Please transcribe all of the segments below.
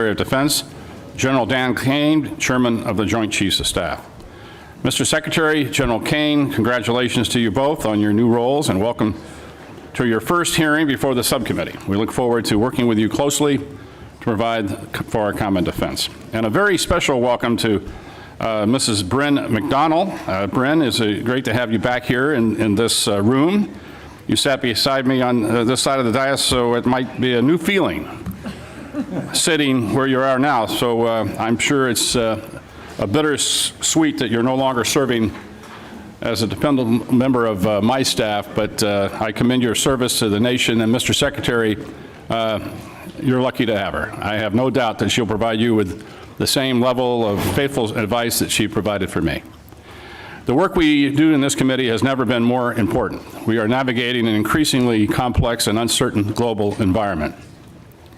of Defense, General Dan Caine, Chairman of the Joint Chiefs of Staff. Mr. Secretary, General Caine, congratulations to you both on your new roles and welcome to your first hearing before the subcommittee. We look forward to working with you closely to provide for our common defense. And a very special welcome to Mrs. Bryn McDonnell. Bryn, it's great to have you back here in this room. You sat beside me on this side of the dais, so it might be a new feeling sitting where you are now. So I'm sure it's a bittersweet that you're no longer serving as a dependent member of my staff, but I commend your service to the nation. And Mr. Secretary, you're lucky to have her. I have no doubt that she'll provide you with the same level of faithful advice that she provided for me. The work we do in this committee has never been more important. We are navigating an increasingly complex and uncertain global environment,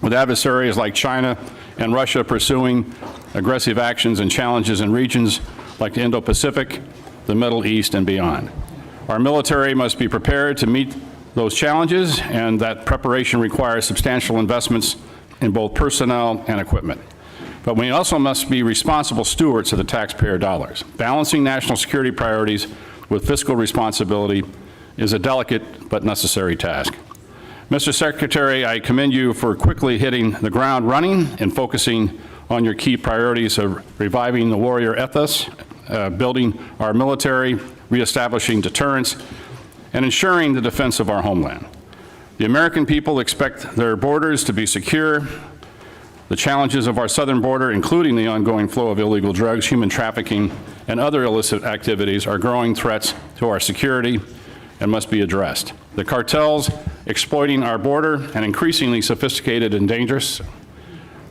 with adversaries like China and Russia pursuing aggressive actions and challenges in regions like the Indo-Pacific, the Middle East, and beyond. Our military must be prepared to meet those challenges, and that preparation requires substantial investments in both personnel and equipment. But we also must be responsible stewards of the taxpayer dollars. Balancing national security priorities with fiscal responsibility is a delicate but necessary task. Mr. Secretary, I commend you for quickly hitting the ground running and focusing on your key priorities of reviving the warrior ethos, building our military, reestablishing deterrence, and ensuring the defense of our homeland. The American people expect their borders to be secure. The challenges of our southern border, including the ongoing flow of illegal drugs, human trafficking, and other illicit activities, are growing threats to our security and must be addressed. The cartels exploiting our border and increasingly sophisticated and dangerous.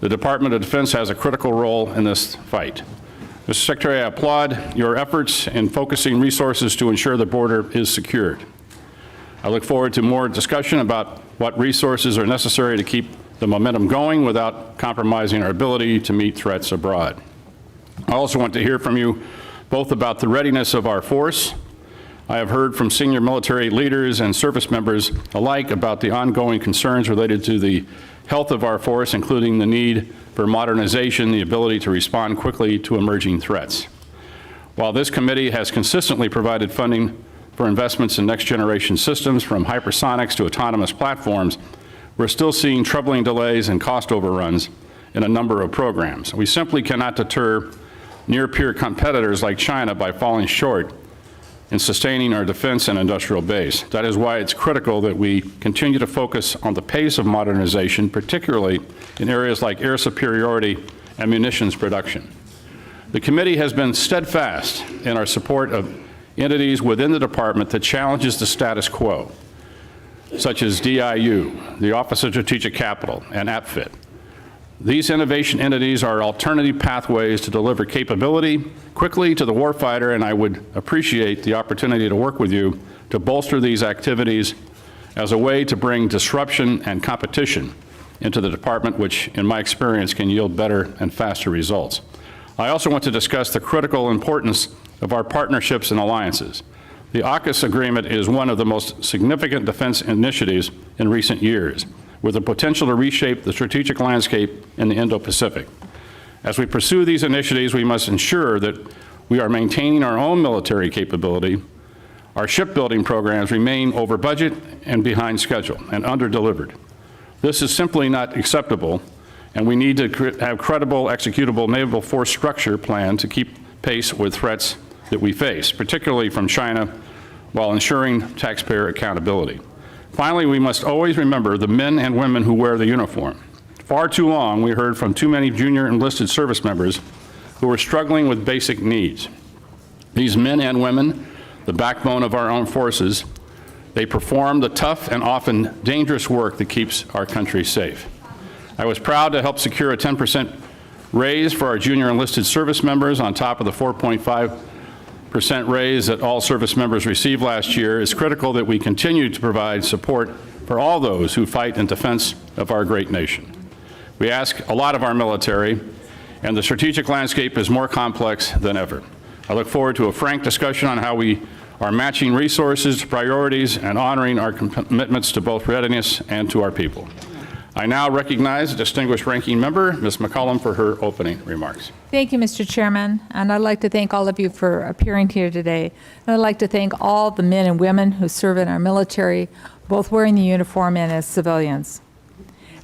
The Department of Defense has a critical role in this fight. Mr. Secretary, I applaud your efforts in focusing resources to ensure the border is secured. I look forward to more discussion about what resources are necessary to keep the momentum going without compromising our ability to meet threats abroad. I also want to hear from you both about the readiness of our force. I have heard from senior military leaders and service members alike about the ongoing concerns related to the health of our force, including the need for modernization, the ability to respond quickly to emerging threats. While this committee has consistently provided funding for investments in next-generation systems, from hypersonics to autonomous platforms, we're still seeing troubling delays and cost overruns in a number of programs. We simply cannot deter near-peer competitors like China by falling short in sustaining our defense and industrial base. That is why it's critical that we continue to focus on the pace of modernization, particularly in areas like air superiority and munitions production. The committee has been steadfast in our support of entities within the department that challenges the status quo, such as DIU, the Office of Strategic Capital, and APFIT. These innovation entities are alternative pathways to deliver capability quickly to the warfighter, and I would appreciate the opportunity to work with you to bolster these activities as a way to bring disruption and competition into the department, which, in my experience, can yield better and faster results. I also want to discuss the critical importance of our partnerships and alliances. The AUKUS agreement is one of the most significant defense initiatives in recent years, with the potential to reshape the strategic landscape in the Indo-Pacific. As we pursue these initiatives, we must ensure that we are maintaining our own military capability. Our shipbuilding programs remain over budget and behind schedule and under-delivered. This is simply not acceptable, and we need to have credible, executable naval force structure plan to keep pace with threats that we face, particularly from China, while ensuring taxpayer accountability. Finally, we must always remember the men and women who wear the uniform. Far too long, we heard from too many junior enlisted service members who are struggling with basic needs. These men and women, the backbone of our armed forces, they perform the tough and often dangerous work that keeps our country safe. I was proud to help secure a 10% raise for our junior enlisted service members on top of the 4.5% raise that all service members received last year. It's critical that we continue to provide support for all those who fight in defense of our great nation. We ask a lot of our military, and the strategic landscape is more complex than ever. I look forward to a frank discussion on how we are matching resources, priorities, and honoring our commitments to both readiness and to our people. I now recognize the distinguished ranking member, Ms. McCollum, for her opening remarks. Thank you, Mr. Chairman, and I'd like to thank all of you for appearing here today. And I'd like to thank all the men and women who serve in our military, both wearing the uniform and as civilians.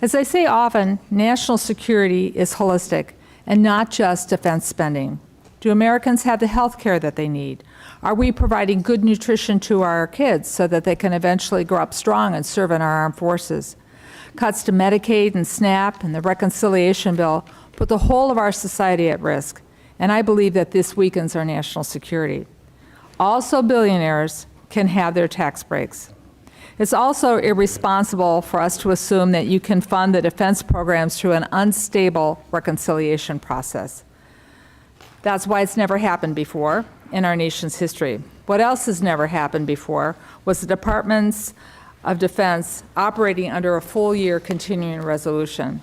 As I say often, national security is holistic and not just defense spending. Do Americans have the health care that they need? Are we providing good nutrition to our kids so that they can eventually grow up strong and serve in our armed forces? Cuts to Medicaid and SNAP and the reconciliation bill put the whole of our society at risk, and I believe that this weakens our national security. Also, billionaires can have their tax breaks. It's also irresponsible for us to assume that you can fund the defense programs through an unstable reconciliation process. That's why it's never happened before in our nation's history. What else has never happened before was the Departments of Defense operating under a full-year continuing resolution.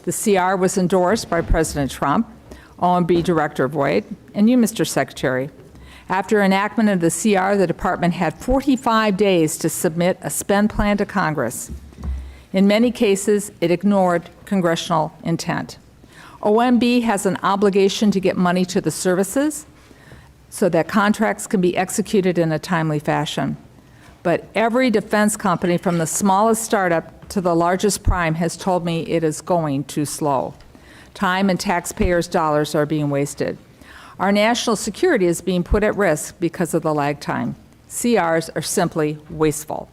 The CR was endorsed by President Trump, OMB Director Vought, and you, Mr. Secretary. After enactment of the CR, the department had 45 days to submit a spend plan to Congress. In many cases, it ignored congressional intent. OMB has an obligation to get money to the services so that contracts can be executed in a timely fashion. But every defense company, from the smallest startup to the largest prime, has told me it is going too slow. Time and taxpayers' dollars are being wasted. Our national security is being put at risk because of the lag time. CRs are simply wasteful.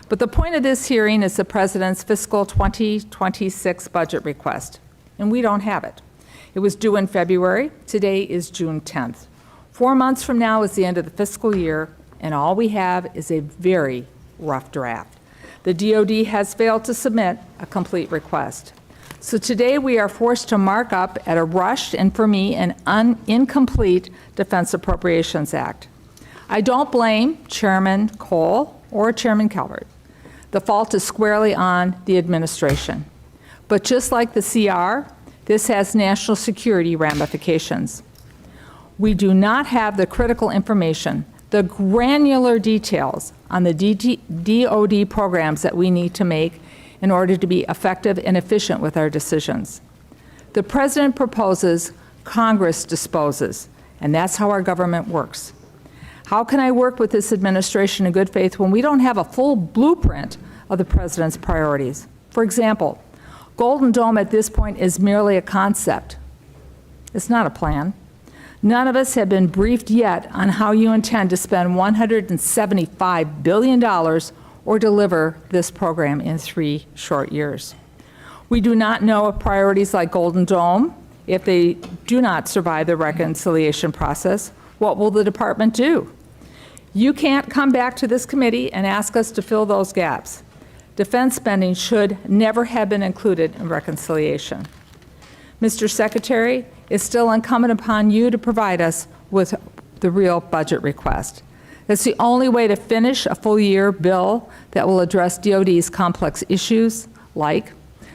But the point of this hearing is the President's fiscal 2026 budget request, and we don't have it. It was due in February. Today is June 10th. 4 months from now is the end of the fiscal year, and all we have is a very rough draft. The DoD has failed to submit a complete request. So today we are forced to mark up at a rushed and, for me, an incomplete Defense Appropriations Act. I don't blame Chairman Cole or Chairman Calvert. The fault is squarely on the administration. But just like the CR, this has national security ramifications. We do not have the critical information, the granular details on the DoD programs that we need to make in order to be effective and efficient with our decisions. The President proposes, Congress disposes, and that's how our government works. How can I work with this administration in good faith when we don't have a full blueprint of the President's priorities? For example, Golden Dome at this point is merely a concept. It's not a plan. None of us have been briefed yet on how you intend to spend $175 billion or deliver this program in 3 short years. We do not know if priorities like Golden Dome, if they do not survive the reconciliation process, what will the department do? You can't come back to this committee and ask us to fill those gaps. Defense spending should never have been included in reconciliation. Mr. Secretary, it's still incumbent upon you to provide us with the real budget request. That's the only way to finish a full-year bill that will address DoD's complex issues, like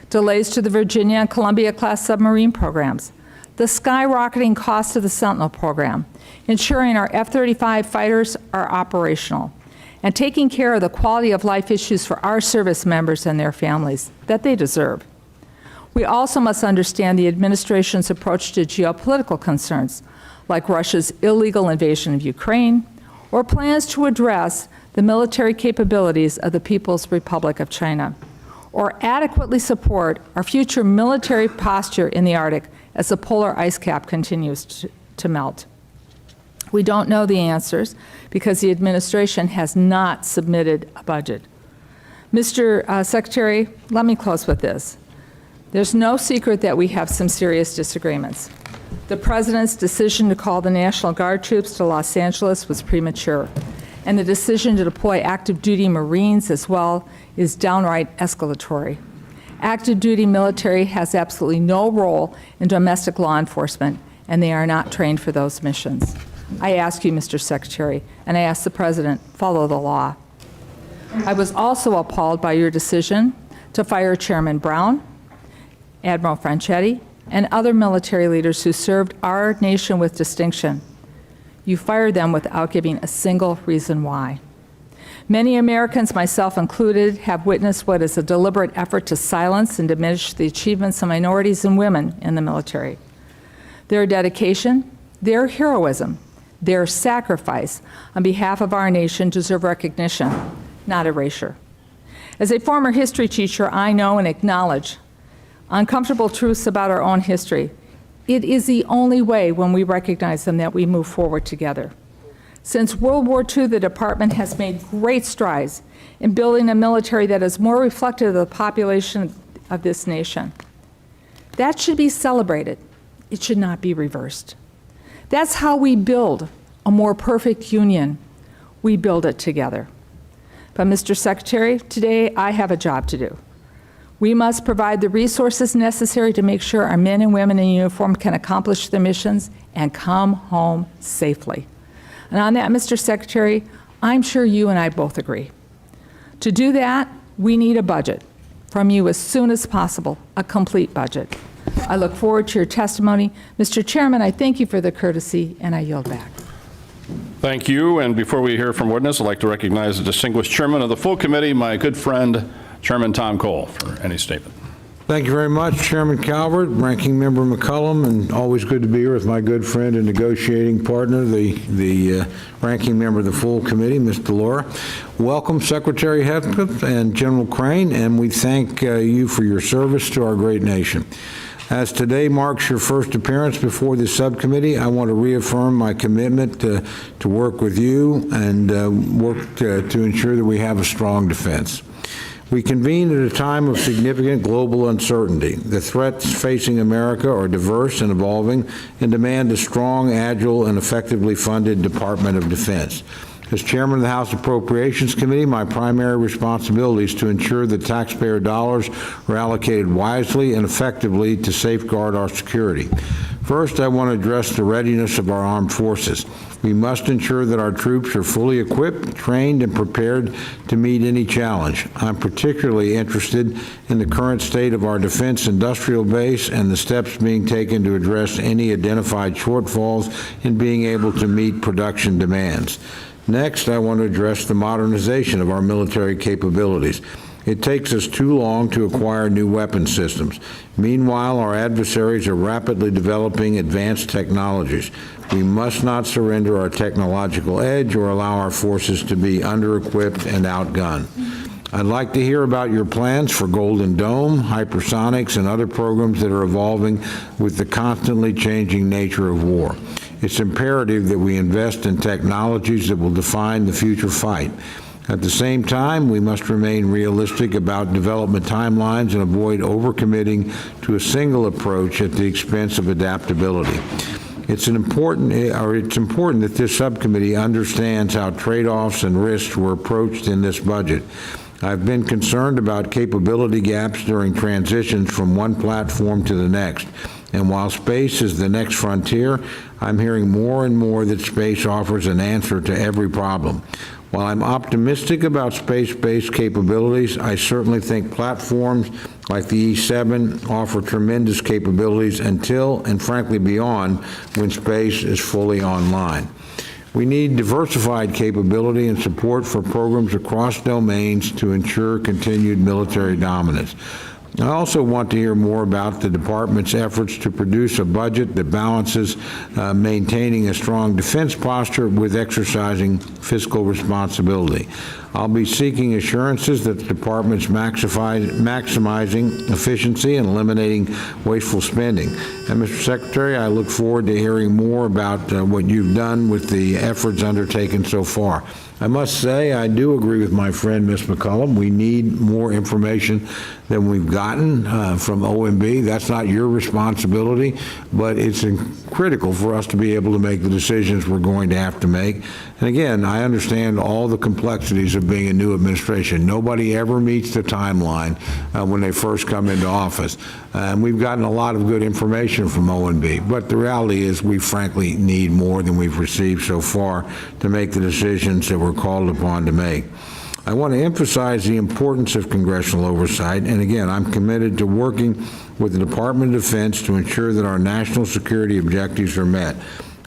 delays to the Virginia and Columbia-class submarine programs, the skyrocketing cost of the Sentinel program, ensuring our F-35 fighters are operational, and taking care of the quality of life issues for our service members and their families that they deserve. We also must understand the administration's approach to geopolitical concerns, like Russia's illegal invasion of Ukraine, or plans to address the military capabilities of the People's Republic of China, or adequately support our future military posture in the Arctic as the polar ice cap continues to melt. We don't know the answers because the administration has not submitted a budget. Mr. Secretary, let me close with this. There's no secret that we have some serious disagreements. The President's decision to call the National Guard troops to Los Angeles was premature, and the decision to deploy active duty Marines as well is downright escalatory. Active duty military has absolutely no role in domestic law enforcement, and they are not trained for those missions. I ask you, Mr. Secretary, and I ask the President, follow the law. I was also appalled by your decision to fire Chairman Brown, Admiral Franchetti, and other military leaders who served our nation with distinction. You fired them without giving a single reason why. Many Americans, myself included, have witnessed what is a deliberate effort to silence and diminish the achievements of minorities and women in the military. Their dedication, their heroism, their sacrifice on behalf of our nation deserve recognition, not erasure. As a former history teacher, I know and acknowledge uncomfortable truths about our own history. It is the only way, when we recognize them, that we move forward together. Since World War II, the department has made great strides in building a military that is more reflective of the population of this nation. That should be celebrated. It should not be reversed. That's how we build a more perfect union. We build it together. But, Mr. Secretary, today I have a job to do. We must provide the resources necessary to make sure our men and women in uniform can accomplish their missions and come home safely. And on that, Mr. Secretary, I'm sure you and I both agree. To do that, we need a budget from you as soon as possible, a complete budget. I look forward to your testimony. Mr. Chairman, I thank you for the courtesy, and I yield back. Thank you. And before we hear from witness, I'd like to recognize the distinguished chairman of the full committee, my good friend, Chairman Tom Cole, for any statement. Thank you very much, Chairman Calvert, Ranking Member McCollum, and always good to be here with my good friend and negotiating partner, the Ranking Member of the full committee, Ms. Delora. Welcome, Secretary Hegseth and General Caine, and we thank you for your service to our great nation. As today marks your first appearance before this subcommittee, I want to reaffirm my commitment to work with you and work to ensure that we have a strong defense. We convene at a time of significant global uncertainty. The threats facing America are diverse and evolving and demand a strong, agile, and effectively funded Department of Defense. As Chairman of the House Appropriations Committee, my primary responsibility is to ensure that taxpayer dollars are allocated wisely and effectively to safeguard our security. First, I want to address the readiness of our armed forces. We must ensure that our troops are fully equipped, trained, and prepared to meet any challenge. I'm particularly interested in the current state of our defense industrial base and the steps being taken to address any identified shortfalls in being able to meet production demands. Next, I want to address the modernization of our military capabilities. It takes us too long to acquire new weapon systems. Meanwhile, our adversaries are rapidly developing advanced technologies. We must not surrender our technological edge or allow our forces to be under-equipped and outgunned. I'd like to hear about your plans for Golden Dome, hypersonics, and other programs that are evolving with the constantly changing nature of war. It's imperative that we invest in technologies that will define the future fight. At the same time, we must remain realistic about development timelines and avoid overcommitting to a single approach at the expense of adaptability. It's important that this subcommittee understands how trade-offs and risks were approached in this budget. I've been concerned about capability gaps during transitions from one platform to the next. And while space is the next frontier, I'm hearing more and more that space offers an answer to every problem. While I'm optimistic about space-based capabilities, I certainly think platforms like the E-7 offer tremendous capabilities until, and frankly beyond, when space is fully online. We need diversified capability and support for programs across domains to ensure continued military dominance. I also want to hear more about the department's efforts to produce a budget that balances maintaining a strong defense posture with exercising fiscal responsibility. I'll be seeking assurances that the department's maximizing efficiency and eliminating wasteful spending. And Mr. Secretary, I look forward to hearing more about what you've done with the efforts undertaken so far. I must say, I do agree with my friend, Ms. McCollum. We need more information than we've gotten from OMB. That's not your responsibility, but it's critical for us to be able to make the decisions we're going to have to make. And again, I understand all the complexities of being a new administration. Nobody ever meets the timeline when they first come into office. And we've gotten a lot of good information from OMB, but the reality is we frankly need more than we've received so far to make the decisions that we're called upon to make. I want to emphasize the importance of congressional oversight, and again, I'm committed to working with the Department of Defense to ensure that our national security objectives are met.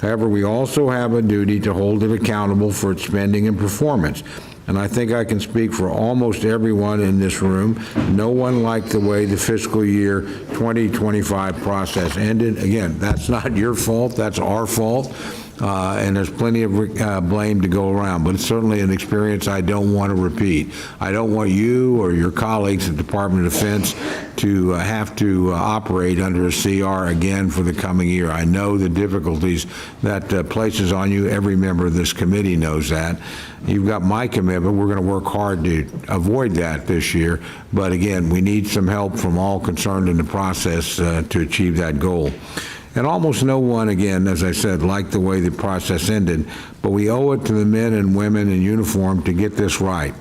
However, we also have a duty to hold it accountable for its spending and performance. and I think I can speak for almost everyone in this room, no one liked the way the fiscal year 2025 process ended. Again, that's not your fault, that's our fault. And there's plenty of blame to go around, but it's certainly an experience I don't want to repeat. I don't want you or your colleagues at the Department of Defense to have to operate under a CR again for the coming year. I know the difficulties that places on you. Every member of this committee knows that. You've got my commitment. We're going to work hard to avoid that this year, but again, we need some help from all concerned in the process to achieve that goal. And almost no one, again, as I said, liked the way the process ended, but we owe it to the men and women in uniform to get this right.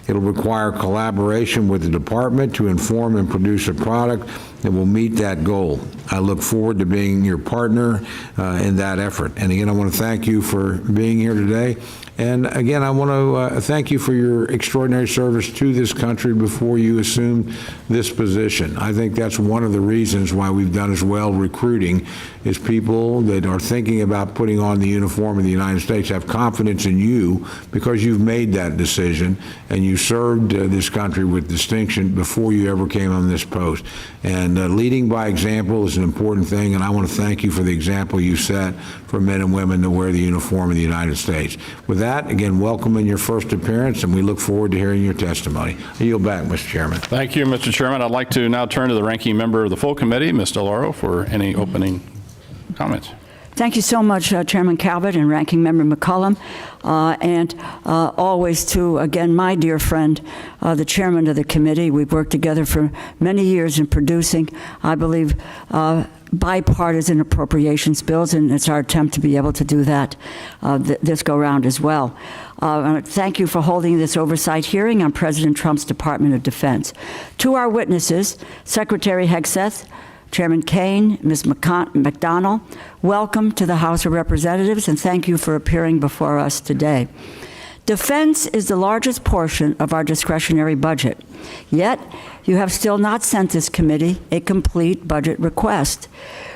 It'll require collaboration with the department to inform and produce a product that will meet that goal. I look forward to being your partner in that effort. And again, I want to thank you for being here today. And again, I want to thank you for your extraordinary service to this country before you assumed this position. I think that's one of the reasons why we've done as well recruiting, is people that are thinking about putting on the uniform of the United States have confidence in you because you've made that decision and you served this country with distinction before you ever came on this post. And leading by example is an important thing, and I want to thank you for the example you set for men and women to wear the uniform of the United States. With that, again, welcome in your first appearance, and we look forward to hearing your testimony. I yield back, Mr. Chairman. Thank you, Mr. Chairman. I'd like to now turn to the ranking member of the full committee, Ms. DeLauro, for any opening comments. Thank you so much, Chairman Calvert and Ranking Member McCollum, and always to, again, my dear friend, the chairman of the committee. We've worked together for many years in producing, I believe, bipartisan appropriations bills, and it's our attempt to be able to do that this go-round as well. Thank you for holding this oversight hearing on President Trump's Department of Defense. To our witnesses, Secretary Hegseth, Chairman Caine, Ms. McDonnell, welcome to the House of Representatives, and thank you for appearing before us today. Defense is the largest portion of our discretionary budget, yet you have still not sent this committee a complete budget request.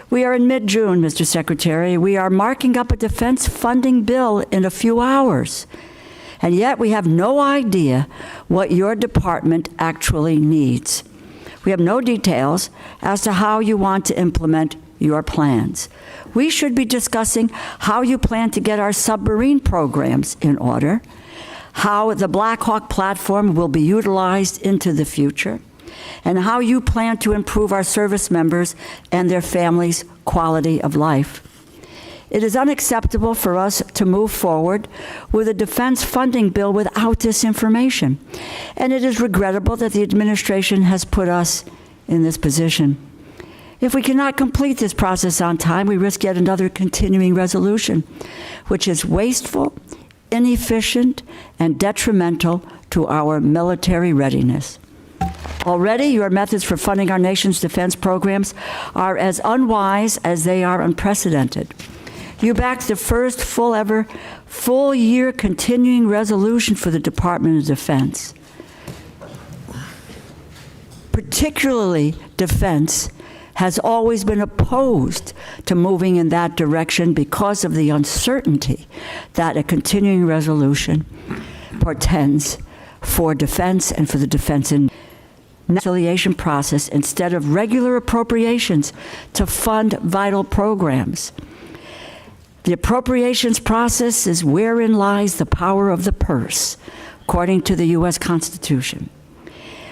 We are in mid-June, Mr. Secretary. We are marking up a defense funding bill in a few hours, and yet we have no idea what your department actually needs. We have no details as to how you want to implement your plans. We should be discussing how you plan to get our submarine programs in order, how the Black Hawk platform will be utilized into the future, and how you plan to improve our service members and their families' quality of life. It is unacceptable for us to move forward with a defense funding bill without this information, and it is regrettable that the administration has put us in this position. If we cannot complete this process on time, we risk yet another continuing resolution, which is wasteful, inefficient, and detrimental to our military readiness. Already, your methods for funding our nation's defense programs are as unwise as they are unprecedented. You backed the first full-year continuing resolution for the Department of Defense. Particularly, defense has always been opposed to moving in that direction because of the uncertainty that a continuing resolution portends for defense and for the defense and reconciliation process instead of regular appropriations to fund vital programs. The appropriations process is wherein lies the power of the purse, according to the U.S. Constitution.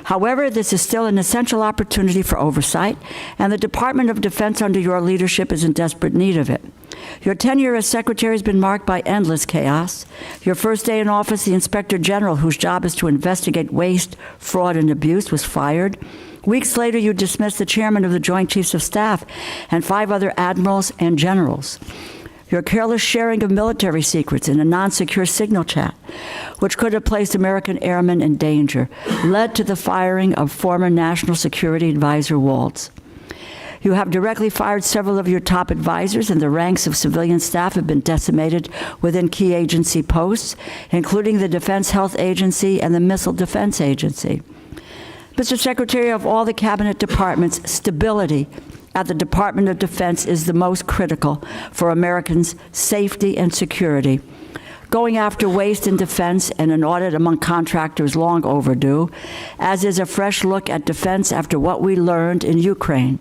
However, this is still an essential opportunity for oversight, and the Department of Defense under your leadership is in desperate need of it. Your tenure as Secretary has been marked by endless chaos. Your first day in office, the Inspector General, whose job is to investigate waste, fraud, and abuse, was fired. Weeks later, you dismissed the Chairman of the Joint Chiefs of Staff and 5 other admirals and generals. Your careless sharing of military secrets in a non-secure signal chat, which could have placed American airmen in danger, led to the firing of former National Security Advisor Waltz. You have directly fired several of your top advisors, and the ranks of civilian staff have been decimated within key agency posts, including the Defense Health Agency and the Missile Defense Agency. Mr. Secretary, of all the cabinet departments, stability at the Department of Defense is the most critical for Americans' safety and security. Going after waste in defense and an audit among contractors long overdue, as is a fresh look at defense after what we learned in Ukraine.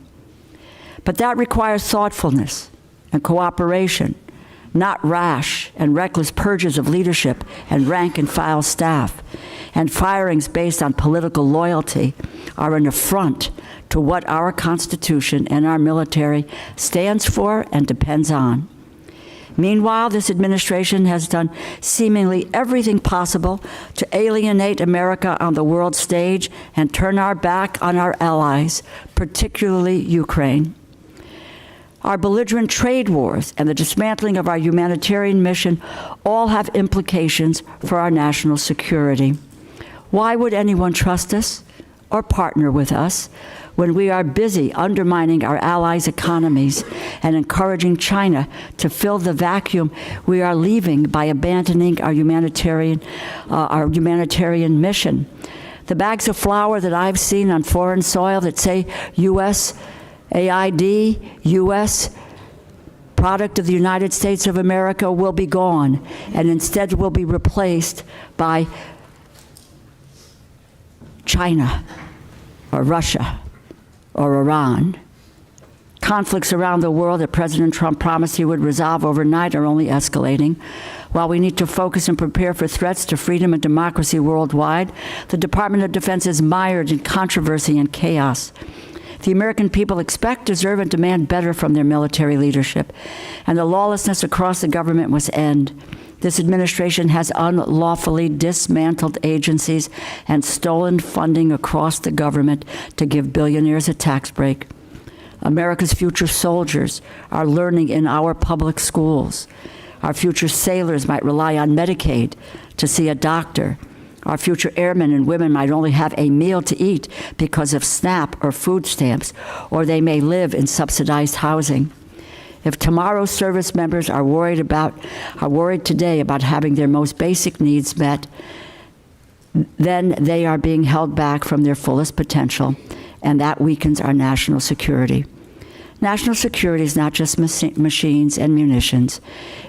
But that requires thoughtfulness and cooperation, not rash and reckless purges of leadership and rank-and-file staff. And firings based on political loyalty are an affront to what our Constitution and our military stands for and depends on. Meanwhile, this administration has done seemingly everything possible to alienate America on the world stage and turn our back on our allies, particularly Ukraine. Our belligerent trade wars and the dismantling of our humanitarian mission all have implications for our national security. Why would anyone trust us or partner with us when we are busy undermining our allies' economies and encouraging China to fill the vacuum we are leaving by abandoning our humanitarian mission? The bags of flour that I've seen on foreign soil that say U.S. AID, U.S. product of the United States of America will be gone, and instead will be replaced by China or Russia or Iran. Conflicts around the world that President Trump promised he would resolve overnight are only escalating. While we need to focus and prepare for threats to freedom and democracy worldwide, the Department of Defense is mired in controversy and chaos. The American people expect, deserve, and demand better from their military leadership, and the lawlessness across the government must end. This administration has unlawfully dismantled agencies and stolen funding across the government to give billionaires a tax break. America's future soldiers are learning in our public schools. Our future sailors might rely on Medicaid to see a doctor. Our future airmen and women might only have a meal to eat because of SNAP or food stamps, or they may live in subsidized housing. If tomorrow's service members are worried today about having their most basic needs met, then they are being held back from their fullest potential, and that weakens our national security. National security is not just machines and munitions.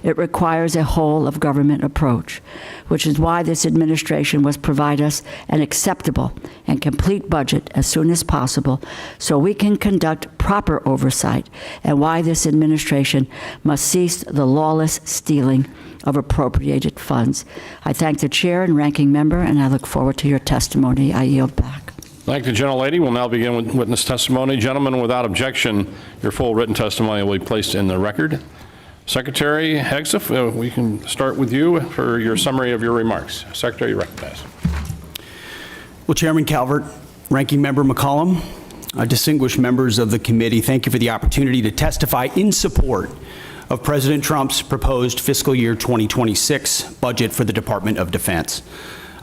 It requires a whole-of-government approach, which is why this administration must provide us an acceptable and complete budget as soon as possible so we can conduct proper oversight, and why this administration must cease the lawless stealing of appropriated funds. I thank the chair and ranking member, and I look forward to your testimony. I yield back. Thank the gentlelady. We'll now begin with witness testimony. Gentlemen, without objection, your full written testimony will be placed in the record. Secretary Hegseth, we can start with you for your summary of your remarks. Secretary, you recognize. Well, Chairman Calvert, Ranking Member McCollum, distinguished members of the committee, thank you for the opportunity to testify in support of President Trump's proposed fiscal year 2026 budget for the Department of Defense.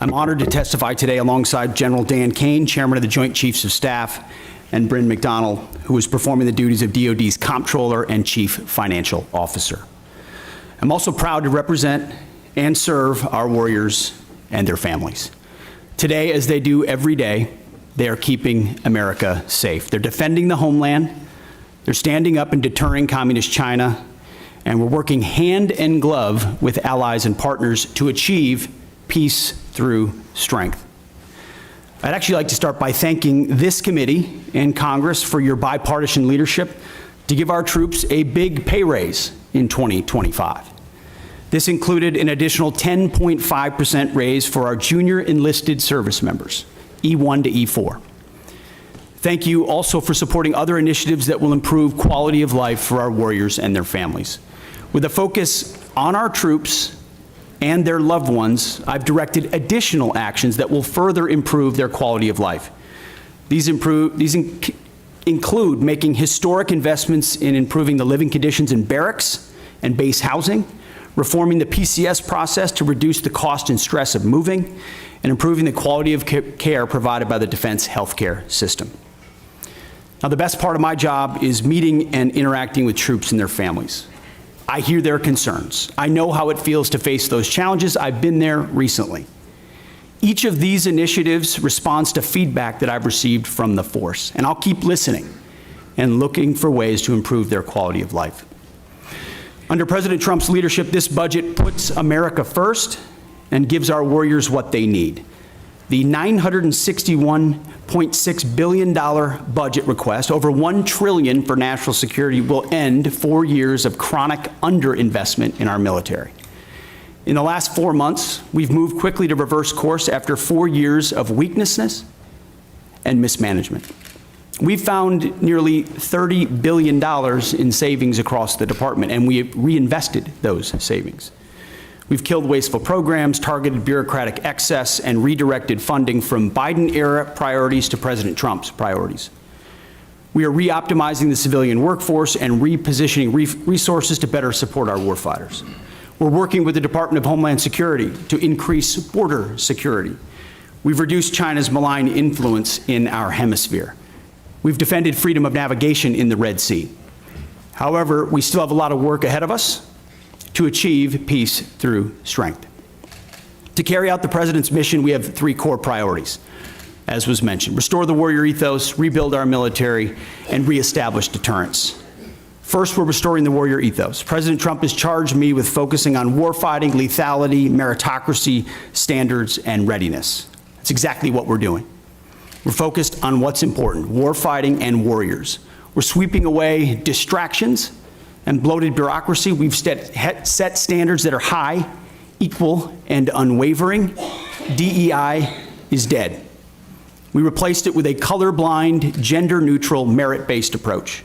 I'm honored to testify today alongside General Dan Caine, Chairman of the Joint Chiefs of Staff, and Bryn McDonnell, who is performing the duties of DoD's Comptroller and Chief Financial Officer. I'm also proud to represent and serve our warriors and their families. Today, as they do every day, they are keeping America safe. They're defending the homeland, they're standing up and deterring communist China, and we're working hand in glove with allies and partners to achieve peace through strength. I'd actually like to start by thanking this committee and Congress for your bipartisan leadership to give our troops a big pay raise in 2025. This included an additional 10.5% raise for our junior enlisted service members, E1 to E4. Thank you also for supporting other initiatives that will improve quality of life for our warriors and their families. With a focus on our troops and their loved ones, I've directed additional actions that will further improve their quality of life. These include making historic investments in improving the living conditions in barracks and base housing, reforming the PCS process to reduce the cost and stress of moving, and improving the quality of care provided by the defense healthcare system. Now, the best part of my job is meeting and interacting with troops and their families. I hear their concerns. I know how it feels to face those challenges. I've been there recently. Each of these initiatives responds to feedback that I've received from the force, and I'll keep listening and looking for ways to improve their quality of life. Under President Trump's leadership, this budget puts America first and gives our warriors what they need. The $961.6 billion budget request, over $1 trillion for national security, will end 4 years of chronic underinvestment in our military. In the last 4 months, we've moved quickly to reverse course after 4 years of weakness and mismanagement. We've found nearly $30 billion in savings across the department, and we have reinvested those savings. We've killed wasteful programs, targeted bureaucratic excess, and redirected funding from Biden-era priorities to President Trump's priorities. We are re-optimizing the civilian workforce and repositioning resources to better support our warfighters. We're working with the Department of Homeland Security to increase border security. We've reduced China's malign influence in our hemisphere. We've defended freedom of navigation in the Red Sea. However, we still have a lot of work ahead of us to achieve peace through strength. To carry out the President's mission, we have 3 core priorities, as was mentioned: restore the warrior ethos, rebuild our military, and reestablish deterrence. First, we're restoring the warrior ethos. President Trump has charged me with focusing on warfighting, lethality, meritocracy, standards, and readiness. That's exactly what we're doing. We're focused on what's important: warfighting and warriors. We're sweeping away distractions and bloated bureaucracy. We've set standards that are high, equal, and unwavering. DEI is dead. We replaced it with a colorblind, gender-neutral, merit-based approach.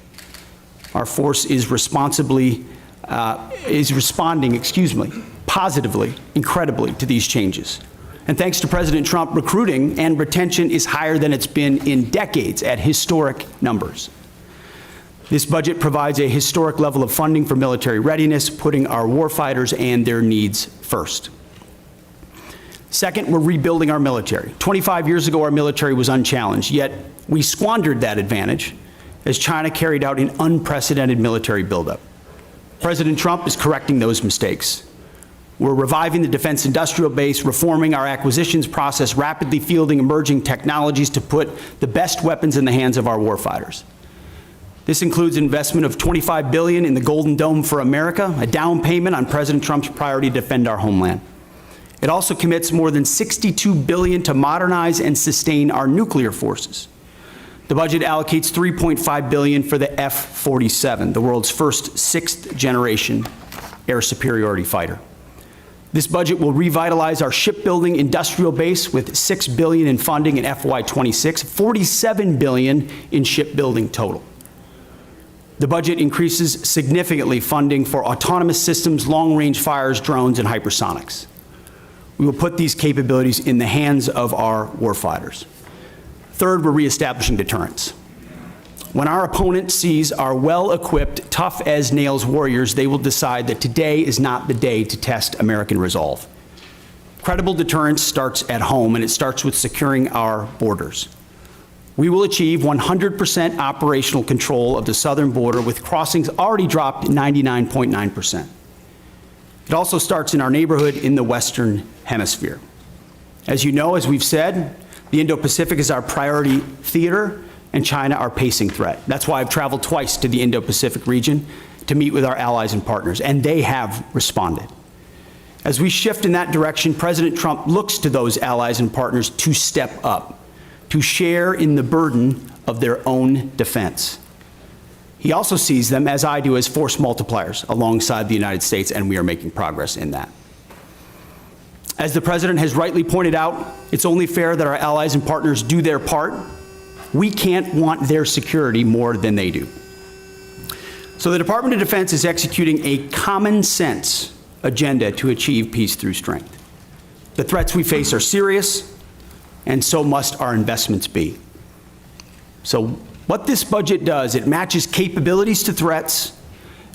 Our force is responding, positively, incredibly, to these changes. And thanks to President Trump, recruiting and retention is higher than it's been in decades at historic numbers. This budget provides a historic level of funding for military readiness, putting our warfighters and their needs first. Second, we're rebuilding our military. 25 years ago, our military was unchallenged, yet we squandered that advantage as China carried out an unprecedented military buildup. President Trump is correcting those mistakes. We're reviving the defense industrial base, reforming our acquisitions process, rapidly fielding emerging technologies to put the best weapons in the hands of our warfighters. This includes investment of $25 billion in the Golden Dome for America, a down payment on President Trump's priority to defend our homeland. It also commits more than $62 billion to modernize and sustain our nuclear forces. The budget allocates $3.5 billion for the F-47, the world's first 6th-generation air superiority fighter. This budget will revitalize our shipbuilding industrial base with $6 billion in funding in FY26, $47 billion in shipbuilding total. The budget increases significantly funding for autonomous systems, long-range fires, drones, and hypersonics. We will put these capabilities in the hands of our warfighters. Third, we're reestablishing deterrence. When our opponent sees our well-equipped, tough-as-nails warriors, they will decide that today is not the day to test American resolve. Credible deterrence starts at home, and it starts with securing our borders. We will achieve 100% operational control of the southern border, with crossings already dropped 99.9%. It also starts in our neighborhood in the Western Hemisphere. As you know, as we've said, the Indo-Pacific is our priority theater, and China our pacing threat. That's why I've traveled twice to the Indo-Pacific region to meet with our allies and partners, and they have responded. As we shift in that direction, President Trump looks to those allies and partners to step up, to share in the burden of their own defense. He also sees them, as I do, as force multipliers alongside the United States, and we are making progress in that. As the President has rightly pointed out, it's only fair that our allies and partners do their part. We can't want their security more than they do. So the Department of Defense is executing a common sense agenda to achieve peace through strength. The threats we face are serious, and so must our investments be. So what this budget does, it matches capabilities to threats.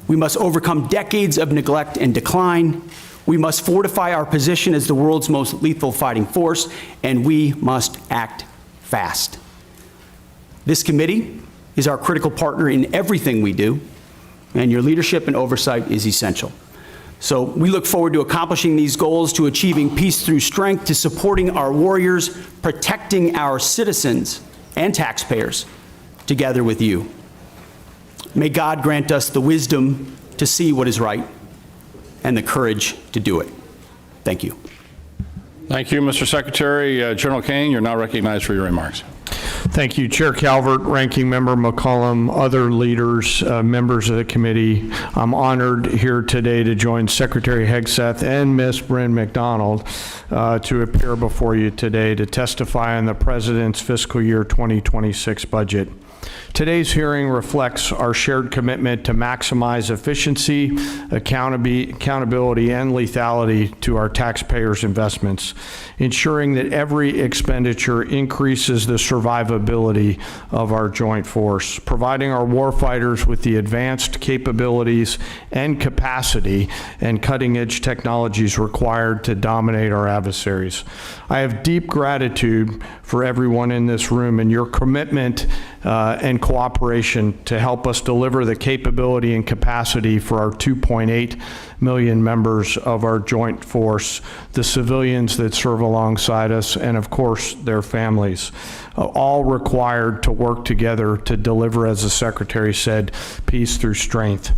We must overcome decades of neglect and decline. We must fortify our position as the world's most lethal fighting force, and we must act fast. This committee is our critical partner in everything we do, and your leadership and oversight is essential. So we look forward to accomplishing these goals, to achieving peace through strength, to supporting our warriors, protecting our citizens and taxpayers, together with you. May God grant us the wisdom to see what is right and the courage to do it. Thank you. Thank you, Mr. Secretary. General Caine, you're now recognized for your remarks. Thank you, Chair Calvert, Ranking Member McCollum, other leaders, members of the committee. I'm honored here today to join Secretary Hegseth and Ms. Bryn McDonald to appear before you today to testify on the President's fiscal year 2026 budget. Today's hearing reflects our shared commitment to maximize efficiency, accountability, and lethality to our taxpayers' investments, ensuring that every expenditure increases the survivability of our joint force, providing our warfighters with the advanced capabilities and capacity and cutting-edge technologies required to dominate our adversaries. I have deep gratitude for everyone in this room and your commitment and cooperation to help us deliver the capability and capacity for our 2.8 million members of our joint force, the civilians that serve alongside us, and of course their families, all required to work together to deliver, as the Secretary said, peace through strength.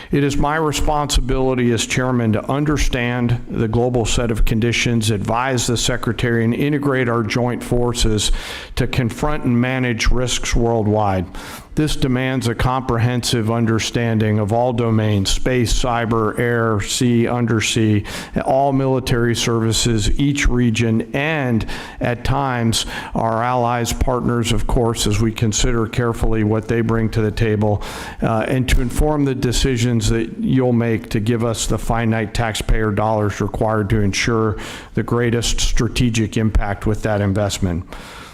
It is my responsibility as chairman to understand the global set of conditions, advise the Secretary, and integrate our joint forces to confront and manage risks worldwide. This demands a comprehensive understanding of all domains: space, cyber, air, sea, undersea, all military services, each region, and at times our allies, partners, of course, as we consider carefully what they bring to the table, and to inform the decisions that you'll make to give us the finite taxpayer dollars required to ensure the greatest strategic impact with that investment.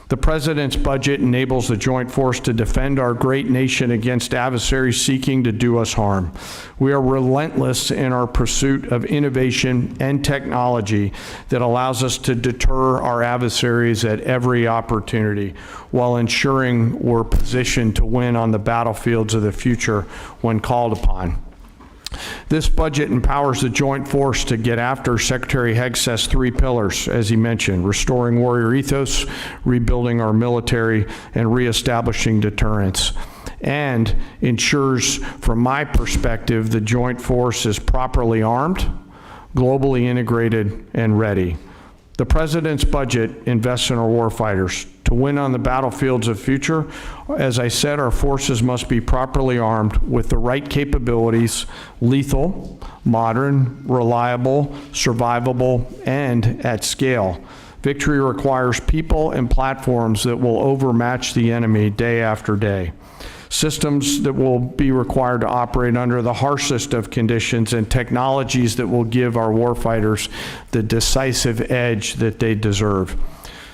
The President's budget enables the joint force to defend our great nation against adversaries seeking to do us harm. We are relentless in our pursuit of innovation and technology that allows us to deter our adversaries at every opportunity, while ensuring we're positioned to win on the battlefields of the future when called upon. This budget empowers the joint force to get after Secretary Hegseth's 3 pillars, as he mentioned: restoring warrior ethos, rebuilding our military, and reestablishing deterrence, and ensures, from my perspective, the joint force is properly armed, globally integrated, and ready. The President's budget invests in our warfighters. To win on the battlefields of future, as I said, our forces must be properly armed with the right capabilities: lethal, modern, reliable, survivable, and at scale. Victory requires people and platforms that will overmatch the enemy day after day. Systems that will be required to operate under the harshest of conditions, and technologies that will give our warfighters the decisive edge that they deserve.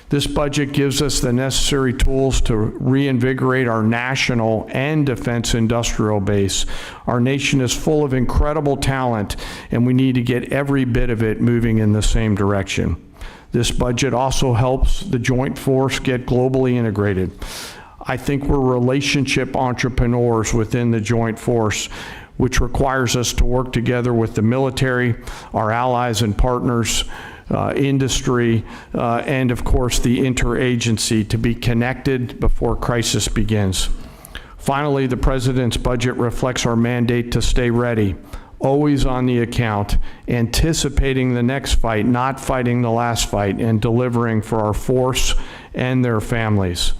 This budget gives us the necessary tools to reinvigorate our national and defense industrial base. Our nation is full of incredible talent, and we need to get every bit of it moving in the same direction. This budget also helps the joint force get globally integrated. I think we're relationship entrepreneurs within the joint force, which requires us to work together with the military, our allies and partners, industry, and of course the interagency, to be connected before crisis begins. Finally, the President's budget reflects our mandate to stay ready, always on the account, anticipating the next fight, not fighting the last fight, and delivering for our force and their families.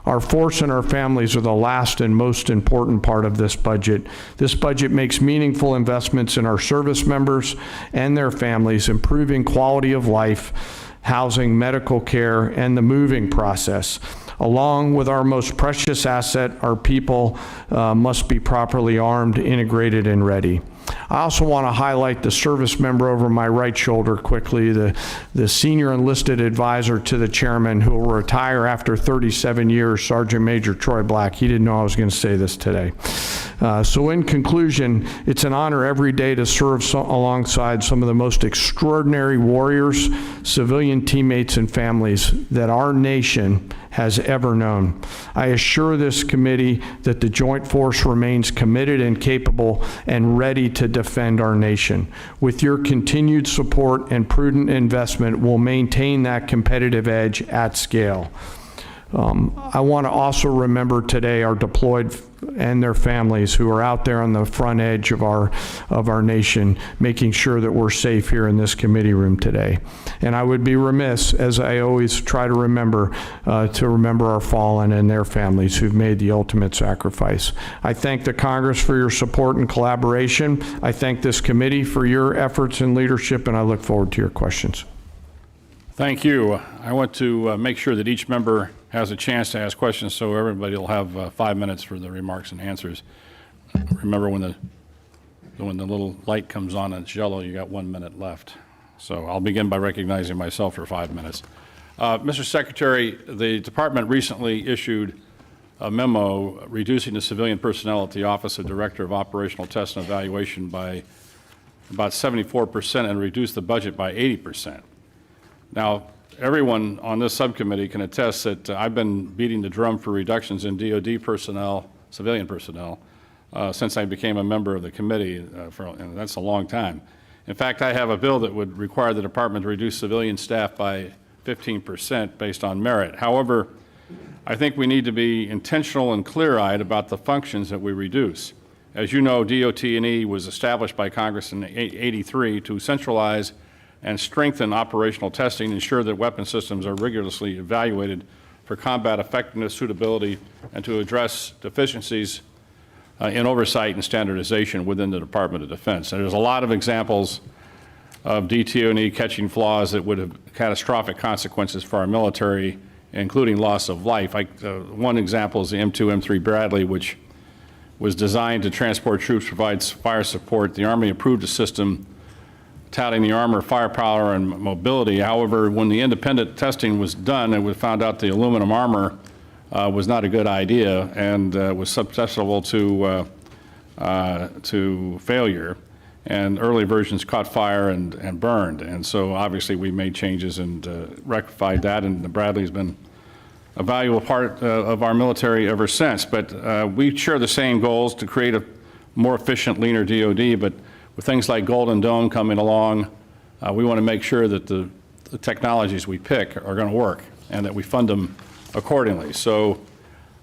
Our force and our families are the last and most important part of this budget. This budget makes meaningful investments in our service members and their families, improving quality of life, housing, medical care, and the moving process. Along with our most precious asset, our people must be properly armed, integrated, and ready. I also want to highlight the service member over my right shoulder quickly, the senior enlisted advisor to the chairman, who will retire after 37 years, Sergeant Major Troy Black. He didn't know I was going to say this today. So in conclusion, it's an honor every day to serve alongside some of the most extraordinary warriors, civilian teammates, and families that our nation has ever known. I assure this committee that the joint force remains committed and capable and ready to defend our nation. With your continued support and prudent investment, we'll maintain that competitive edge at scale. I want to also remember today our deployed and their families who are out there on the front edge of our nation, making sure that we're safe here in this committee room today. And I would be remiss, as I always try to remember our fallen and their families who've made the ultimate sacrifice. I thank the Congress for your support and collaboration. I thank this committee for your efforts and leadership, and I look forward to your questions. Thank you. I want to make sure that each member has a chance to ask questions, so everybody will have 5 minutes for the remarks and answers. Remember, when the little light comes on and it's yellow, you got 1 minute left. So I'll begin by recognizing myself for 5 minutes. Mr. Secretary, the department recently issued a memo reducing the civilian personnel at the Office of Director of Operational Test and Evaluation by about 74% and reduced the budget by 80%. Now, everyone on this subcommittee can attest that I've been beating the drum for reductions in DoD personnel, civilian personnel, since I became a member of the committee, and that's a long time. In fact, I have a bill that would require the department to reduce civilian staff by 15% based on merit. However, I think we need to be intentional and clear-eyed about the functions that we reduce. As you know, DOT&E was established by Congress in '83 to centralize and strengthen operational testing, ensure that weapon systems are rigorously evaluated for combat effectiveness, suitability, and to address deficiencies in oversight and standardization within the Department of Defense. And there's a lot of examples of DT&E catching flaws that would have catastrophic consequences for our military, including loss of life. One example is the M2, M3 Bradley, which was designed to transport troops, provides fire support. The Army approved a system touting the armor, firepower, and mobility. However, when the independent testing was done, it was found out the aluminum armor was not a good idea and was susceptible to failure. And early versions caught fire and burned. And so obviously we made changes and rectified that, and the Bradley's been a valuable part of our military ever since. But we share the same goals to create a more efficient, leaner DoD, but with things like Golden Dome coming along, we want to make sure that the technologies we pick are going to work and that we fund them accordingly. So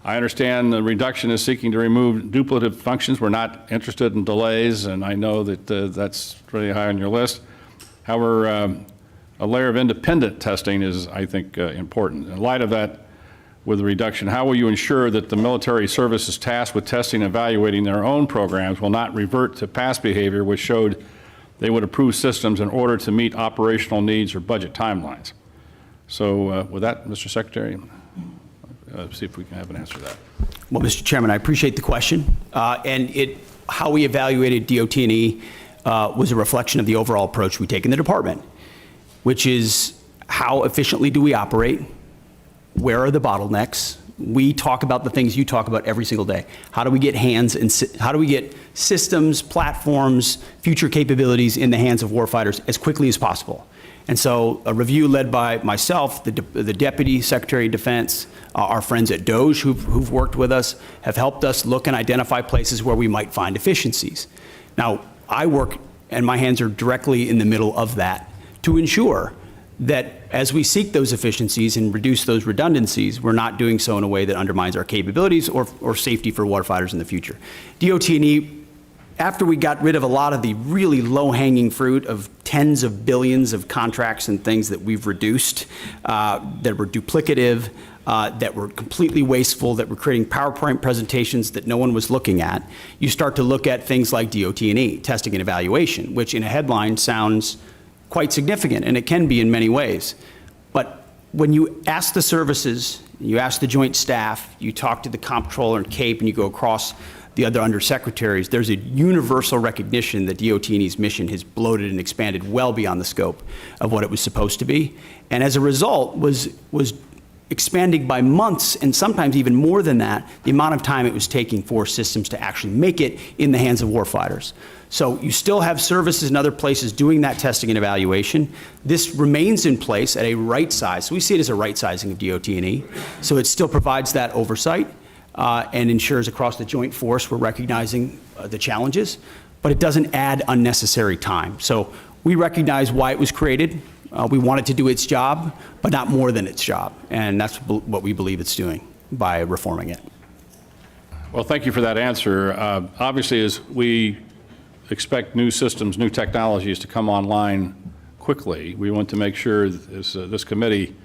I understand the reduction is seeking to remove duplicative functions. We're not interested in delays, and I know that that's really high on your list. However, a layer of independent testing is, I think, important. In light of that, with the reduction, how will you ensure that the military services tasked with testing and evaluating their own programs will not revert to past behavior which showed they would approve systems in order to meet operational needs or budget timelines? So with that, Mr. Secretary, see if we can have an answer to that. Well, Mr. Chairman, I appreciate the question. And how we evaluated DOT&E was a reflection of the overall approach we take in the department, which is how efficiently do we operate? Where are the bottlenecks? We talk about the things you talk about every single day. How do we get how do we get systems, platforms, future capabilities in the hands of warfighters as quickly as possible? And so a review led by myself, the Deputy Secretary of Defense, our friends at DOJ who've worked with us, have helped us look and identify places where we might find efficiencies. Now, I work, and my hands are directly in the middle of that, to ensure that as we seek those efficiencies and reduce those redundancies, we're not doing so in a way that undermines our capabilities or safety for warfighters in the future. DOT&E, after we got rid of a lot of the really low-hanging fruit of tens of billions of contracts and things that we've reduced, that were duplicative, that were completely wasteful, that were creating PowerPoint presentations that no one was looking at, you start to look at things like DOT&E, testing and evaluation, which in a headline sounds quite significant, and it can be in many ways. But when you ask the services, you ask the joint staff, you talk to the comptroller and CAPE, and you go across the other undersecretaries, there's a universal recognition that DOT&E's mission has bloated and expanded well beyond the scope of what it was supposed to be. And as a result, was expanding by months, and sometimes even more than that, the amount of time it was taking for systems to actually make it in the hands of warfighters. So you still have services in other places doing that testing and evaluation. This remains in place at a right size. So we see it as a right sizing of DOT&E. So it still provides that oversight and ensures across the joint force we're recognizing the challenges, but it doesn't add unnecessary time. So we recognize why it was created. We want it to do its job, but not more than its job. And that's what we believe it's doing by reforming it. Well, thank you for that answer. Obviously, as we expect new systems, new technologies to come online quickly, we want to make sure, as this committee,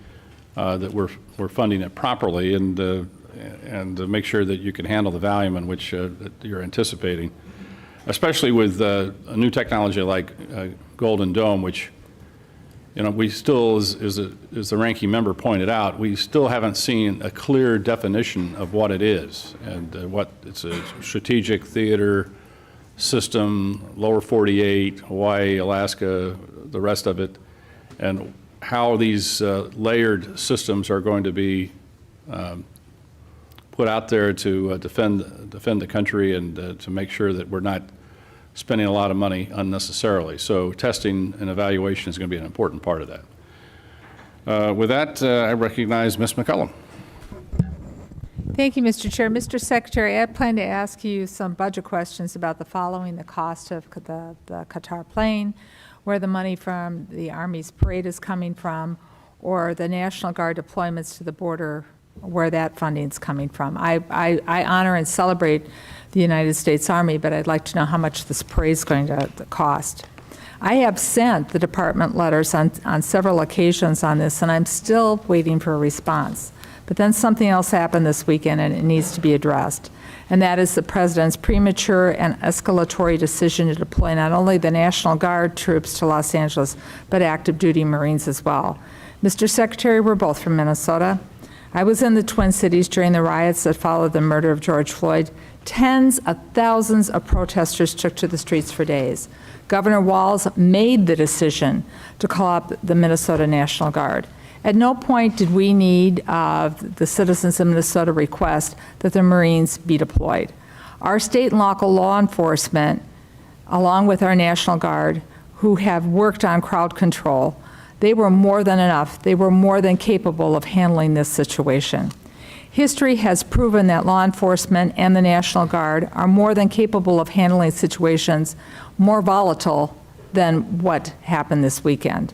that we're funding it properly and to make sure that you can handle the volume in which that you're anticipating, especially with a new technology like Golden Dome, which, you know, we still, as the ranking member pointed out, we still haven't seen a clear definition of what it is and what it's a strategic theater system, lower 48, Hawaii, Alaska, the rest of it, and how these layered systems are going to be put out there to defend the country and to make sure that we're not spending a lot of money unnecessarily. So testing and evaluation is going to be an important part of that. With that, I recognize Ms. McCollum. Thank you, Mr. Chair. Mr. Secretary, I plan to ask you some budget questions about the following: the cost of the Qatar plane, where the money from the Army's parade is coming from, or the National Guard deployments to the border, where that funding is coming from. I honor and celebrate the United States Army, but I'd like to know how much this parade is going to cost. I have sent the department letters on several occasions on this, and I'm still waiting for a response. But then something else happened this weekend, and it needs to be addressed. And that is the President's premature and escalatory decision to deploy not only the National Guard troops to Los Angeles, but active duty Marines as well. Mr. Secretary, we're both from Minnesota. I was in the Twin Cities during the riots that followed the murder of George Floyd. Tens of thousands of protesters took to the streets for days. Governor Wiles made the decision to call up the Minnesota National Guard. At no point did we need the citizens of Minnesota request that the Marines be deployed. Our state and local law enforcement, along with our National Guard, who have worked on crowd control, they were more than enough. They were more than capable of handling this situation. History has proven that law enforcement and the National Guard are more than capable of handling situations more volatile than what happened this weekend.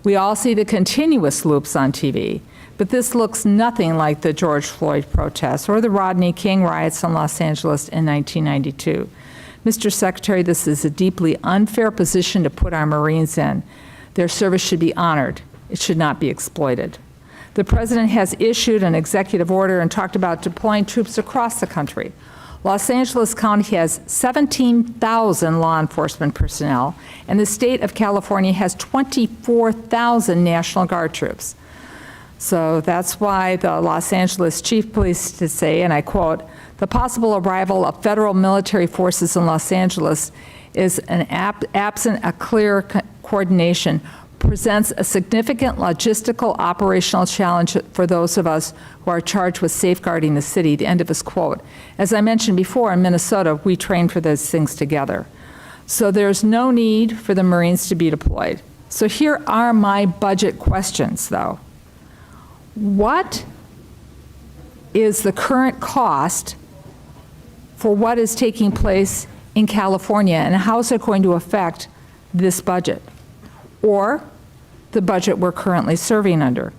We all see the continuous loops on TV, but this looks nothing like the George Floyd protests or the Rodney King riots in Los Angeles in 1992. Mr. Secretary, this is a deeply unfair position to put our Marines in. Their service should be honored. It should not be exploited. The President has issued an executive order and talked about deploying troops across the country. Los Angeles County has 17,000 law enforcement personnel, and the state of California has 24,000 National Guard troops. So that's why the Los Angeles Chief of Police to say, and I quote, "The possible arrival of federal military forces in Los Angeles is absent a clear coordination, presents a significant logistical operational challenge for those of us who are charged with safeguarding the city," the end of his quote. As I mentioned before, in Minnesota, we train for those things together. So there's no need for the Marines to be deployed. So here are my budget questions, though. What is the current cost for what is taking place in California, and how is it going to affect this budget, or the budget we're currently serving under?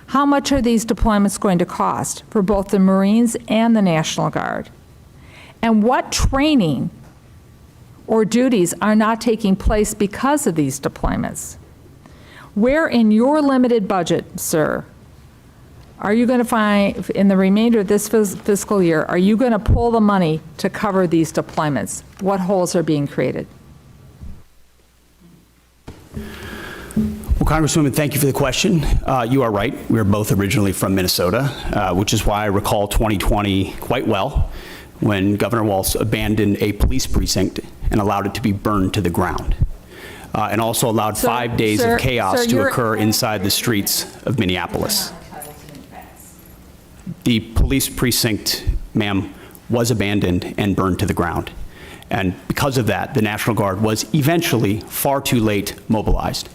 How much are these deployments going to cost for both the Marines and the National Guard? And what training or duties are not taking place because of these deployments? Where in your limited budget, sir, are you going to find, in the remainder of this fiscal year, are you going to pull the money to cover these deployments? What holes are being created? Well, Congresswoman, thank you for the question. You are right. We are both originally from Minnesota, which is why I recall 2020 quite well, when Governor Walz abandoned a police precinct and allowed it to be burned to the ground, and also allowed 5 days of chaos to occur inside the streets of Minneapolis. The police precinct, ma'am, was abandoned and burned to the ground. And because of that, the National Guard was eventually far too late mobilized.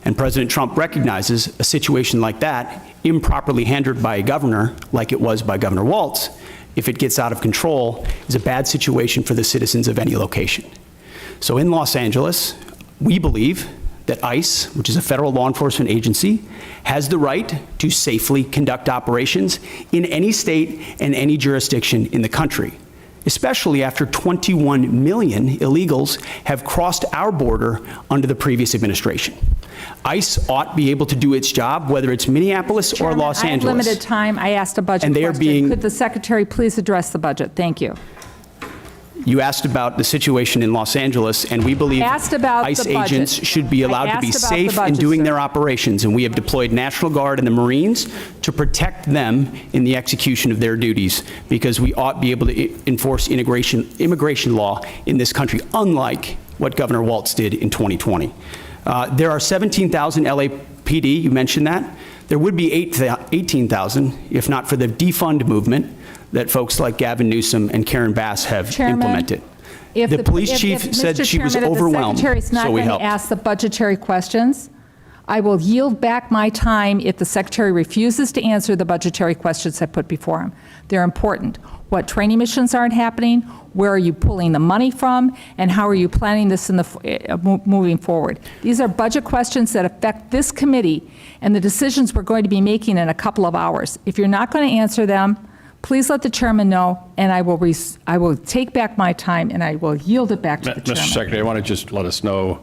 And President Trump recognizes a situation like that, improperly handled by a governor, like it was by Governor Walz, if it gets out of control, is a bad situation for the citizens of any location. So in Los Angeles, we believe that ICE, which is a federal law enforcement agency, has the right to safely conduct operations in any state and any jurisdiction in the country, especially after 21 million illegals have crossed our border under the previous administration. ICE ought to be able to do its job, whether it's Minneapolis or Chairman, Los I have Angeles. limited time. I asked a budget And they are question. being- Could the secretary please address the budget? Thank you. You asked about the situation in Los Angeles, and we believe Asked about ICE the budget. agents should be I allowed to be asked about the safe in budget, doing sir. their operations, and we have deployed National Guard and the Marines to protect them in the execution of their duties, because we ought to be able to enforce immigration law in this country, unlike what Governor Walz did in 2020. There are 17,000 LAPD, you mentioned that. There would be 18,000 if not for the defund movement that folks like Gavin Newsom and Karen Bass have Chairman, implemented. If The police chief if said Mr. she was Chairman, overwhelmed, if the secretary's not so we going to helped. ask the budgetary questions, I will yield back my time if the secretary refuses to answer the budgetary questions I put before him. They're important. What training missions aren't happening? Where are you pulling the money from? And how are you planning this in the moving forward? These are budget questions that affect this committee and the decisions we're going to be making in a couple of hours. If you're not going to answer them, please let the chairman know, and I will take back my time and I will yield it back to the chairman. Mr. Secretary, I want to just let us know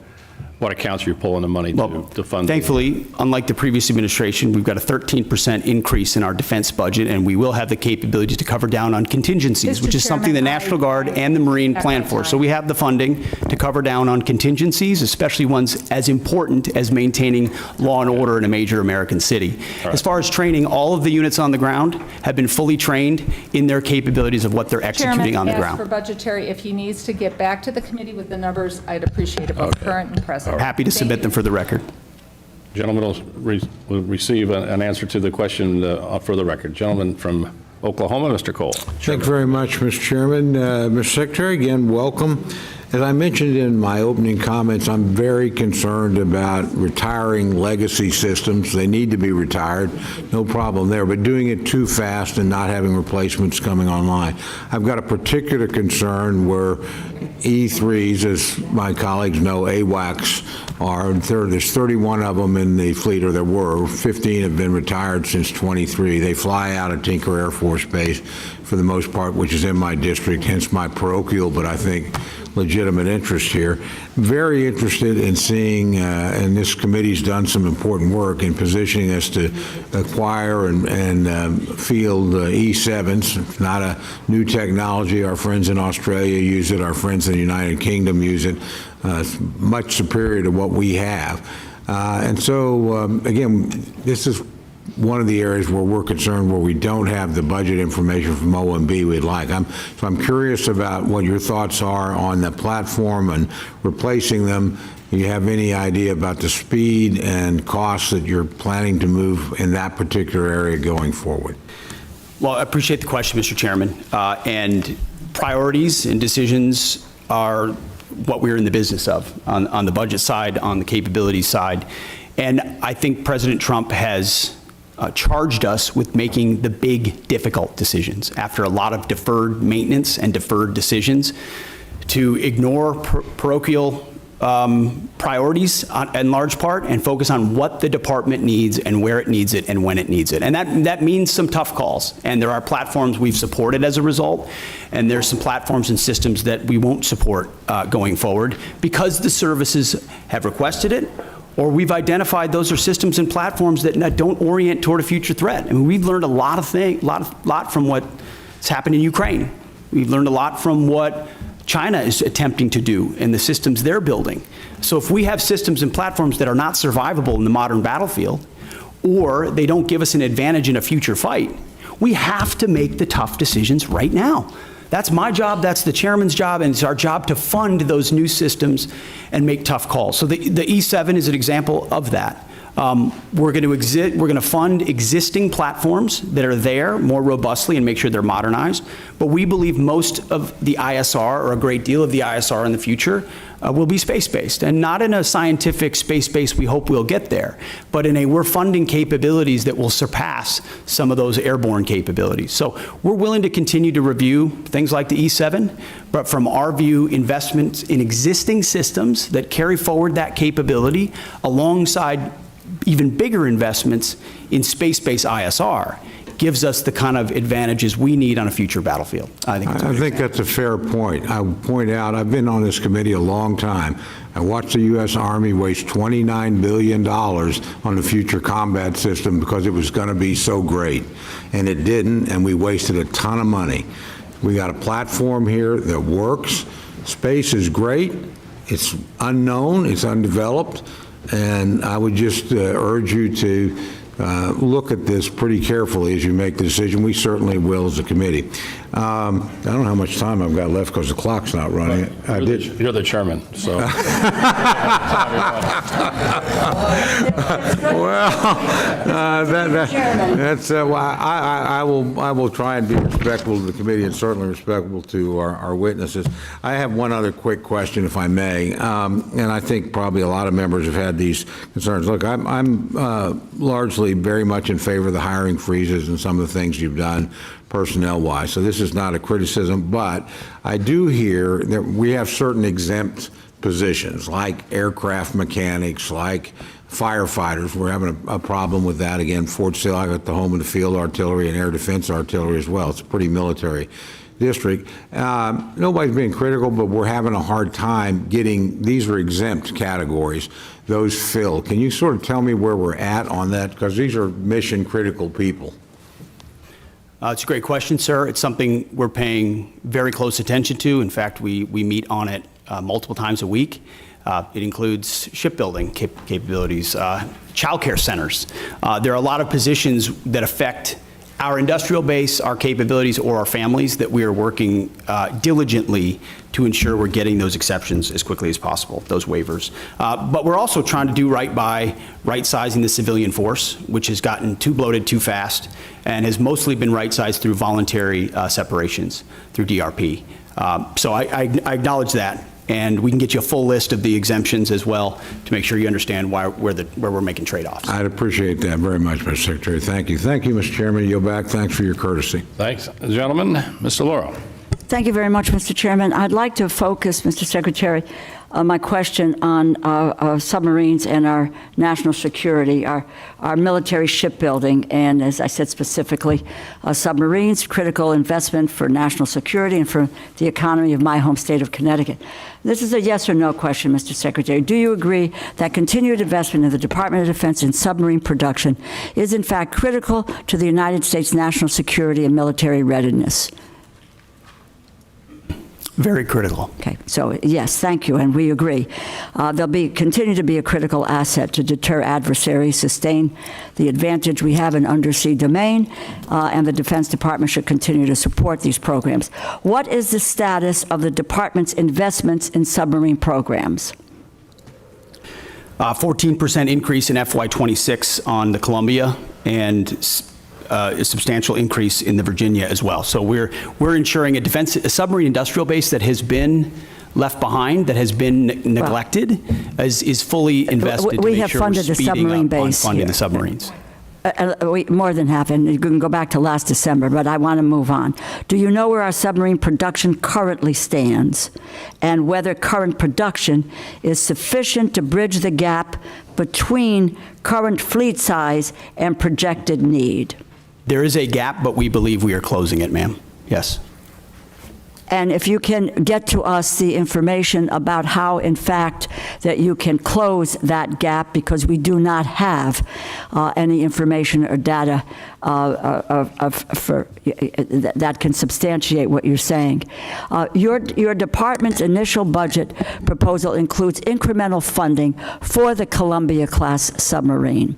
what accounts you're pulling the money to fund. Thankfully, unlike the previous administration, we've got a 13% increase in our defense budget, and we will have the capability to cover down on contingencies, Mr. which is something the Chairman, National Guard and the Marine plan for. So we have the funding to cover down on contingencies, especially ones as important as maintaining law and order in a major American city. As far as training, all of the units on the ground have been fully trained in their capabilities of what they're executing on the Chairman, ask for ground. budgetary. If he needs to get back to the committee with the numbers, I'd appreciate it, both current and present. Happy to Thank submit you. them for the record. Gentlemen will receive an answer to the question for the record. Gentleman from Oklahoma, Mr. Cole. Thank you very much, Mr. Chairman. Mr. Secretary, again, welcome. As I mentioned in my opening comments, I'm very concerned about retiring legacy systems. They need to be retired, no problem there, but doing it too fast and not having replacements coming online. I've got a particular concern where E3s, as my colleagues know, AWACS are. There's 31 of them in the fleet, or there were. 15 have been retired since 23. They fly out of Tinker Air Force Base for the most part, which is in my district, hence my parochial, but I think legitimate interest here. Very interested in seeing, and this committee's done some important work in positioning us to acquire and field E7s. It's not a new technology. Our friends in Australia use it. Our friends in the United Kingdom use it. It's much superior to what we have. And so, again, this is one of the areas where we're concerned where we don't have the budget information from OMB we'd like. So I'm curious about what your thoughts are on the platform and replacing them. Do you have any idea about the speed and costs that you're planning to move in that particular area going forward? Well, I appreciate the question, Mr. Chairman. And priorities and decisions are what we're in the business of on the budget side, on the capabilities side. And I think President Trump has charged us with making the big, difficult decisions after a lot of deferred maintenance and deferred decisions to ignore parochial priorities in large part and focus on what the department needs and where it needs it and when it needs it. And that means some tough calls. And there are platforms we've supported as a result, and there's some platforms and systems that we won't support going forward because the services have requested it, or we've identified those are systems and platforms that don't orient toward a future threat. I mean, we've learned a lot from what's happened in Ukraine. We've learned a lot from what China is attempting to do and the systems they're building. So if we have systems and platforms that are not survivable in the modern battlefield, or they don't give us an advantage in a future fight, we have to make the tough decisions right now. That's my job, that's the chairman's job, and it's our job to fund those new systems and make tough calls. So the E7 is an example of that. We're going to fund existing platforms that are there more robustly and make sure they're modernized. But we believe most of the ISR, or a great deal of the ISR in the future, will be space-based, and not in a scientific space-based we hope we'll get there, but in a we're funding capabilities that will surpass some of those airborne capabilities. So we're willing to continue to review things like the E7, but from our view, investments in existing systems that carry forward that capability alongside even bigger investments in space-based ISR gives us the kind of advantages we need on a future battlefield. I think that's a fair point. I would point out, I've been on this committee a long time. I watched the U.S. Army waste $29 billion on the future combat system because it was going to be so great. And it didn't, and we wasted a ton of money. We got a platform here that works. Space is great. It's unknown. It's undeveloped. And I would just urge you to look at this pretty carefully as you make the decision. We certainly will as a committee. I don't know how much time I've got left because the clock's not running. You're the chairman, so. Well, I will try and be respectful to the committee and certainly respectful to our witnesses. I have one other quick question, if I may, and I think probably a lot of members have had these concerns. Look, I'm largely very much in favor of the hiring freezes and some of the things you've done personnel-wise. So this is not a criticism, but I do hear that we have certain exempt positions, like aircraft mechanics, like firefighters. We're having a problem with that. Again, Fort Sill, I got the home of the field artillery and air defense artillery as well. It's a pretty military district. Nobody's being critical, but we're having a hard time getting, these are exempt categories, those filled. Can you sort of tell me where we're at on that? Because these are mission critical people. It's a great question, sir. It's something we're paying very close attention to. In fact, we meet on it multiple times a week. It includes shipbuilding capabilities, childcare centers. There are a lot of positions that affect our industrial base, our capabilities, or our families that we are working diligently to ensure we're getting those exceptions as quickly as possible, those waivers. But we're also trying to do right by right-sizing the civilian force, which has gotten too bloated too fast and has mostly been right-sized through voluntary separations through DRP. So I acknowledge that. And we can get you a full list of the exemptions as well to make sure you understand where we're making trade-offs. I'd appreciate that very much, Mr. Secretary. Thank you. Thank you, Mr. Chairman. Yield back. Thanks for your courtesy. Thanks, gentlemen. Mr. Lauro. Thank you very much, Mr. Chairman. I'd like to focus, Mr. Secretary, my question on submarines and our national security, our military shipbuilding, and as I said specifically, submarines, critical investment for national security and for the economy of my home state of Connecticut. This is a yes or no question, Mr. Secretary. Do you agree that continued investment in the Department of Defense in submarine production is in fact critical to the United States national security and military readiness? Very critical. Okay, so yes, thank you, and we agree. They'll continue to be a critical asset to deter adversaries, sustain the advantage we have in undersea domain, and the Defense Department should continue to support these programs. What is the status of the Department's investments in submarine programs? 14% increase in FY26 on the Columbia, and a substantial increase in the Virginia as well. So we're ensuring a submarine industrial base that has been left behind, that has been neglected, is fully invested to make sure we're speeding up on funding the submarines. More than half, and you can go back to last December, but I want to move on. Do you know where our submarine production currently stands, and whether current production is sufficient to bridge the gap between current fleet size and projected need? There is a gap, but we believe we are closing it, ma'am. Yes. And if you can get to us the information about how, in fact, that you can close that gap, because we do not have any information or data that can substantiate what you're saying. Your department's initial budget proposal includes incremental funding for the Columbia-class submarine.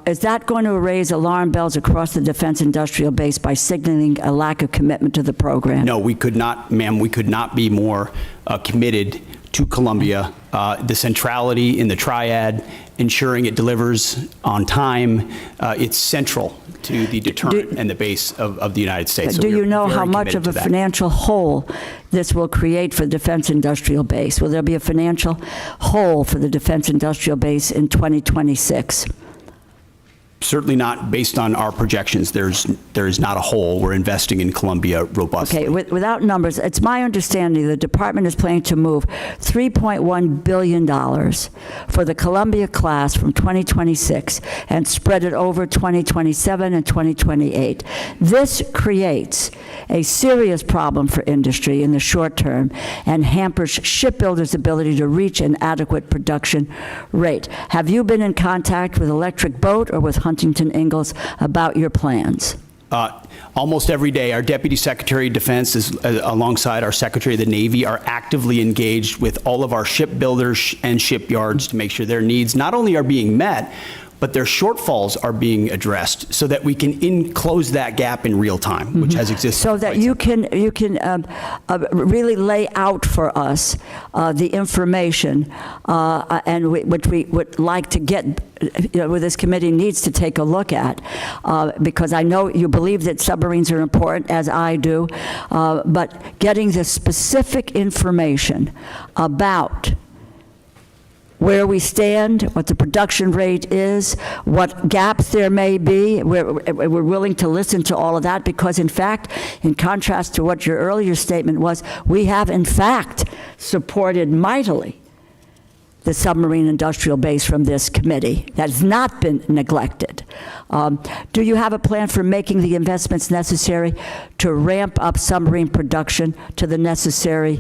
Is that going to raise alarm bells across the defense industrial base by signaling a lack of commitment to the program? No, we could not, ma'am, we could not be more committed to Columbia, the centrality in the triad, ensuring it delivers on time, it's central to the deterrent and the base of the United States. So Do we are you know very how much committed of a to that. financial hole this will create for the defense industrial base? Will there be a financial hole for the defense industrial base in 2026? Certainly not based on our projections. There is not a hole. We're investing in Columbia robustly. Okay, without numbers, it's my understanding the department is planning to move $3.1 billion for the Columbia class from 2026 and spread it over 2027 and 2028. This creates a serious problem for industry in the short term and hampers shipbuilders' ability to reach an adequate production rate. Have you been in contact with Electric Boat or with Huntington Ingalls about your plans? Almost every day, our Deputy Secretary of Defense, alongside our Secretary of the Navy, are actively engaged with all of our shipbuilders and shipyards to make sure their needs not only are being met, but their shortfalls are being addressed so that we can close that gap in real time, which has existed. So that you can really lay out for us the information and which we would like to get, this committee needs to take a look at, because I know you believe that submarines are important, as I do, but getting the specific information about where we stand, what the production rate is, what gaps there may be. We're willing to listen to all of that because, in fact, in contrast to what your earlier statement was, we have, in fact, supported mightily the submarine industrial base from this committee. That has not been neglected. Do you have a plan for making the investments necessary to ramp up submarine production to the necessary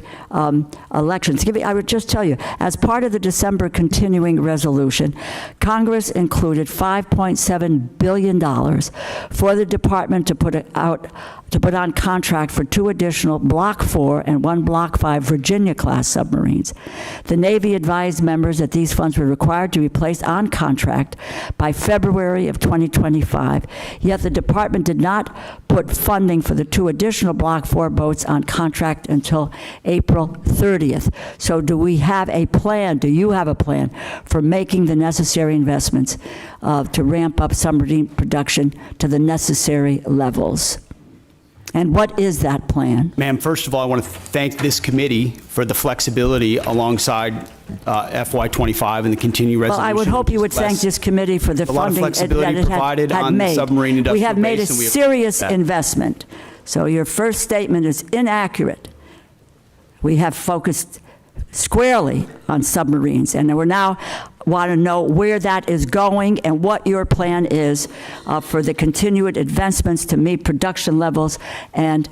elections? I would just tell you, as part of the December continuing resolution, Congress included $5.7 billion for the department to put on contract for 2 additional Block 4 and 1 Block 5 Virginia-class submarines. The Navy advised members that these funds were required to be placed on contract by February of 2025, yet the department did not put funding for the 2 additional Block 4 boats on contract until April 30th. So do we have a plan, do you have a plan for making the necessary investments to ramp up submarine production to the necessary levels? And what is that plan? Ma'am, first of all, I want to thank this committee for the flexibility alongside FY25 and the continued resolution. Well, I would hope you would thank this committee for the funding that it had made. Submarine industrial we have made a base, and we serious appreciate that. investment. So your first statement is inaccurate. We have focused squarely on submarines, and we're now want to know where that is going and what your plan is for the continued advancements to meet production levels and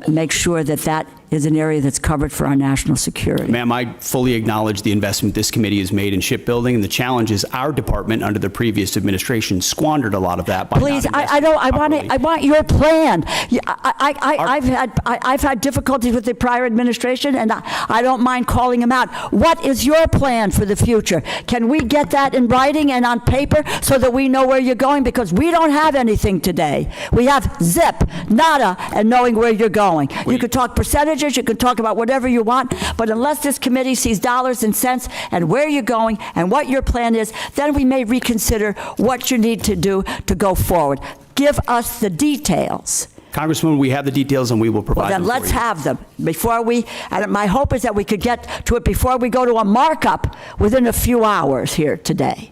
make sure that that is an area that's covered for our national security. Ma'am, I fully acknowledge the investment this committee has made in shipbuilding, and the challenge is our department under the previous administration squandered a lot of that by Please, not I want your plan. I've had difficulties with the prior administration, and I don't mind calling them out. What is your plan for the future? Can we get that in writing and on paper so that we know where you're going? Because we don't have anything today. We have zip, nada, and knowing where you're going. You could talk percentages, you can talk about whatever you want, but unless this committee sees dollars and cents and where you're going and what your plan is, then we may reconsider what you need to do to go forward. Give us the details. Congresswoman, we have the details and we will provide them Then for let's you. have them before and my hope is that we could get to it before we go to a markup within a few hours here today.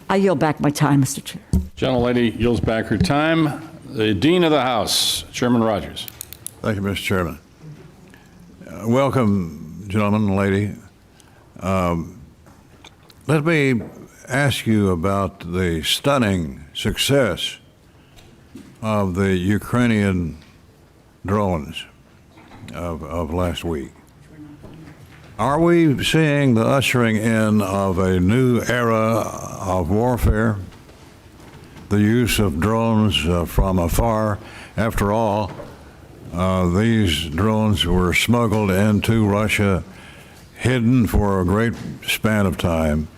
I yield back my time, Mr. Chair. Gentlelady yields back her time. The Dean of the House, Chairman Rogers. Thank you, Mr. Chairman. Welcome, gentlemen and lady. Let me ask you about the stunning success of the Ukrainian drones of last week. Are we seeing the ushering in of a new era of warfare? The use of drones from afar. After all, these drones were smuggled into Russia, hidden for a great span of time,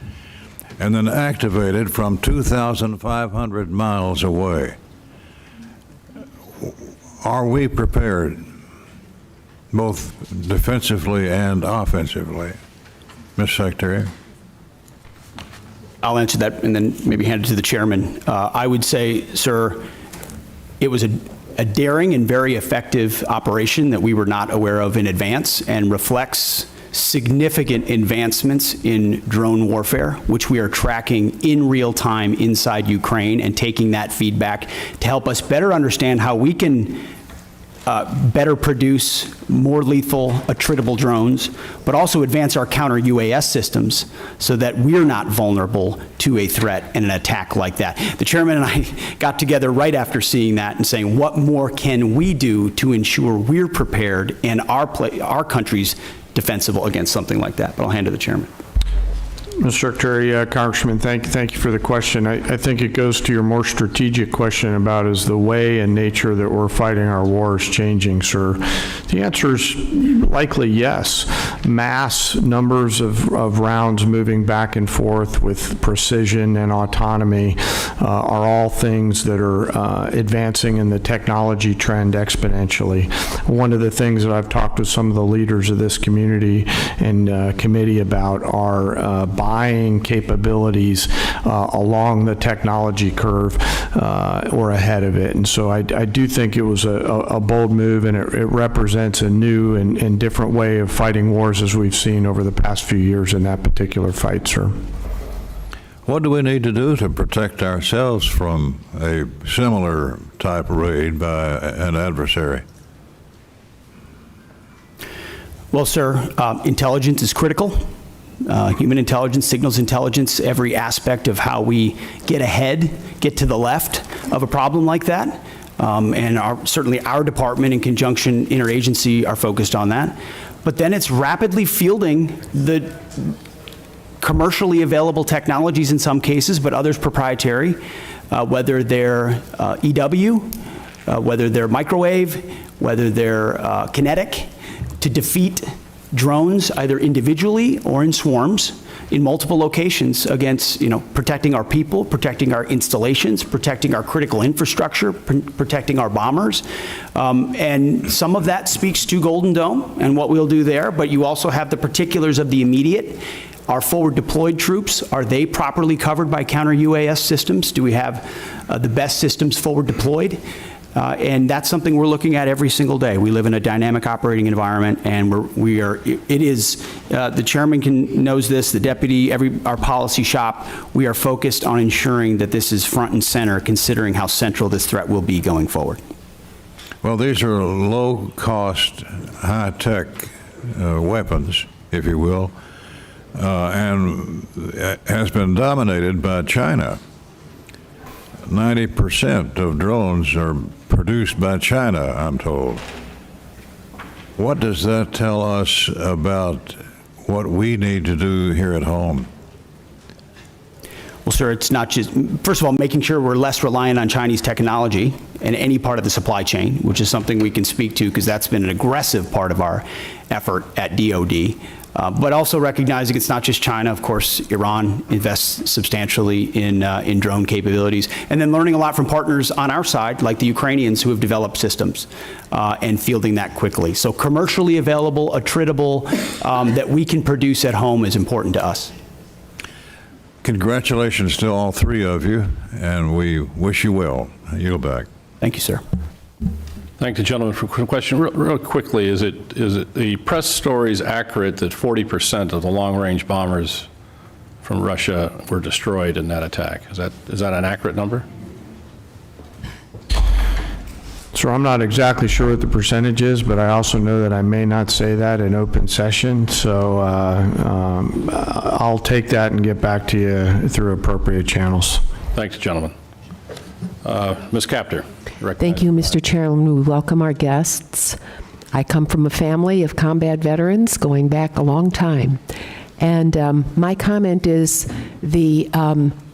and then activated from 2,500 miles away. Are we prepared both defensively and offensively. Ms. Secretary? I'll answer that and then maybe hand it to the chairman. I would say, sir, it was a daring and very effective operation that we were not aware of in advance and reflects significant advancements in drone warfare, which we are tracking in real time inside Ukraine and taking that feedback to help us better understand how we can better produce more lethal, attritable drones, but also advance our counter-UAS systems so that we're not vulnerable to a threat and an attack like that. The chairman and I got together right after seeing that and saying, what more can we do to ensure we're prepared and our country's defensible against something like that? But I'll hand to the chairman. Mr. Secretary, Congressman, thank you for the question. I think it goes to your more strategic question about is the way and nature that we're fighting our wars changing, sir? The answer is likely yes. Mass numbers of rounds moving back and forth with precision and autonomy are all things that are advancing in the technology trend exponentially. One of the things that I've talked with some of the leaders of this community and committee about are buying capabilities along the technology curve or ahead of it. And so I do think it was a bold move, and it represents a new and different way of fighting wars as we've seen over the past few years in that particular fight, sir. What do we need to do to protect ourselves from a similar type raid by an adversary? Well, sir, intelligence is critical. Human intelligence, signals intelligence, every aspect of how we get ahead, get to the left of a problem like that. And certainly our department in conjunction interagency are focused on that. But then it's rapidly fielding the commercially available technologies in some cases, but others proprietary, whether they're EW, whether they're microwave, whether they're kinetic, to defeat drones either individually or in swarms in multiple locations against, protecting our people, protecting our installations, protecting our critical infrastructure, protecting our bombers. And some of that speaks to Golden Dome and what we'll do there, but you also have the particulars of the immediate. Our forward deployed troops, are they properly covered by counter-UAS systems? Do we have the best systems forward deployed? And that's something we're looking at every single day. We live in a dynamic operating environment, and the chairman knows this, the deputy, our policy shop, we are focused on ensuring that this is front and center, considering how central this threat will be going forward. Well, these are low-cost, high-tech weapons, if you will, and has been dominated by China. 90% of drones are produced by China, I'm told. What does that tell us about what we need to do here at home? Well, sir, it's not just, first of all, making sure we're less reliant on Chinese technology in any part of the supply chain, which is something we can speak to because that's been an aggressive part of our effort at DOD. But also recognizing it's not just China. Of course, Iran invests substantially in drone capabilities. And then learning a lot from partners on our side, like the Ukrainians who have developed systems and fielding that quickly. So commercially available, attritable, that we can produce at home is important to us. Congratulations to all three of you, and we wish you well. Yield back. Thank you, sir. Thank the gentleman for the question. Real quickly, is it the press stories accurate that 40% of the long-range bombers from Russia were destroyed in that attack? Is that an accurate number? So I'm not exactly sure what the percentage is, but I also know that I may not say that in open session. So I'll take that and get back to you through appropriate channels. Thanks, gentlemen. Ms. Capter. Thank you, Mr. Chairman. We welcome our guests. I come from a family of combat veterans going back a long time. And my comment is the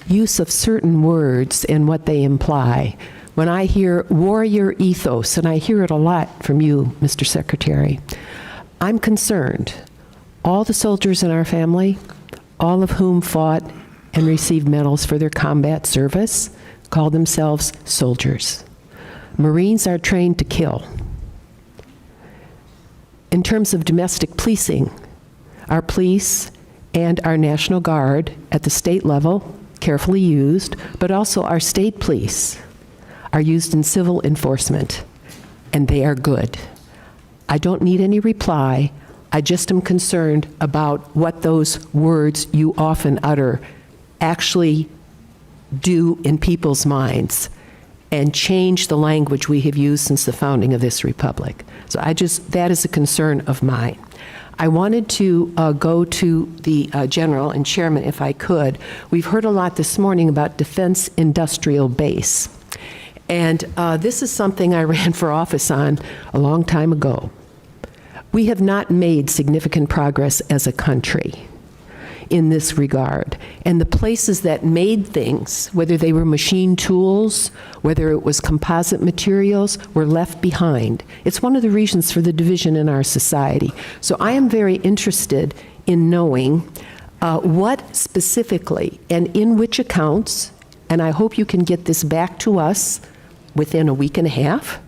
use of certain words and what they imply. When I hear warrior ethos, and I hear it a lot from you, Mr. Secretary, I'm concerned. All the soldiers in our family, all of whom fought and received medals for their combat service, call themselves soldiers. Marines are trained to kill. in terms of domestic policing, our police and our National Guard at the state level, carefully used, but also our state police are used in civil enforcement, and they are good. I don't need any reply. I just am concerned about what those words you often utter actually do in people's minds and change the language we have used since the founding of this republic. So that is a concern of mine. I wanted to go to the general and chairman, if I could. We've heard a lot this morning about defense industrial base. And this is something I ran for office on a long time ago. We have not made significant progress as a country in this regard. And the places that made things, whether they were machine tools, whether it was composite materials, were left behind. It's one of the reasons for the division in our society. So I am very interested in knowing what specifically and in which accounts, and I hope you can get this back to us within a week and a half,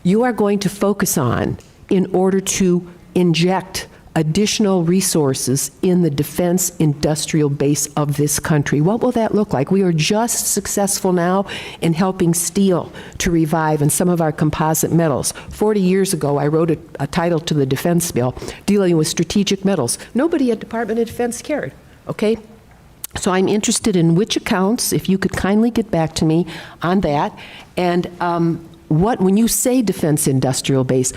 you are going to focus on in order to inject additional resources in the defense industrial base of this country. What will that look like? We are just successful now in helping steel to revive and some of our composite metals. 40 years ago, I wrote a title to the defense bill dealing with strategic metals. Nobody at Department of Defense cared, okay? So I'm interested in which accounts, if you could kindly get back to me on that, and when you say defense industrial base,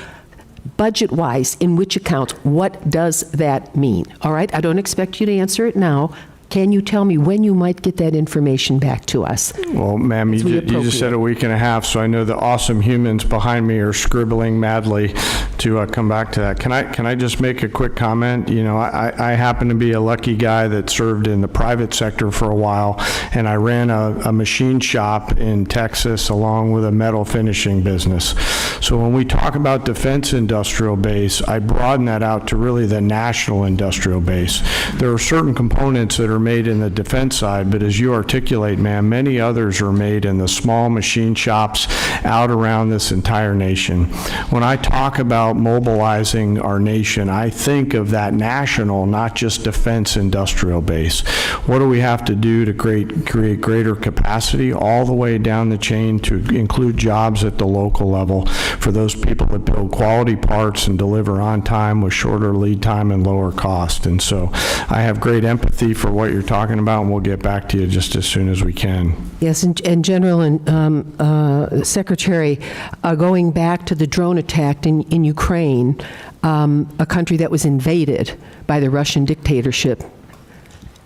budget-wise, in which accounts, what does that mean? All right, I don't expect you to answer it now. Can you tell me when you might get that information back to us? Well, ma'am, you just said a week and a half, so I know the awesome humans behind me are scribbling madly to come back to that. Can I just make a quick comment? You know, I happen to be a lucky guy that served in the private sector for a while, and I ran a machine shop in Texas along with a metal finishing business. So when we talk about defense industrial base, I broaden that out to really the national industrial base. There are certain components that are made in the defense side, but as you articulate, ma'am, many others are made in the small machine shops out around this entire nation. When I talk about mobilizing our nation, I think of that national, not just defense industrial base. What do we have to do to create greater capacity all the way down the chain to include jobs at the local level for those people that build quality parts and deliver on time with shorter lead time and lower cost? And so I have great empathy for what you're talking about, and we'll get back to you just as soon as we can. Yes, and General and Secretary, going back to the drone attack in Ukraine, a country that was invaded by the Russian dictatorship,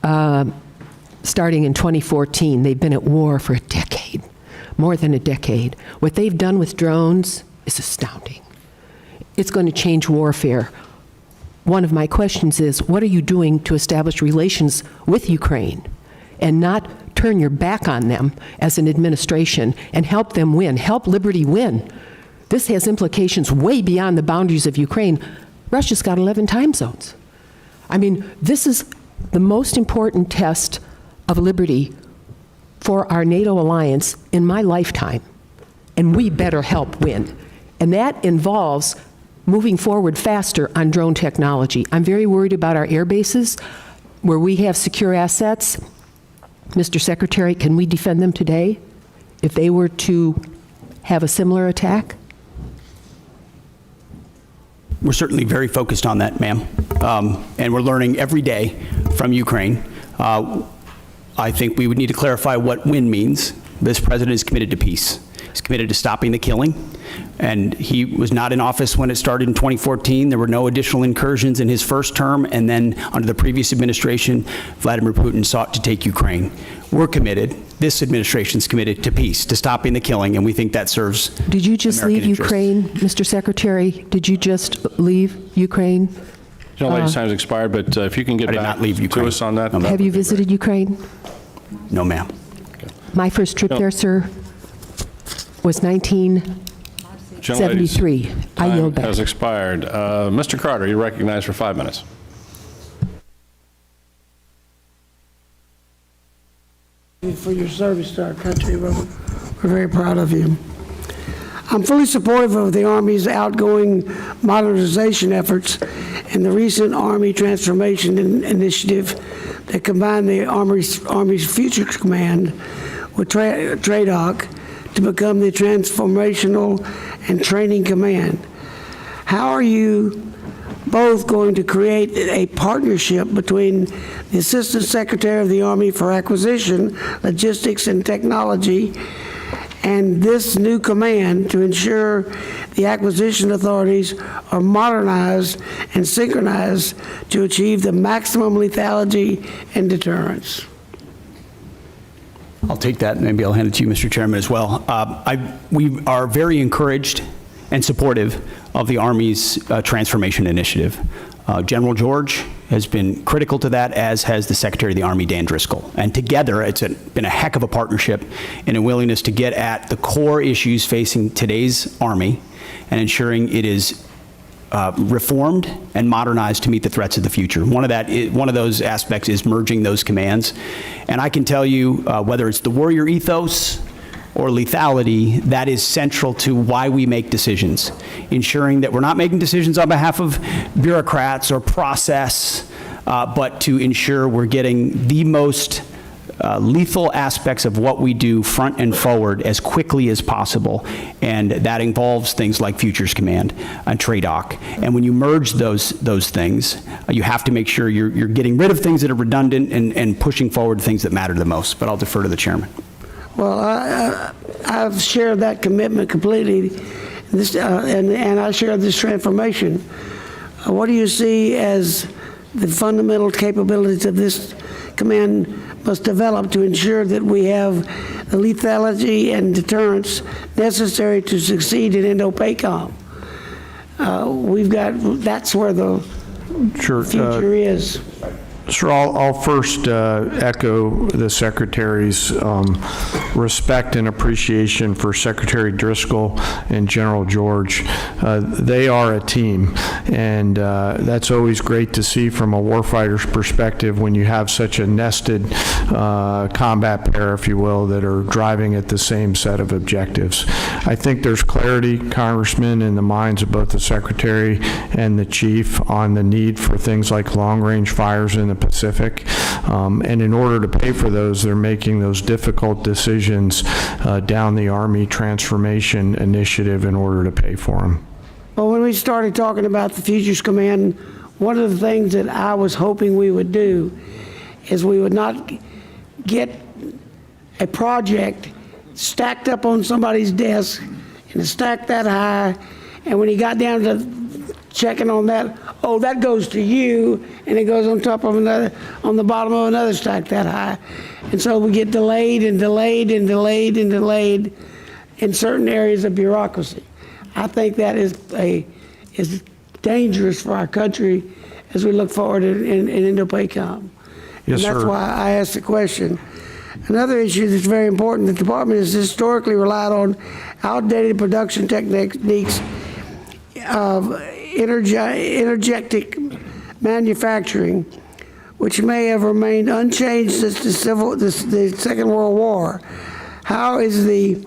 starting in 2014. They've been at war for a decade, more than a decade. What they've done with drones is astounding. It's going to change warfare. One of my questions is, what are you doing to establish relations with Ukraine and not turn your back on them as an administration and help them win, help liberty win? This has implications way beyond the boundaries of Ukraine. Russia's got 11 time zones. I mean, this is the most important test of liberty for our NATO alliance in my lifetime, and we better help win. And that involves moving forward faster on drone technology. I'm very worried about our air bases where we have secure assets. Mr. Secretary, can we defend them today if they were to have a similar attack? We're certainly very focused on that, ma'am. And we're learning every day from Ukraine. I think we would need to clarify what win means. This president is committed to peace. He's committed to stopping the killing. And he was not in office when it started in 2014. There were no additional incursions in his first term. And then under the previous administration, Vladimir Putin sought to take Ukraine. We're committed. This administration's committed to peace, to stopping the killing, and we think that serves Did you just American leave interests. Ukraine, Mr. Secretary? Did you just leave Ukraine? General lady's time has expired, but if you can get I did back not leave to Ukraine. us on that. No, ma'am. Have you visited Ukraine? No, ma'am. My first trip there, sir, was 1973. I yield back. Time has expired. Mr. Carter, you're recognized for 5 minutes. For your service to our country. We're very proud of you. I'm fully supportive of the Army's outgoing modernization efforts and the recent Army Transformation Initiative that combined the Army's Future Command with TRADOC to become the Transformational and Training Command. How are you both going to create a partnership between the Assistant Secretary of the Army for Acquisition, Logistics, and Technology and this new command to ensure the acquisition authorities are modernized and synchronized to achieve the maximum lethality and deterrence? I'll take that. Maybe I'll hand it to you, Mr. Chairman, as well. We are very encouraged and supportive of the Army's transformation initiative. General George has been critical to that, as has the Secretary of the Army, Dan Driscoll. And together, it's been a heck of a partnership and a willingness to get at the core issues facing today's Army and ensuring it is reformed and modernized to meet the threats of the future. One of those aspects is merging those commands. And I can tell you, whether it's the warrior ethos or lethality, that is central to why we make decisions, ensuring that we're not making decisions on behalf of bureaucrats or process, but to ensure we're getting the most lethal aspects of what we do front and forward as quickly as possible, and that involves things like Futures Command and TRADOC. And when you merge those things, you have to make sure you're getting rid of things that are redundant and pushing forward things that matter the most. But I'll defer to the chairman. Well, I've shared that commitment completely, and I share this transformation. What do you see as the fundamental capabilities of this command must develop to ensure that we have the lethality and deterrence necessary to succeed in Indo-PACOM? That's where the future is. Sir, I'll first echo the Secretary's respect and appreciation for Secretary Driscoll and General George. They are a team, and that's always great to see from a warfighter's perspective when you have such a nested combat pair, if you will, that are driving at the same set of objectives. I think there's clarity, Congressman, in the minds of both the Secretary and the Chief on the need for things like long-range fires in the Pacific, and in order to pay for those, they're making those difficult decisions down the Army Transformation Initiative in order to pay for them. Well, when we started talking about the Futures Command, one of the things that I was hoping we would do is we would not get a project stacked up on somebody's desk and stacked that high, and when he got down to checking on that, oh, that goes to you, and it goes on top of another, on the bottom of another stack that high. And so we get delayed and delayed and delayed and delayed in certain areas of bureaucracy. I think that is dangerous for our country as we look forward in Indo-PACOM. Yes, and that's sir. why I asked the question. Another issue that's very important, the department has historically relied on outdated production techniques of energetic manufacturing, which may have remained unchanged since the Second World War. How is the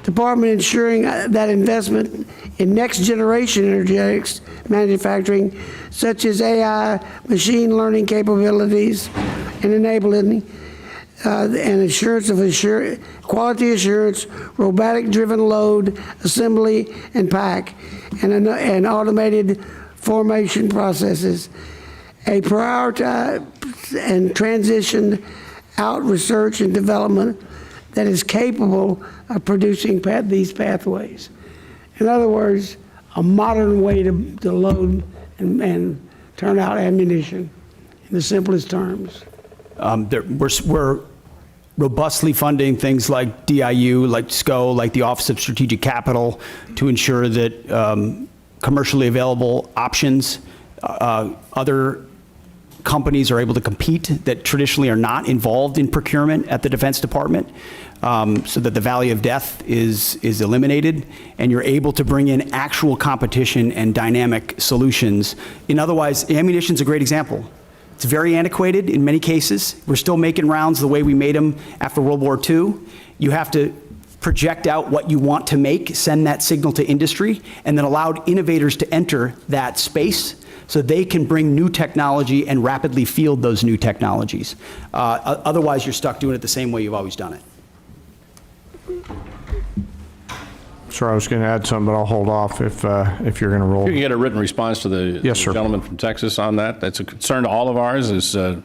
department ensuring that investment in next generation energetics manufacturing, such as AI, machine learning capabilities, and enabling and assurance of quality assurance, robotic-driven load, assembly, and pack, and automated formation processes, a prioritize and transition out research and development that is capable of producing these pathways. In other words, a modern way to load and turn out ammunition in the simplest terms. We're robustly funding things like DIU, like SCO, like the Office of Strategic Capital, to ensure that commercially available options, other companies are able to compete that traditionally are not involved in procurement at the Defense Department, so that the valley of death is eliminated, and you're able to bring in actual competition and dynamic solutions. Otherwise, ammunition's a great example. It's very antiquated in many cases. We're still making rounds the way we made them after World War II. You have to project out what you want to make, send that signal to industry, and then allowed innovators to enter that space so they can bring new technology and rapidly field those new technologies. Otherwise, you're stuck doing it the same way you've always done it. Sir, I was going to add something, but I'll hold off if you're going to roll. You can get a written response to the Yes, sir. gentleman from Texas on that. That's a concern to all of ours, is to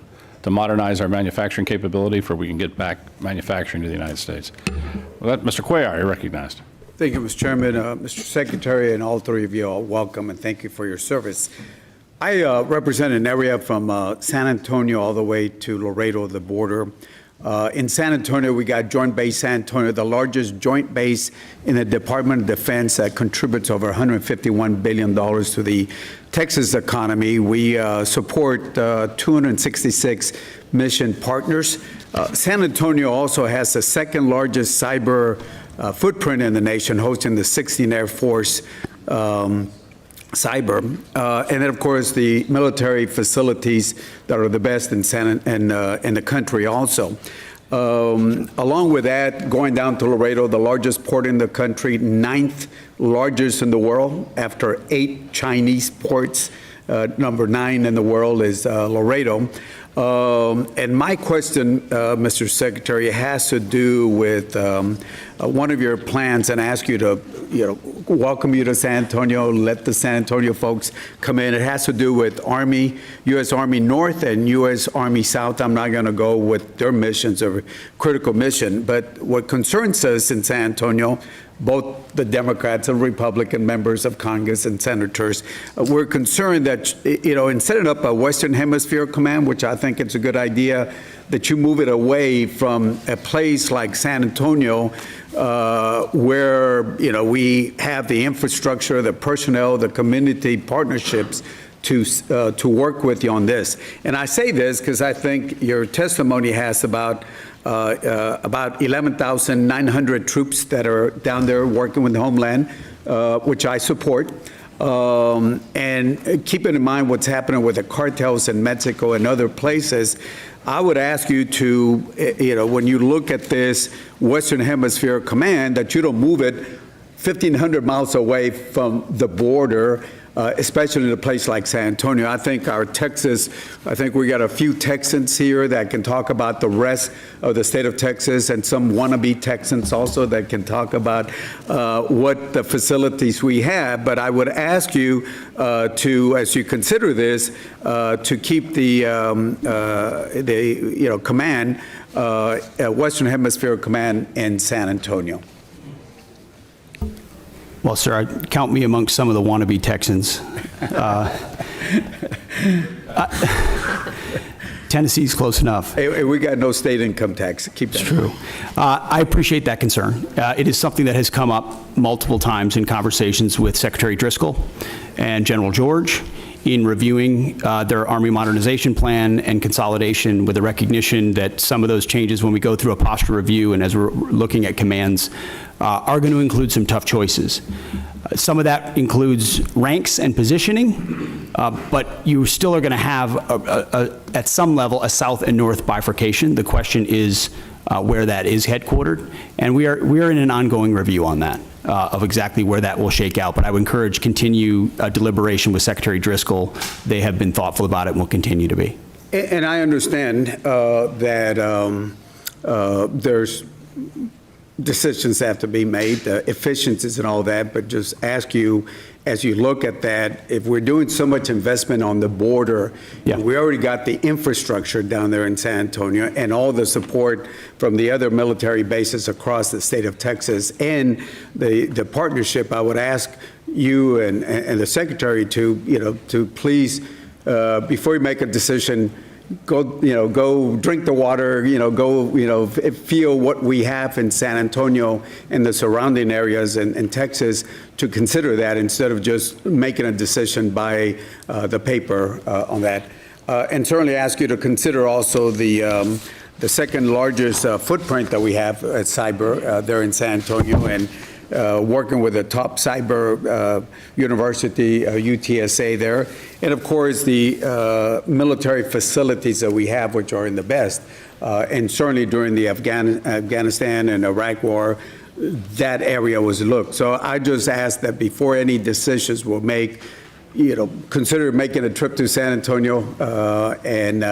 modernize our manufacturing capability for we can get back manufacturing to the United States. Well, Mr. Cuellar, you're recognized. Thank you, Mr. Chairman. Mr. Secretary, and all three of you are welcome, and thank you for your service. I represent an area from San Antonio all the way to Laredo, the border. In San Antonio, we got Joint Base San Antonio, the largest joint base in the Department of Defense that contributes over $151 billion to the Texas economy. We support 266 mission partners. San Antonio also has the second largest cyber footprint in the nation, hosting the 16th Air Force cyber, and then of course the military facilities that are the best in the country also. Along with that, going down to Laredo, the largest port in the country, 9th largest in the world after 8 Chinese ports. Number 9 in the world is Laredo. And my question, Mr. Secretary, has to do with one of your plans, and ask you to, welcome you to San Antonio, let the San Antonio folks come in. It has to do with Army, U.S. Army North and U.S. Army South. I'm not going to go with their missions or critical mission, but what concerns us in San Antonio, both the Democrats and Republican members of Congress and senators, we're concerned that, in setting up a Western Hemisphere Command, which I think it's a good idea, that you move it away from a place like San Antonio, where, we have the infrastructure, the personnel, the community partnerships to work with you on this. And I say this because I think your testimony has about 11,900 troops that are down there working with the Homeland, which I support. And keeping in mind what's happening with the cartels in Mexico and other places, I would ask you to, when you look at this Western Hemisphere Command, that you don't move it 1,500 miles away from the border, especially in a place like San Antonio. I think we got a few Texans here that can talk about the rest of the state of Texas, and some wannabe Texans also that can talk about what the facilities we have. But I would ask you to, as you consider this, to keep the command, Western Hemisphere Command in San Antonio. Well, sir, count me amongst some of the wannabe Texans. Tennessee's close enough. Hey, we got no state income tax. Keep that. It's true. I appreciate that concern. It is something that has come up multiple times in conversations with Secretary Driscoll and General George in reviewing their Army modernization plan and consolidation, with the recognition that some of those changes, when we go through a posture review and as we're looking at commands, are going to include some tough choices. Some of that includes ranks and positioning, but you still are going to have, at some level, a south and north bifurcation. The question is where that is headquartered, and we are in an ongoing review on that, of exactly where that will shake out. But I would encourage continued deliberation with Secretary Driscoll. They have been thoughtful about it and will continue to be. And I understand that there's decisions have to be made, efficiencies and all that, but just ask you, as you look at that, if we're doing so much investment on the border, we already got the infrastructure down there in San Antonio and all the support from the other military bases across the state of Texas, and the partnership, I would ask you and the Secretary to please, before you make a decision, go drink the water, go, feel what we have in San Antonio and the surrounding areas in Texas, to consider that instead of just making a decision by the paper on that. And certainly ask you to consider also the second largest footprint that we have at cyber there in San Antonio, and working with the top cyber university, UTSA there. And of course, the military facilities that we have, which are in the best. And certainly during the Afghanistan and Iraq war, that area was looked. So I just ask that before any decisions were made, consider making a trip to San Antonio and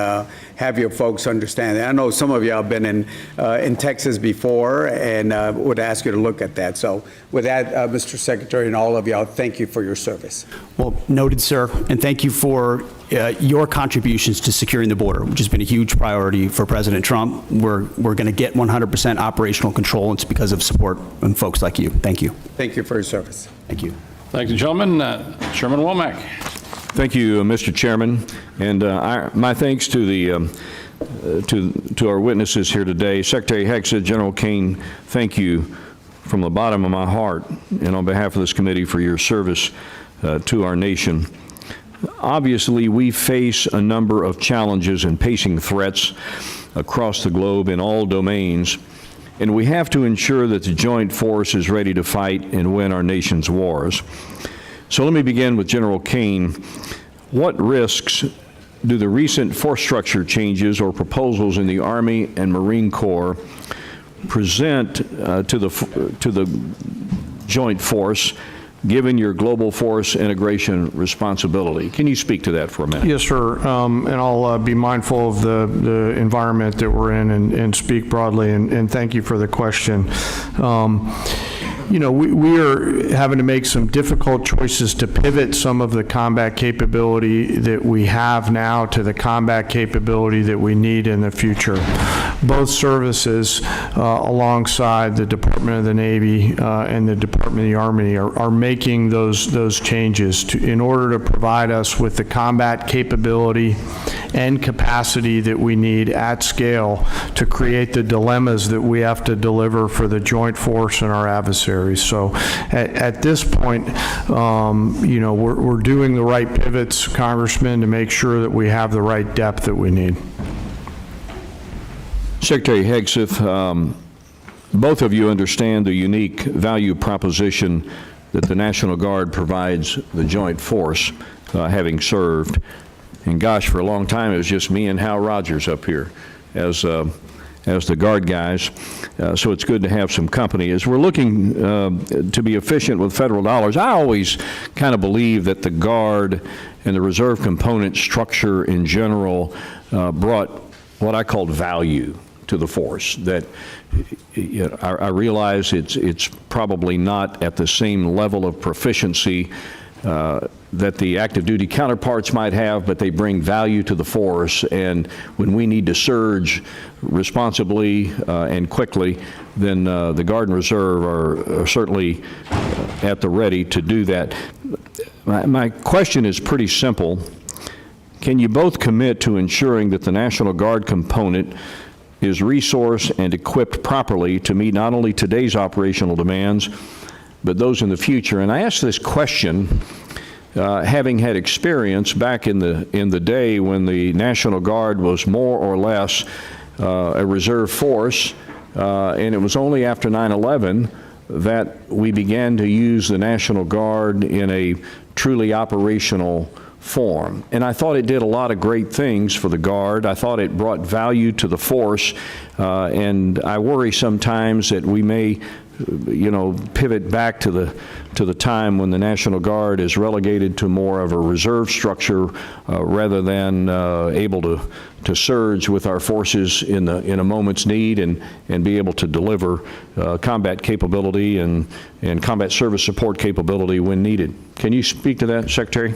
have your folks understand that. I know some of y'all have been in Texas before, and would ask you to look at that. So with that, Mr. Secretary, and all of y'all, thank you for your service. Well, noted, sir, and thank you for your contributions to securing the border, which has been a huge priority for President Trump. We're going to get 100% operational control. It's because of support from folks like you. Thank you. Thank you for your service. Thank you. Thank you, gentlemen. Chairman Womack. Thank you, Mr. Chairman, and my thanks to our witnesses here today. Secretary Hegseth, General Caine, thank you from the bottom of my heart and on behalf of this committee for your service to our nation. Obviously, we face a number of challenges and pacing threats across the globe in all domains, and we have to ensure that the joint force is ready to fight and win our nation's wars. So let me begin with General Caine. What risks do the recent force structure changes or proposals in the Army and Marine Corps present to the joint force, given your global force integration responsibility? Can you speak to that for a minute? Yes, sir. And I'll be mindful of the environment that we're in and speak broadly, and thank you for the question. We are having to make some difficult choices to pivot some of the combat capability that we have now to the combat capability that we need in the future. Both services, alongside the Department of the Navy and the Department of the Army, are making those changes in order to provide us with the combat capability and capacity that we need at scale to create the dilemmas that we have to deliver for the joint force and our adversaries. So at this point, we're doing the right pivots, Congressman, to make sure that we have the right depth that we need. Secretary Hegseth, both of you understand the unique value proposition that the National Guard provides the joint force, having served. And gosh, for a long time, it was just me and Hal Rogers up here as the Guard guys. So it's good to have some company. As we're looking to be efficient with federal dollars, I always kind of believe that the Guard and the reserve component structure in general brought what I called value to the force. That I realize it's probably not at the same level of proficiency that the active duty counterparts might have, but they bring value to the force. And when we need to surge responsibly and quickly, then the Guard and Reserve are certainly at the ready to do that. My question is pretty simple. Can you both commit to ensuring that the National Guard component is resourced and equipped properly to meet not only today's operational demands, but those in the future? And I ask this question having had experience back in the day when the National Guard was more or less a reserve force, and it was only after 9/11 that we began to use the National Guard in a truly operational form. And I thought it did a lot of great things for the Guard. I thought it brought value to the force, and I worry sometimes that we may pivot back to the time when the National Guard is relegated to more of a reserve structure rather than able to surge with our forces in a moment's need and be able to deliver combat capability and combat service support capability when needed. Can you speak to that, Secretary?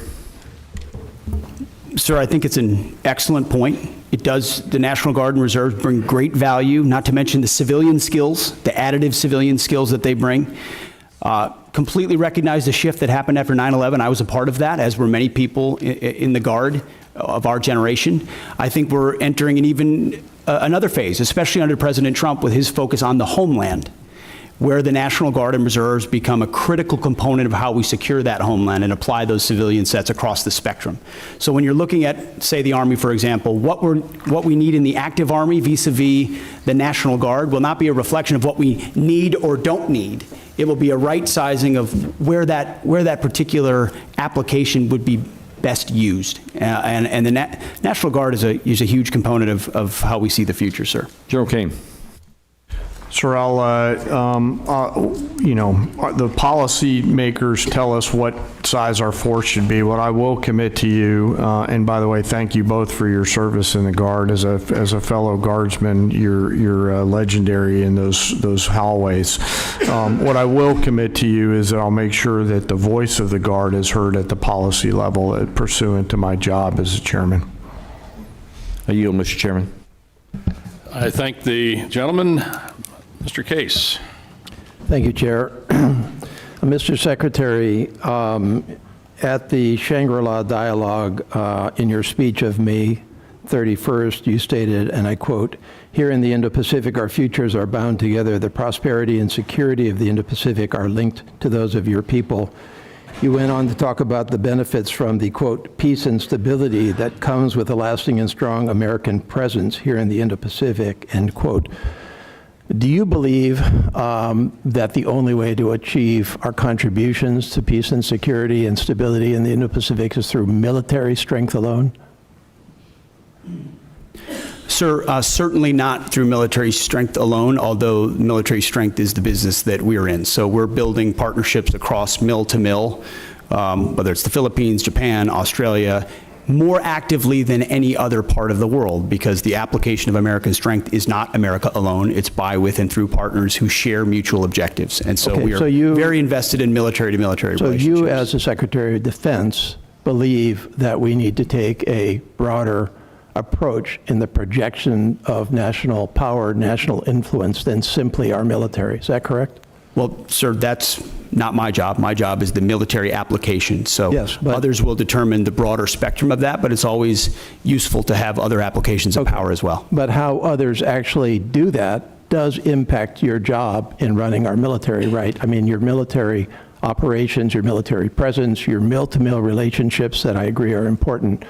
Sir, I think it's an excellent point. The National Guard and Reserves bring great value, not to mention the civilian skills, the additive civilian skills that they bring. Completely recognize the shift that happened after 9/11. I was a part of that, as were many people in the Guard of our generation. I think we're entering another phase, especially under President Trump, with his focus on the homeland, where the National Guard and Reserves become a critical component of how we secure that homeland and apply those civilian sets across the spectrum. So when you're looking at, say, the Army, for example, what we need in the active Army vis-a-vis the National Guard will not be a reflection of what we need or don't need. It will be a right sizing of where that particular application would be best used. And the National Guard is a huge component of how we see the future, sir. General Caine. Sorella, the policy makers tell us what size our force should be. What I will commit to you, and by the way, thank you both for your service in the Guard. As a fellow Guardsman, you're legendary in those hallways. What I will commit to you is that I'll make sure that the voice of the Guard is heard at the policy level pursuant to my job as a chairman. I yield, Mr. Chairman. I thank the gentleman. Mr. Case. Thank you, Chair. Mr. Secretary, at the Shangri-La Dialogue, in your speech of May 31st, you stated, and I quote, "Here in the Indo-Pacific, our futures are bound together. The prosperity and security of the Indo-Pacific are linked to those of your people." You went on to talk about the benefits from the, quote, "peace and stability that comes with a lasting and strong American presence here in the Indo-Pacific," end quote. Do you believe that the only way to achieve our contributions to peace and security and stability in the Indo-Pacific is through military strength alone? Sir, certainly not through military strength alone, although military strength is the business that we're in. So we're building partnerships across mill to mill, whether it's the Philippines, Japan, Australia, more actively than any other part of the world, because the application of American strength is not America alone. It's by, with, and through partners who share mutual objectives. And so we are very invested in military-to-military relationships. So you, as the Secretary of Defense, believe that we need to take a broader approach in the projection of national power, national influence than simply our military. Is that correct? Well, sir, that's not my job. My job is the military application. So yes, but others will determine the broader spectrum of that, but it's always useful to have other applications of power as well. But how others actually do that does impact your job in running our military, right? I mean, your military operations, your military presence, your mill-to-mill relationships that I agree are important,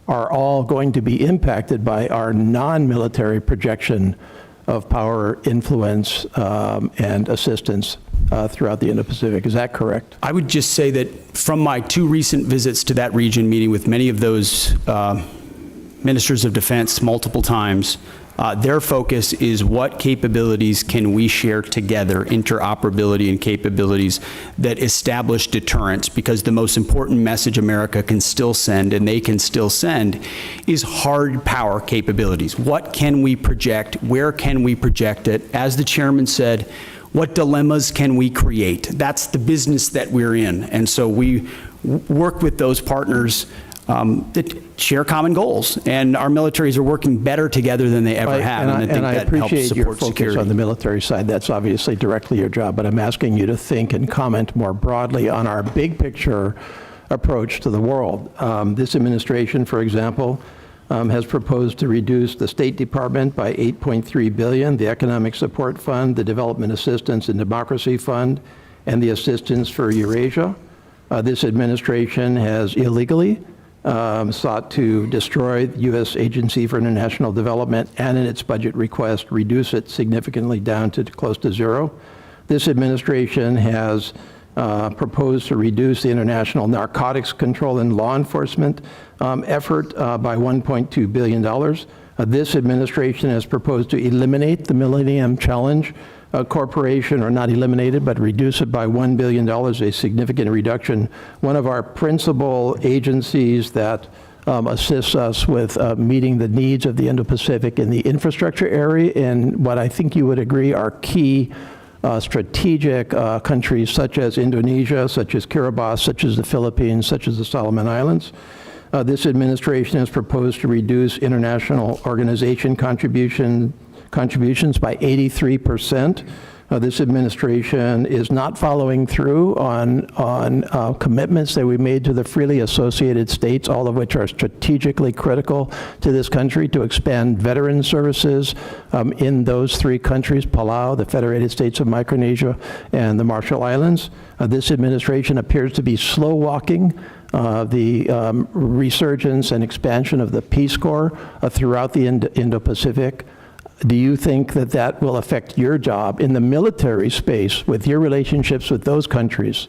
are all going to be impacted by our non-military projection of power, influence, and assistance throughout the Indo-Pacific. Is that correct? I would just say that from my 2 recent visits to that region, meeting with many of those ministers of defense multiple times, their focus is what capabilities can we share together, interoperability and capabilities that establish deterrence, because the most important message America can still send, and they can still send, is hard power capabilities. What can we project? Where can we project it? As the chairman said, what dilemmas can we create? That's the business that we're in. And so we work with those partners that share common goals, and our militaries are working better together than they ever have, and I appreciate your focus security. on the military side. That's obviously directly your job, but I'm asking you to think and comment more broadly on our big picture approach to the world. This administration, for example, has proposed to reduce the State Department by $8.3 billion, the Economic Support Fund, the Development Assistance and Democracy Fund, and the Assistance for Eurasia. This administration has illegally sought to destroy the U.S. Agency for International Development, and in its budget request, reduce it significantly down to close to zero. This administration has proposed to reduce the international narcotics control and law enforcement effort by $1.2 billion. This administration has proposed to eliminate the Millennium Challenge Corporation, or not eliminate it, but reduce it by $1 billion, a significant reduction. One of our principal agencies that assists us with meeting the needs of the Indo-Pacific in the infrastructure area, and what I think you would agree are key strategic countries such as Indonesia, such as Kiribati, such as the Philippines, such as the Solomon Islands. This administration has proposed to reduce international organization contributions by 83%. This administration is not following through on commitments that we made to the freely associated states, all of which are strategically critical to this country, to expand veteran services in those 3 countries, Palau, the Federated States of Micronesia, and the Marshall Islands. This administration appears to be slow walking the resurgence and expansion of the Peace Corps throughout the Indo-Pacific. Do you think that that will affect your job in the military space with your relationships with those countries?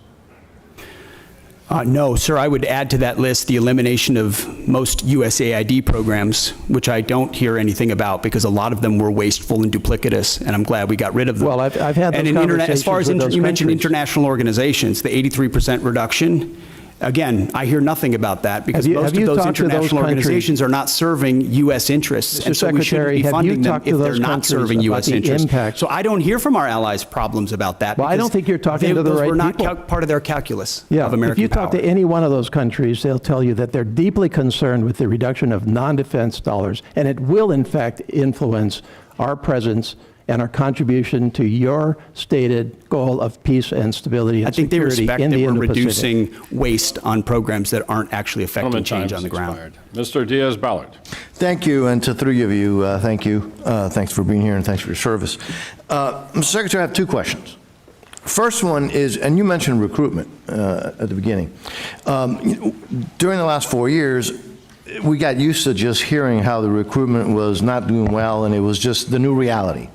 No, sir, I would add to that list the elimination of most USAID programs, which I don't hear anything about because a lot of them were wasteful and duplicitous, and I'm glad we got rid of them. Well, I've had those and conversations as far as with those you mentioned countries. international organizations, the 83% reduction, again, I hear nothing about that because most have of you those talked to those international countries? organizations are not serving U.S. interests, Mr. and so we shouldn't Secretary, be have you funding them talked to if they're those not countries serving about U.S. the interests. impact? So I don't hear from our allies problems about that. Well, I don't because think you're talking to the those right were not people. part of their calculus Yeah, of American if you talk power. to any one of those countries, they'll tell you that they're deeply concerned with the reduction of non-defense dollars, and it will in fact influence our presence and our contribution to your stated goal of peace and stability and I think they security respect in that the we're Indo-Pacific. reducing waste on programs that aren't actually affecting Gentleman, change time on the has ground. expired. Mr. Diaz-Balart. Thank you, and to three of you, thank you. Thanks for being here, and thanks for your service. Mr. Secretary, I have two questions. First one is, and you mentioned recruitment at the beginning. During the last 4 years, we got used to just hearing how the recruitment was not doing well, and it was just the new reality.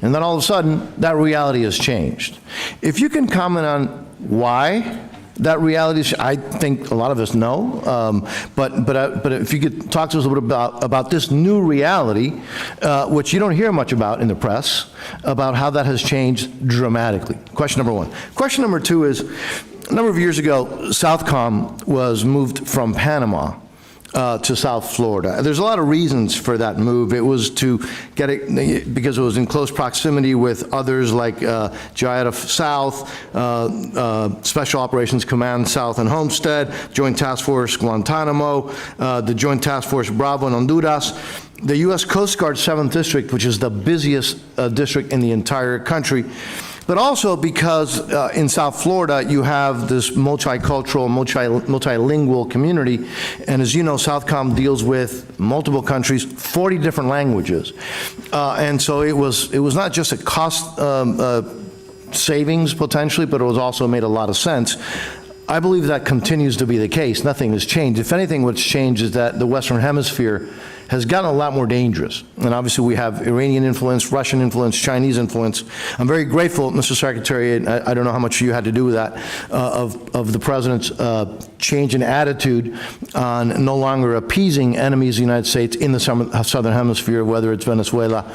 And then all of a sudden, that reality has changed. If you can comment on why that reality is, I think a lot of us know, but if you could talk to us a little bit about this new reality, which you don't hear much about in the press, about how that has changed dramatically. Question number one. Question number two is, a number of years ago, Southcom was moved from Panama to South Florida. There's a lot of reasons for that move. It was to get it because it was in close proximity with others like Jayada South, Special Operations Command South and Homestead, Joint Task Force Guantanamo, the Joint Task Force Bravo in Honduras, the U.S. Coast Guard 7th District, which is the busiest district in the entire country, but also because in South Florida you have this multicultural, multilingual community, and as you know, Southcom deals with multiple countries, 40 different languages, and so it was not just a cost savings potentially, but it was also made a lot of sense. I believe that continues to be the case. Nothing has changed. If anything, what's changed is that the Western Hemisphere has gotten a lot more dangerous. And obviously we have Iranian influence, Russian influence, Chinese influence. I'm very grateful, Mr. Secretary, and I don't know how much you had to do with that, of the President's change in attitude on no longer appeasing enemies of the United States in the Southern Hemisphere, whether it's Venezuela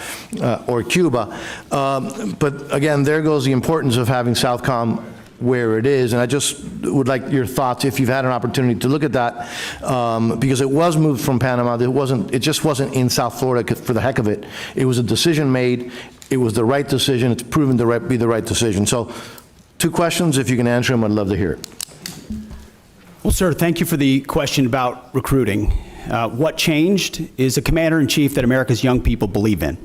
or Cuba. But again, there goes the importance of having Southcom where it is, and I just would like your thoughts if you've had an opportunity to look at that, because it was moved from Panama. It just wasn't in South Florida for the heck of it. It was a decision made. It was the right decision. It's proven to be the right decision. So, two questions. If you can answer them, I'd love to hear it. Well, sir, thank you for the question about recruiting. What changed is a commander-in-chief that America's young people believe in.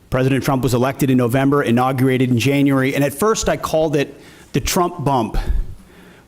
President Trump was elected in November, inaugurated in January, and at first I called it the Trump bump,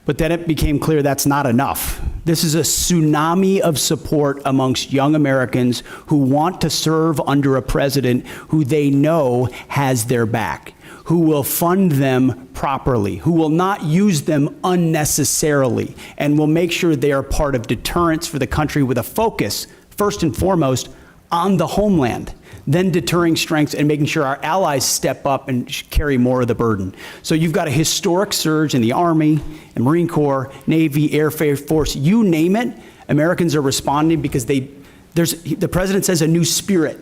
but then it became clear that's not enough. This is a tsunami of support amongst young Americans who want to serve under a president who they know has their back, who will fund them properly, who will not use them unnecessarily, and will make sure they are part of deterrence for the country with a focus, first and foremost, on the homeland, then deterring strengths and making sure our allies step up and carry more of the burden. So you've got a historic surge in the Army, and Marine Corps, Navy, Air Force, you name it. Americans are responding because the president says a new spirit.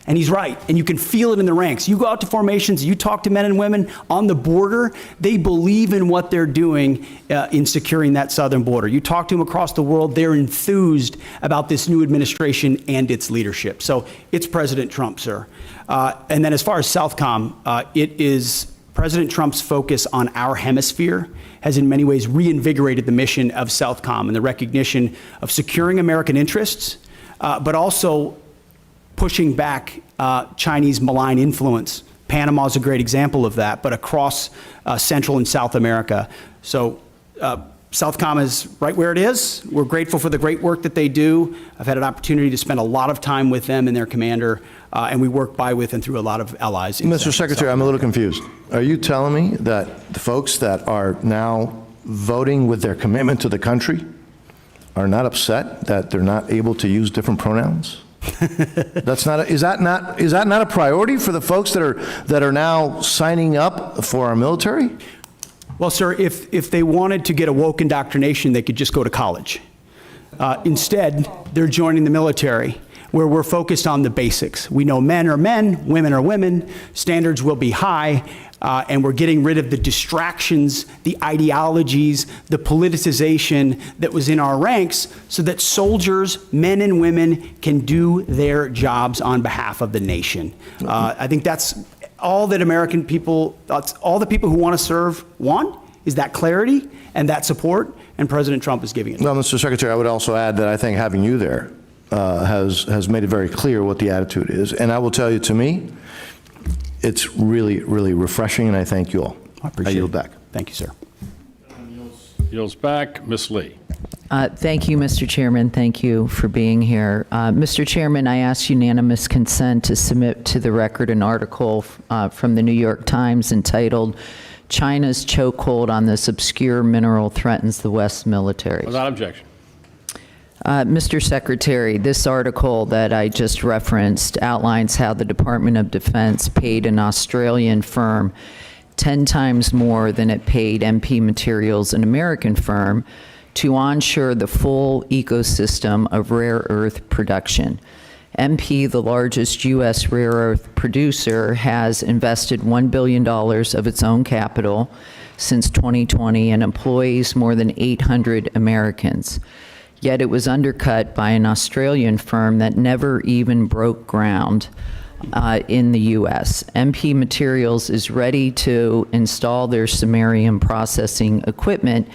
And he's right, and you can feel it in the ranks. You go out to formations, you talk to men and women on the border, they believe in what they're doing in securing that southern border. You talk to them across the world, they're enthused about this new administration and its leadership. So it's President Trump, sir. And then as far as Southcom, it is President Trump's focus on our hemisphere has in many ways reinvigorated the mission of Southcom and the recognition of securing American interests, but also pushing back Chinese malign influence. Panama is a great example of that, but across Central and South America. So Southcom is right where it is. We're grateful for the great work that they do. I've had an opportunity to spend a lot of time with them and their commander, and we work by with and through a lot of allies. Mr. Secretary, I'm a little confused. Are you telling me that the folks that are now voting with their commitment to the country are not upset that they're not able to use different pronouns? Is that not a priority for the folks that are now signing up for our military? Well, sir, if they wanted to get a woke indoctrination, they could just go to college. Instead, they're joining the military, where we're focused on the basics. We know men are men, women are women, standards will be high, and we're getting rid of the distractions, the ideologies, the politicization that was in our ranks so that soldiers, men and women, can do their jobs on behalf of the nation. I think that's all that American people, that's all the people who want to serve want, is that clarity and that support, and President Trump is giving it. Well, Mr. Secretary, I would also add that I think having you there has made it very clear what the attitude is. And I will tell you, to me, it's really, really refreshing, and I thank you all. I appreciate it. yield back. Thank you, sir. Yields back. Ms. Lee. Thank you, Mr. Chairman. Thank you for being here. Mr. Chairman, I ask unanimous consent to submit to the record an article from the New York Times entitled, "China's Chokehold on This Obscure Mineral Threatens the West Military." Without objection. Mr. Secretary, this article that I just referenced outlines how the Department of Defense paid an Australian firm 10 times more than it paid MP Materials, an American firm, to onshore the full ecosystem of rare earth production. MP, the largest U.S. rare earth producer, has invested $1 billion of its own capital since 2020 and employs more than 800 Americans. Yet it was undercut by an Australian firm that never even broke ground in the U.S. MP Materials is ready to install their samarium processing equipment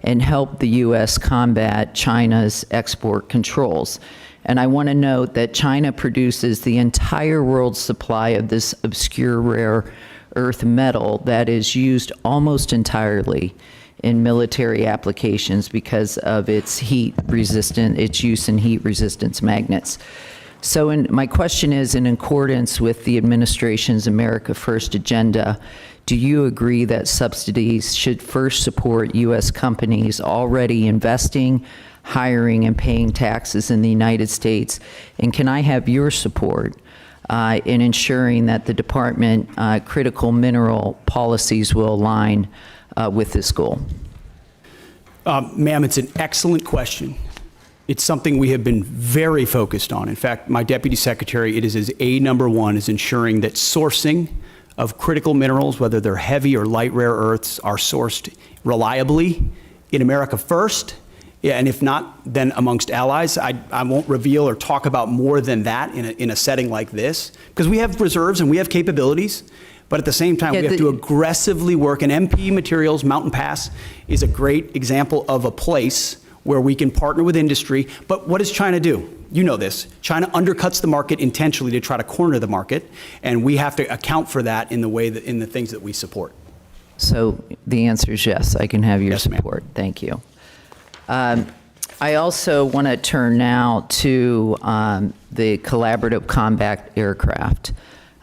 and help the U.S. combat China's export controls. And I want to note that China produces the entire world's supply of this obscure rare earth metal that is used almost entirely in military applications because of its its use in heat resistance magnets. So my question is, in accordance with the administration's America First agenda, do you agree that subsidies should first support U.S. companies already investing, hiring, and paying taxes in the United States? And can I have your support in ensuring that the department critical mineral policies will align with this goal? Ma'am, it's an excellent question. It's something we have been very focused on. In fact, my deputy secretary, it is his number one, is ensuring that sourcing of critical minerals, whether they're heavy or light rare earths, are sourced reliably in America first. Yeah, and if not, then amongst allies. I won't reveal or talk about more than that in a setting like this, because we have reserves and we have capabilities. But at the same time, we have to aggressively work. And MP Materials, Mountain Pass, is a great example of a place where we can partner with industry. But what does China do? You know this. China undercuts the market intentionally to try to corner the market, and we have to account for that in the way that in the things that we support. So the answer is yes, I can have your support. Thank you. I also want to turn now to the collaborative combat aircraft.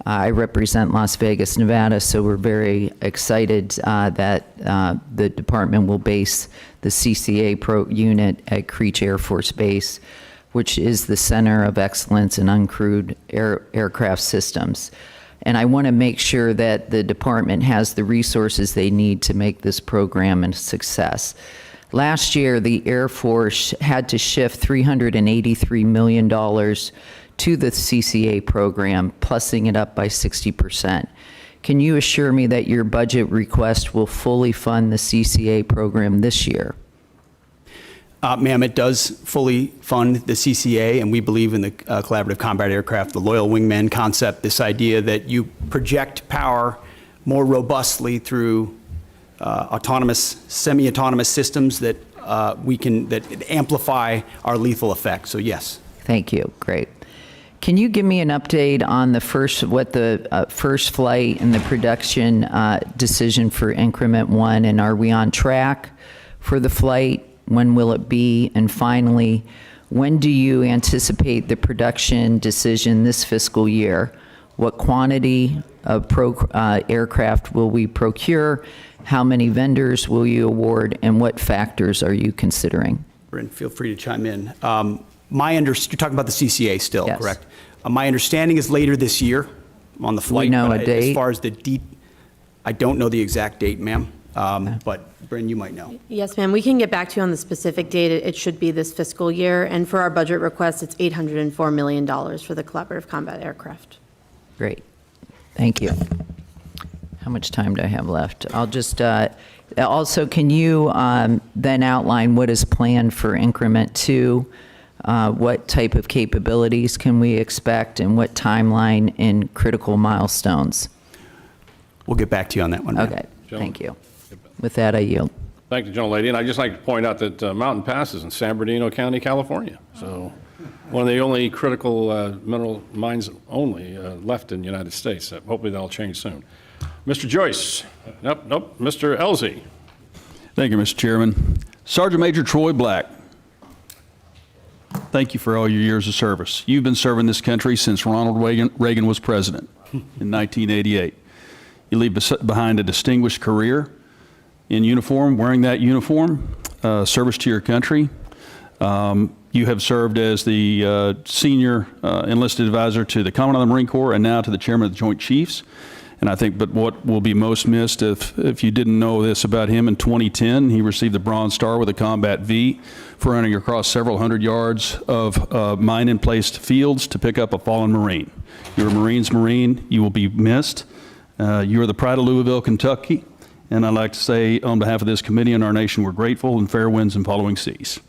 I represent Las Vegas, Nevada, so we're very excited that the department will base the CCA unit at Creech Air Force Base, which is the center of excellence in uncrewed aircraft systems. And I want to make sure that the department has the resources they need to make this program a success. Last year, the Air Force had to shift $383 million to the CCA program, plussing it up by 60%. Can you assure me that your budget request will fully fund the CCA program this year? Ma'am, it does fully fund the CCA, and we believe in the collaborative combat aircraft, the loyal wingman concept, this idea that you project power more robustly through autonomous, semi-autonomous systems that that amplify our lethal effect. So yes. Thank you. Great. Can you give me an update on the first flight and the production decision for Increment 1, and are we on track for the flight? When will it be? And finally, when do you anticipate the production decision this fiscal year? What quantity of aircraft will we procure? How many vendors will you award? And what factors are you considering? And feel free to chime in. You're talking about the CCA still, Yes. correct? My understanding is later this year on the flight. We know but a date? As far as the I don't know the exact date, ma'am. But Bryn, you might know. Yes, ma'am. We can get back to you on the specific date. It should be this fiscal year. And for our budget request, it's $804 million for the collaborative combat aircraft. Great. Thank you. How much time do I have left? I'll just, also, can you then outline what is planned for increment 2? What type of capabilities can we expect and what timeline and critical milestones? We'll get back to you on that one. ma'am. Okay, thank you. With that, I yield. Thank you, gentlelady. And I'd just like to point out that Mountain Pass is in San Bernardino County, California. So one of the only critical mineral mines only left in the United States. Hopefully that'll change soon. Mr. Joyce. Nope. Mr. Elzey. Thank you, Mr. Chairman. Sergeant Major Troy Black, thank you for all your years of service. You've been serving this country since Ronald Reagan was president in 1988. You leave behind a distinguished career in uniform, wearing that uniform, service to your country. You have served as the senior enlisted advisor to the Commandant of the Marine Corps and now to the Chairman of the Joint Chiefs. And I think, but what will be most missed, if you didn't know this about him, in 2010, he received the Bronze Star with a Combat V for running across several hundred yards of mine-in-placed fields to pick up a fallen Marine. You're a Marine's Marine. You will be missed. You are the pride of Louisville, Kentucky. And I'd like to say, on behalf of this committee and our nation, we're grateful, and fair winds and following seas.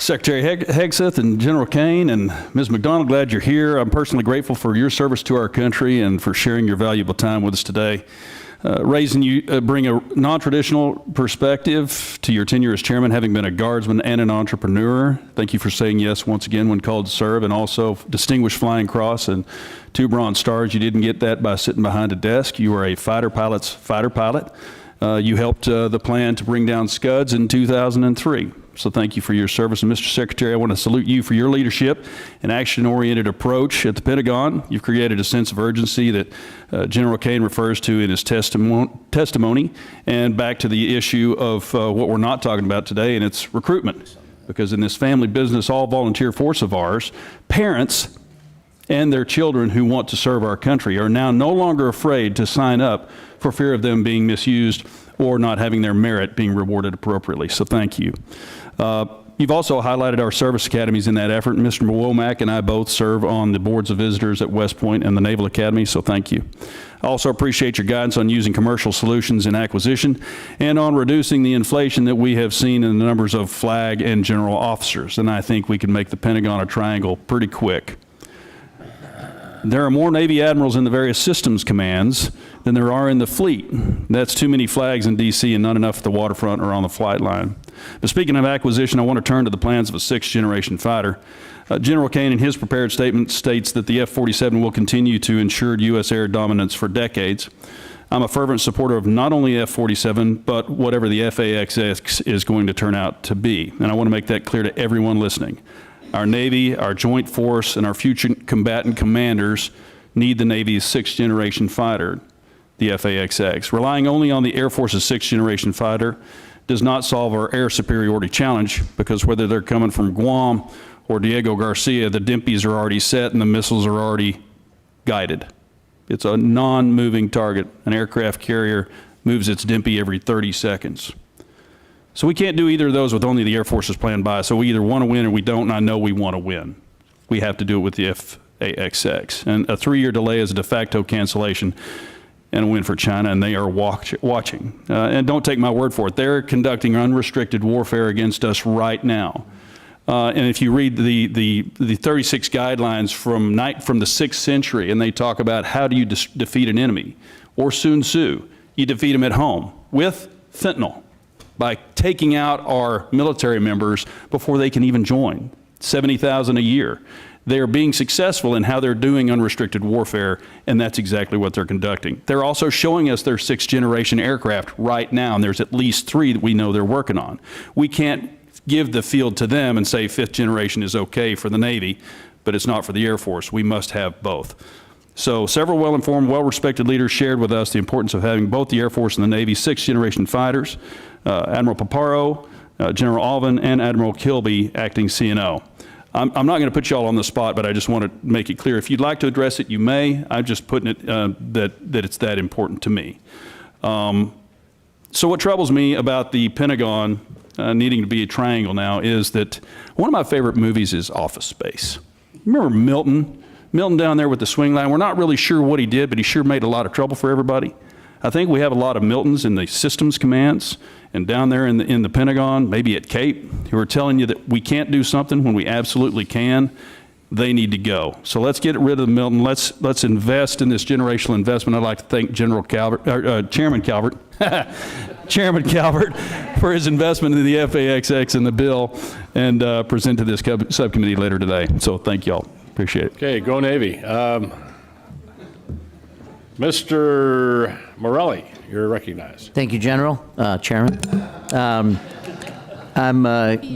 Secretary Hegseth and General Caine and Ms. McDonald, glad you're here. I'm personally grateful for your service to our country and for sharing your valuable time with us today. Razin, you bring a non-traditional perspective to your tenure as chairman, having been a guardsman and an entrepreneur. Thank you for saying yes once again when called to serve, and also distinguished Flying Cross and 2 Bronze Stars. You didn't get that by sitting behind a desk. You were a fighter pilot's fighter pilot. You helped the plan to bring down Scuds in 2003. So thank you for your service. And Mr. Secretary, I want to salute you for your leadership and action-oriented approach at the Pentagon. You've created a sense of urgency that General Caine refers to in his testimony. And back to the issue of what we're not talking about today, and it's recruitment. Because in this family business, all volunteer force of ours, parents and their children who want to serve our country are now no longer afraid to sign up for fear of them being misused or not having their merit being rewarded appropriately. So thank you. You've also highlighted our service academies in that effort. Mr. Womack and I both serve on the boards of visitors at West Point and the Naval Academy, so thank you. I also appreciate your guidance on using commercial solutions in acquisition and on reducing the inflation that we have seen in the numbers of flag and general officers. And I think we can make the Pentagon a triangle pretty quick. There are more Navy admirals in the various systems commands than there are in the fleet. That's too many flags in D.C. and not enough at the waterfront or on the flight line. But speaking of acquisition, I want to turn to the plans of a 6th-generation fighter. General Caine, in his prepared statement, states that the F-47 will continue to ensure U.S. air dominance for decades. I'm a fervent supporter of not only F-47, but whatever the F-A-X-X is going to turn out to be. And I want to make that clear to everyone listening. Our Navy, our Joint Force, and our future combatant commanders need the Navy's 6th-generation fighter, the F-A-X-X. Relying only on the Air Force's 6th-generation fighter does not solve our air superiority challenge, because whether they're coming from Guam or Diego Garcia, the DIMPs are already set and the missiles are already guided. It's a non-moving target. An aircraft carrier moves its DIMPy every 30 seconds. So we can't do either of those with only the Air Force's plan by. So we either want to win or we don't, and I know we want to win. We have to do it with the F-A-X-X. And a 3-year delay is a de facto cancellation and a win for China, and they are watching. And don't take my word for it. They're conducting unrestricted warfare against us right now. And if you read the 36 guidelines from the 6th century, and they talk about how do you defeat an enemy, or Sun Tzu, you defeat them at home with fentanyl, by taking out our military members before they can even join, 70,000 a year. They are being successful in how they're doing unrestricted warfare, and that's exactly what they're conducting. They're also showing us their 6th-generation aircraft right now, and there's at least 3 that we know they're working on. We can't give the field to them and say 5th generation is okay for the Navy, but it's not for the Air Force. We must have both. So several well-informed, well-respected leaders shared with us the importance of having both the Air Force and the Navy 6th-generation fighters, Admiral Paparo, General Alvin, and Admiral Kilby acting CNO. I'm not going to put you all on the spot, but I just want to make it clear. If you'd like to address it, you may. I'm just putting it that it's that important to me. So what troubles me about the Pentagon needing to be a triangle now is that one of my favorite movies is Office Space. Remember Milton? Milton down there with the swing line. We're not really sure what he did, but he sure made a lot of trouble for everybody. I think we have a lot of Miltons in the systems commands and down there in the Pentagon, maybe at Cape, who are telling you that we can't do something when we absolutely can. They need to go. So let's get rid of the Milton. Let's invest in this generational investment. I'd like to thank Chairman Calvert, Chairman Calvert, for his investment in the FAXX and the bill, and present to this subcommittee later today. So thank you all. Appreciate it. Okay, go Navy. Mr. Morelli, you're recognized. Thank you, General, Chairman. I'm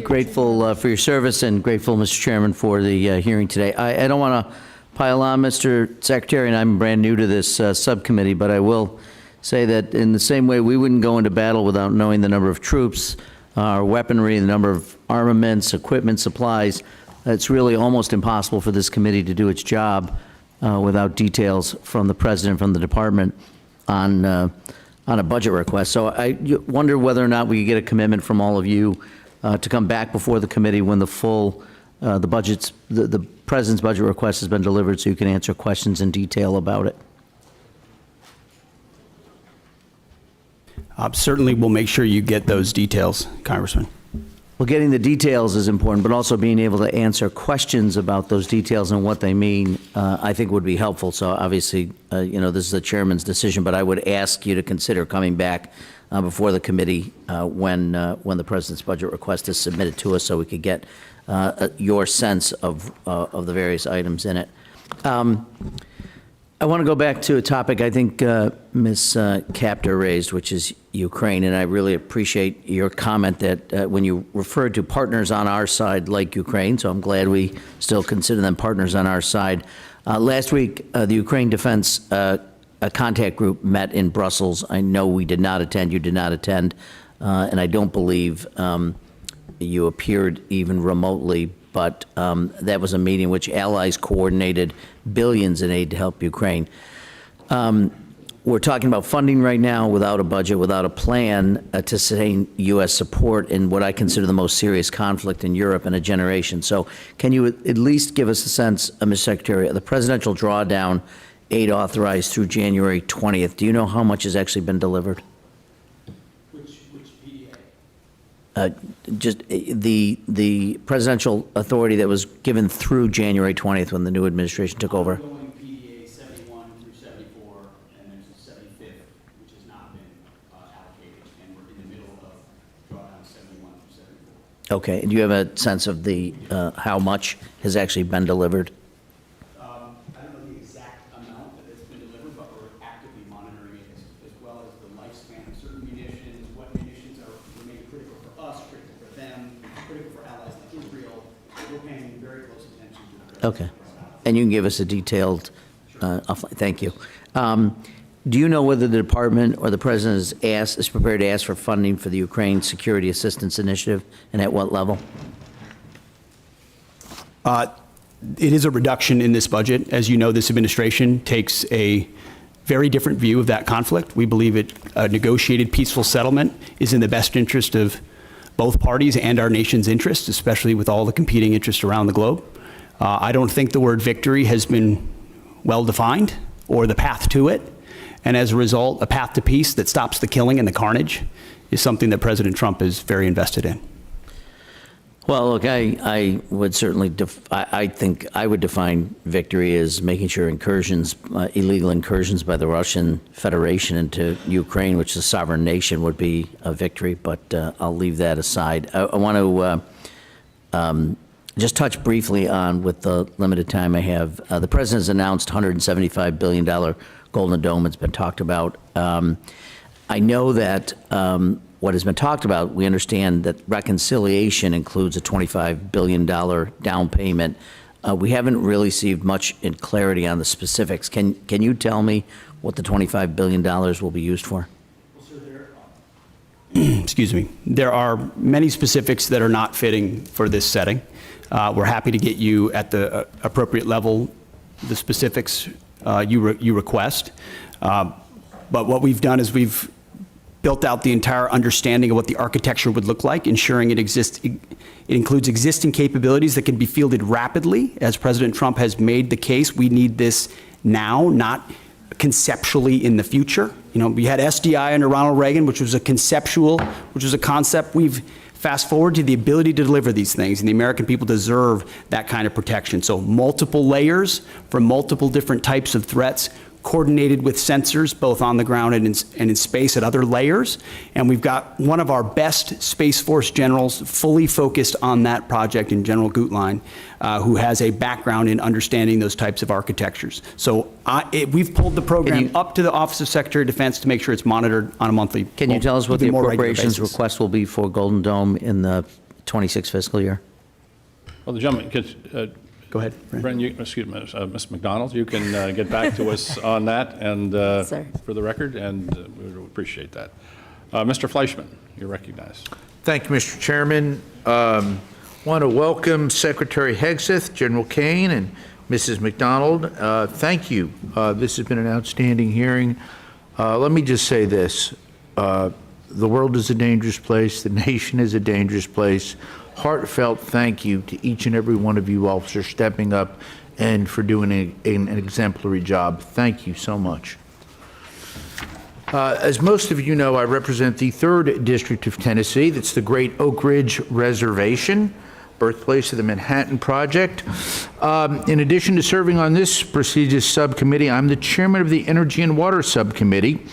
grateful for your service and grateful, Mr. Chairman, for the hearing today. I don't want to pile on, Mr. Secretary, and I'm brand new to this subcommittee, but I will say that in the same way we wouldn't go into battle without knowing the number of troops, our weaponry, the number of armaments, equipment, supplies, it's really almost impossible for this committee to do its job without details from the President, from the Department on a budget request. So I wonder whether or not we could get a commitment from all of you to come back before the committee when the full, the President's budget request has been delivered so you can answer questions in detail about it. Certainly, we'll make sure you get those details, Congressman. Well, getting the details is important, but also being able to answer questions about those details and what they mean, I think would be helpful. So obviously, this is the chairman's decision, but I would ask you to consider coming back before the committee when the President's budget request is submitted to us so we could get your sense of the various items in it. I want to go back to a topic I think Ms. Capter raised, which is Ukraine, and I really appreciate your comment that when you referred to partners on our side like Ukraine, so I'm glad we still consider them partners on our side. Last week, the Ukraine Defense Contact Group met in Brussels. I know we did not attend, you did not attend, and I don't believe you appeared even remotely, but that was a meeting in which allies coordinated billions in aid to help Ukraine. We're talking about funding right now without a budget, without a plan to sustain U.S. support in what I consider the most serious conflict in Europe in a generation. So can you at least give us a sense, Mr. Secretary, of the presidential drawdown aid authorized through January 20th? Do you know how much has actually been delivered? Which PDA? Just the presidential authority that was given through January 20th when the new administration took over. Ongoing PDA 71 through 74, and there's a 75th, which has not been allocated, and we're in the middle of drawdown 71 through 74. Okay, and do you have a sense of the how much has actually been delivered? I don't know the exact amount that has been delivered, but we're actively monitoring it as well as the lifespan of certain munitions, what munitions remain critical for us, critical for them, critical for allies like Israel. We're paying very close attention to the Okay, and you can give us a detailed, thank you. Do you know whether the department or the president is prepared to ask for funding for the Ukraine Security Assistance Initiative, and at what level? It is a reduction in this budget. As you know, this administration takes a very different view of that conflict. We believe a negotiated peaceful settlement is in the best interest of both parties and our nation's interests, especially with all the competing interests around the globe. I don't think the word victory has been well defined or the path to it. And as a result, a path to peace that stops the killing and the carnage is something that President Trump is very invested in. Well, look, I would certainly, I think I would define victory as making sure incursions, illegal incursions by the Russian Federation into Ukraine, which is a sovereign nation, would be a victory, but I'll leave that aside. I want to just touch briefly on, with the limited time I have, the President has announced $175 billion Golden Dome. It's been talked about. I know that what has been talked about, we understand that reconciliation includes a $25 billion down payment. We haven't really received much in clarity on the specifics. Can you tell me what the $25 billion will be used for? Well, sir, excuse me, there are many specifics that are not fitting for this setting. We're happy to get you at the appropriate level, the specifics you request. But what we've done is we've built out the entire understanding of what the architecture would look like, ensuring it includes existing capabilities that can be fielded rapidly. As President Trump has made the case, we need this now, not conceptually in the future. You know, we had SDI under Ronald Reagan, which was a concept. We've fast forward to the ability to deliver these things, and the American people deserve that kind of protection. So multiple layers for multiple different types of threats, coordinated with sensors, both on the ground and in space at other layers. And we've got one of our best Space Force generals fully focused on that project in General Gutlein, who has a background in understanding those types of architectures. So we've pulled the program up to the Office of Secretary of Defense to make sure it's monitored on a monthly basis. Can you tell us what the appropriations request will be for Golden Dome in the 26 fiscal year? Well, the gentleman, go ahead. Bren, excuse me, Ms. McDonald, you can get back to us on that and for the record, and we would appreciate that. Mr. Fleischman, you're recognized. Thank you, Mr. Chairman. Want to welcome Secretary Hegseth, General Caine, and Mrs. McDonald. Thank you. This has been an outstanding hearing. Let me just say this. The world is a dangerous place. The nation is a dangerous place. Heartfelt thank you to each and every one of you officers stepping up and for doing an exemplary job. Thank you so much. As most of you know, I represent the 3rd District of Tennessee. That's the Great Oak Ridge Reservation, birthplace of the Manhattan Project. In addition to serving on this prestigious subcommittee, I'm the chairman of the Energy and Water Subcommittee,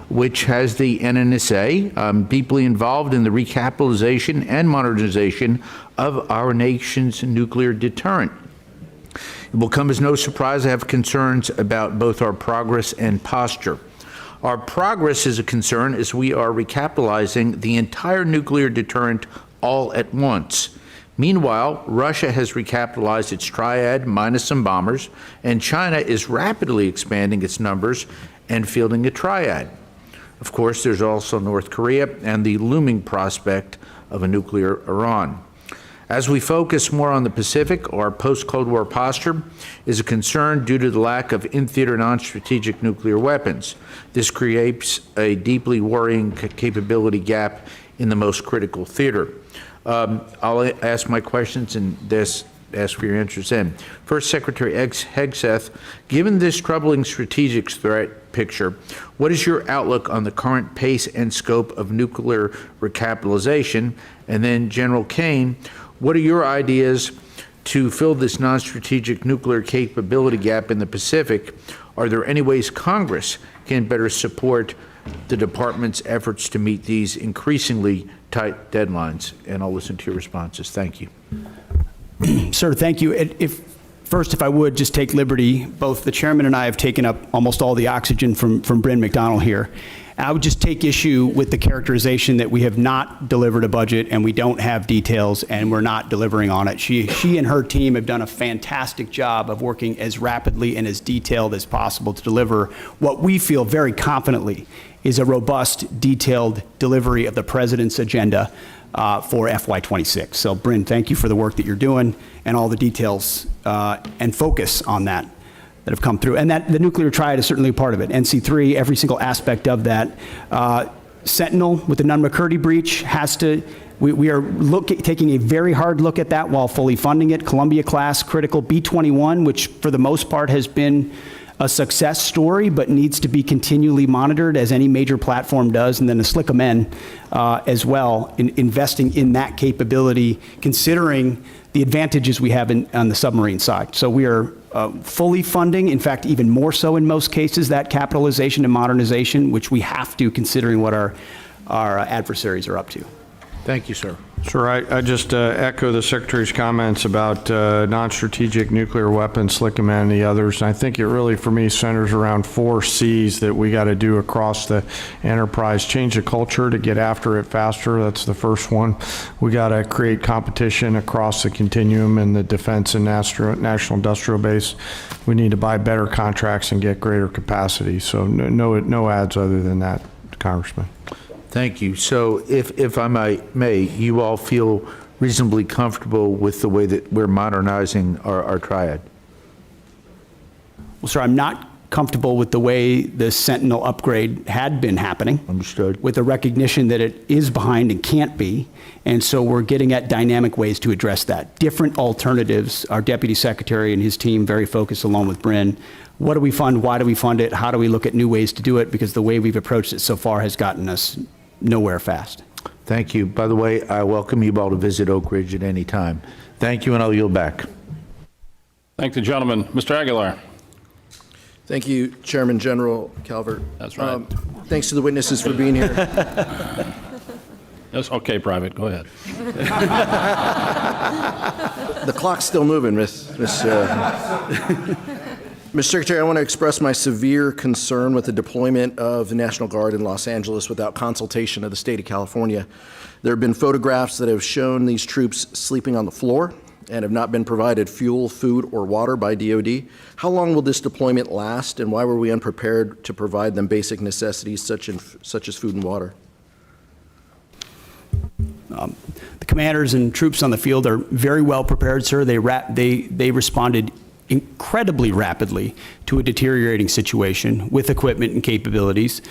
which has the NNSA. I'm deeply involved in the recapitalization and modernization of our nation's nuclear deterrent. It will come as no surprise I have concerns about both our progress and posture. Our progress is a concern as we are recapitalizing the entire nuclear deterrent all at once. Meanwhile, Russia has recapitalized its triad minus some bombers, and China is rapidly expanding its numbers and fielding a triad. Of course, there's also North Korea and the looming prospect of a nuclear Iran. As we focus more on the Pacific, our post-Cold War posture is a concern due to the lack of in-theater non-strategic nuclear weapons. This creates a deeply worrying capability gap in the most critical theater. I'll ask my questions and ask for your answers in. First, Secretary Hegseth, given this troubling strategic threat picture, what is your outlook on the current pace and scope of nuclear recapitalization? And then, General Caine, what are your ideas to fill this non-strategic nuclear capability gap in the Pacific? Are there any ways Congress can better support the department's efforts to meet these increasingly tight deadlines? And I'll listen to your responses. Thank you. Sir, thank you. First, if I would just take liberty, both the chairman and I have taken up almost all the oxygen from Bryn McDonald here. I would just take issue with the characterization that we have not delivered a budget and we don't have details and we're not delivering on it. She and her team have done a fantastic job of working as rapidly and as detailed as possible to deliver what we feel very confidently is a robust, detailed delivery of the president's agenda for FY26. So, Bryn, thank you for the work that you're doing and all the details and focus on that have come through. And that the nuclear triad is certainly a part of it. NC3, every single aspect of that. Sentinel with the Nunn-McCurdy breach has to, we are taking a very hard look at that while fully funding it. Columbia class critical. B-21, which for the most part has been a success story, but needs to be continually monitored as any major platform does. And then the SLICM-N as well, investing in that capability, considering the advantages we have on the submarine side. So we are fully funding, in fact, even more so in most cases, that capitalization and modernization, which we have to, considering what our adversaries are up to. Thank you, sir. Sure, I just echo the Secretary's comments about non-strategic nuclear weapons, SLICM-N and the others. And I think it really, for me, centers around 4 C's that we got to do across the enterprise. Change the culture to get after it faster. That's the first one. We got to create competition across the continuum in the defense and national industrial base. We need to buy better contracts and get greater capacity. So no ads other than that, Congressman. Thank you. So if I may, you all feel reasonably comfortable with the way that we're modernizing our triad? Well, sir, I'm not comfortable with the way the Sentinel upgrade had been happening. Understood. With the recognition that it is behind and can't be. And so we're getting at dynamic ways to address that. Different alternatives. Our Deputy Secretary and his team very focused along with Bryn. What do we fund? Why do we fund it? How do we look at new ways to do it? Because the way we've approached it so far has gotten us nowhere fast. Thank you. By the way, I welcome you all to visit Oak Ridge at any time. Thank you, and I'll yield back. Thank the gentleman. Mr. Aguilar. Thank you, Chairman General Calvert. That's right. Thanks to the witnesses for being here. Yes, okay, Private, go ahead. The clock's still moving, Mr. Secretary. I want to express my severe concern with the deployment of the National Guard in Los Angeles without consultation of the state of California. There have been photographs that have shown these troops sleeping on the floor and have not been provided fuel, food, or water by DOD. How long will this deployment last, and why were we unprepared to provide them basic necessities such as food and water? The commanders and troops on the field are very well prepared, sir. They responded incredibly rapidly to a deteriorating situation with equipment and capabilities.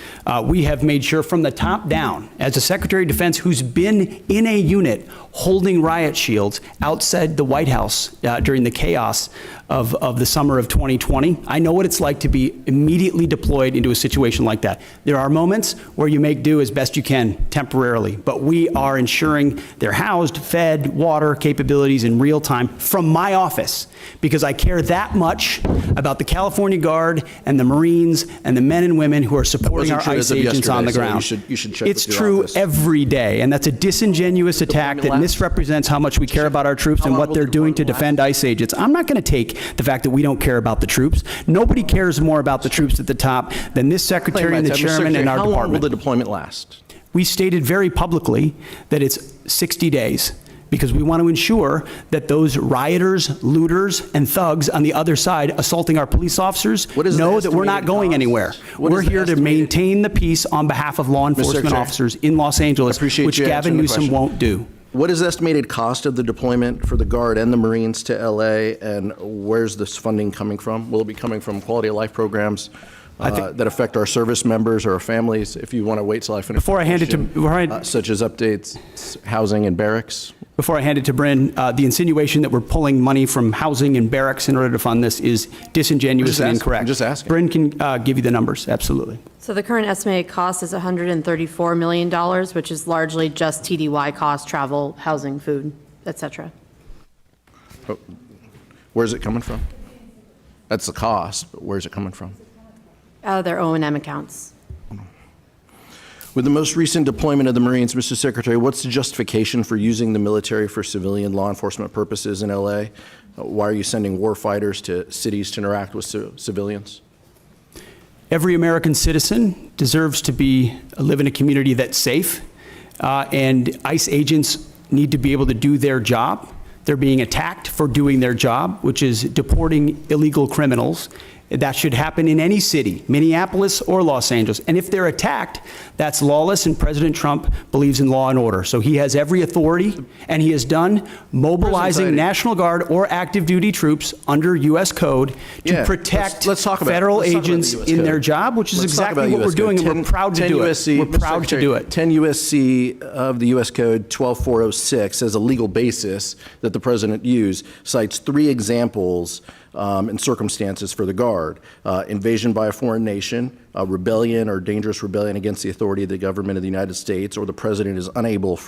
We have made sure from the top down, as a Secretary of Defense who's been in a unit holding riot shields outside the White House during the chaos of the summer of 2020, I know what it's like to be immediately deployed into a situation like that. There are moments where you make do as best you can temporarily, but we are ensuring they're housed, fed, water capabilities in real time from my office, because I care that much about the California Guard and the Marines and the men and women who are supporting our ICE agents on the ground. You should check it's with your true office. Every day, and that's a disingenuous attack that misrepresents how much we care about our troops and what they're doing to defend ICE agents. I'm not going to take the fact that we don't care about the troops. Nobody cares more about the troops at the top than this Secretary and the Chairman and our How long will department. the deployment last? We stated very publicly that it's 60 days. Because we want to ensure that those rioters, looters, and thugs on the other side assaulting our police officers know that we're not going anywhere. We're here to maintain the peace on behalf of law enforcement officers in Los Angeles, which Gavin Newsom won't do. What is the estimated cost of the deployment for the Guard and the Marines to LA, and where's this funding coming from? Will it be coming from quality of life programs that affect our service members or our families? If you want to wait till I finish. Before I hand it to, such as updates, housing and barracks. Before I hand it to Bryn, the insinuation that we're pulling money from housing and barracks in order to fund this is disingenuous and incorrect. I'm just asking. Bryn can give you the numbers, absolutely. So the current estimated cost is $134 million, which is largely just TDY cost, travel, housing, food, et cetera. Where's it coming from? That's the cost, but where's it coming from? Out of their O&M accounts. With the most recent deployment of the Marines, Mr. Secretary, what's the justification for using the military for civilian law enforcement purposes in LA? Why are you sending war fighters to cities to interact with civilians? Every American citizen deserves to live in a community that's safe, and ICE agents need to be able to do their job. They're being attacked for doing their job, which is deporting illegal criminals. That should happen in any city, Minneapolis or Los Angeles. And if they're attacked, that's lawless, and President Trump believes in law and order. So he has every authority, and he has done mobilizing National Guard or active duty troops under U.S. code to protect federal agents in their job, which is exactly what we're doing, and we're proud to do it. We're proud to do it. 10 U.S.C. of the U.S. Code 12406 as a legal basis that the President used cites 3 examples and circumstances for the Guard: invasion by a foreign nation, rebellion or dangerous rebellion against the authority of the government of the United States, or the President is unable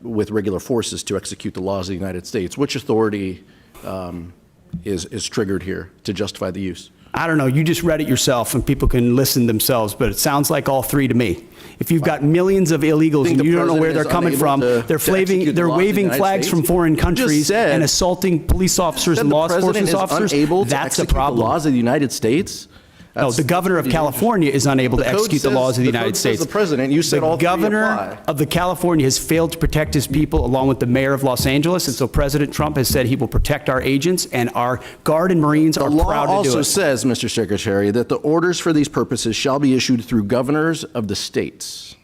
with regular forces to execute the laws of the United States. Which authority is triggered here to justify the use? I don't know, you just read it yourself and people can listen themselves, but it sounds like all 3 to me. If you've got millions of illegals and you don't know where they're coming from, they're waving flags from foreign countries and assaulting police officers and law enforcement officers, that's a problem. The laws of the United States? No, the governor of California is unable to execute the laws of the United States. The president, you said all 3 apply. The governor of the California has failed to protect his people, along with the mayor of Los Angeles, and so President Trump has said he will protect our agents, and our Guard and Marines are proud to do it. The law also says, Mr. Secretary, that the orders for these purposes shall be issued through governors of the states.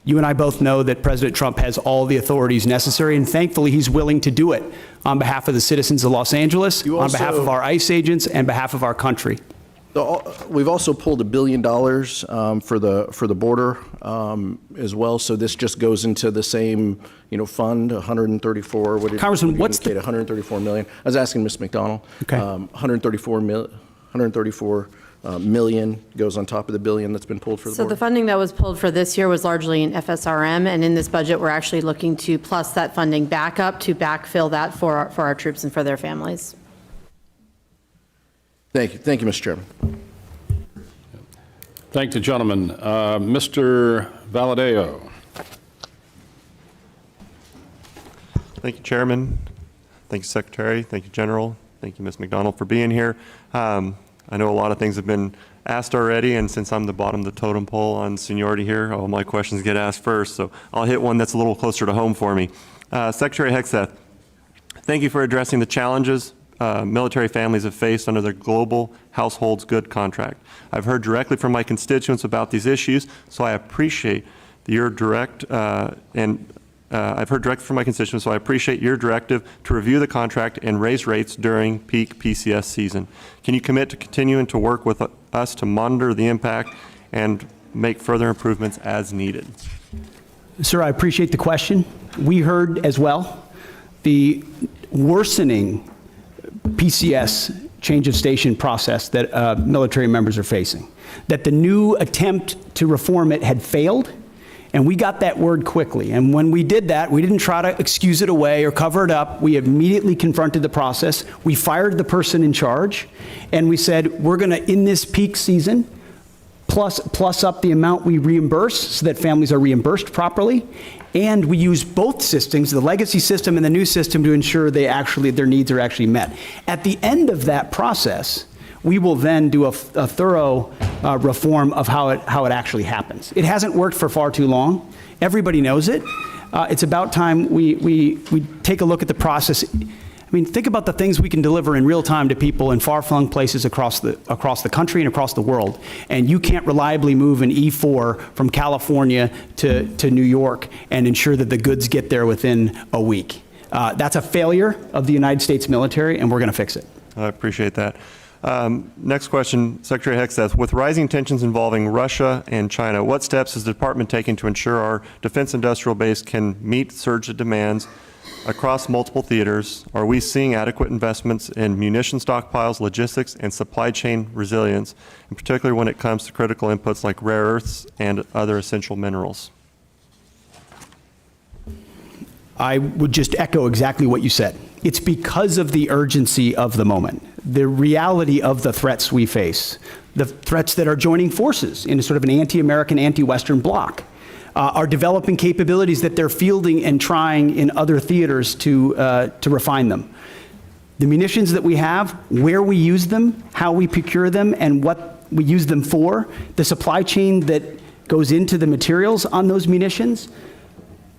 You and I both know that President Trump has all the authorities necessary, and thankfully he's willing to do it on behalf of the citizens of Los Angeles, on behalf of our ICE agents, and behalf of our country. We've also pulled $1 billion for the border as well. So this just goes into the same, fund, 134. What did Congressman, you what's indicate, 134 million? I was asking Ms. McDonald. Okay. 134 million goes on top of the billion that's been pulled for the So border. the funding that was pulled for this year was largely in FSRM, and in this budget, we're actually looking to plus that funding back up to backfill that for our troops and for their families. Thank you, Mr. Chairman. Thank the gentleman. Mr. Valadeo. Thank you, Chairman. Thank you, Secretary. Thank you, General. Thank you, Ms. McDonald, for being here. I know a lot of things have been asked already, and since I'm the bottom of the totem pole on seniority here, all my questions get asked first, so I'll hit one that's a little closer to home for me. Secretary Hegseth, thank you for addressing the challenges military families have faced under their Global Households Good contract. I've heard directly from my constituents about these issues, so I appreciate your I've heard directly from my constituents, so I appreciate your directive to review the contract and raise rates during peak PCS season. Can you commit to continuing to work with us to monitor the impact and make further improvements as needed? Sir, I appreciate the question. We heard as well the worsening PCS change of station process that military members are facing, that the new attempt to reform it had failed, and we got that word quickly. And when we did that, we didn't try to excuse it away or cover it up. We immediately confronted the process. We fired the person in charge, and we said, we're going to, in this peak season, plus up the amount we reimburse so that families are reimbursed properly. And we use both systems, the legacy system and the new system, to ensure their needs are actually met. At the end of that process, we will then do a thorough reform of how it actually happens. It hasn't worked for far too long. Everybody knows it. It's about time we take a look at the process. I mean, think about the things we can deliver in real time to people in far-flung places across the country and across the world. And you can't reliably move an E4 from California to New York and ensure that the goods get there within a week. That's a failure of the United States military, and we're going to fix it. I appreciate that. Next question, Secretary Hegseth. With rising tensions involving Russia and China, what steps is the department taking to ensure our defense industrial base can meet surge demands across multiple theaters? Are we seeing adequate investments in munition stockpiles, logistics, and supply chain resilience, in particular when it comes to critical inputs like rare earths and other essential minerals? I would just echo exactly what you said. It's because of the urgency of the moment, the reality of the threats we face, the threats that are joining forces in a sort of an anti-American, anti-Western bloc, are developing capabilities that they're fielding and trying in other theaters to refine them. The munitions that we have, where we use them, how we procure them, and what we use them for, the supply chain that goes into the materials on those munitions.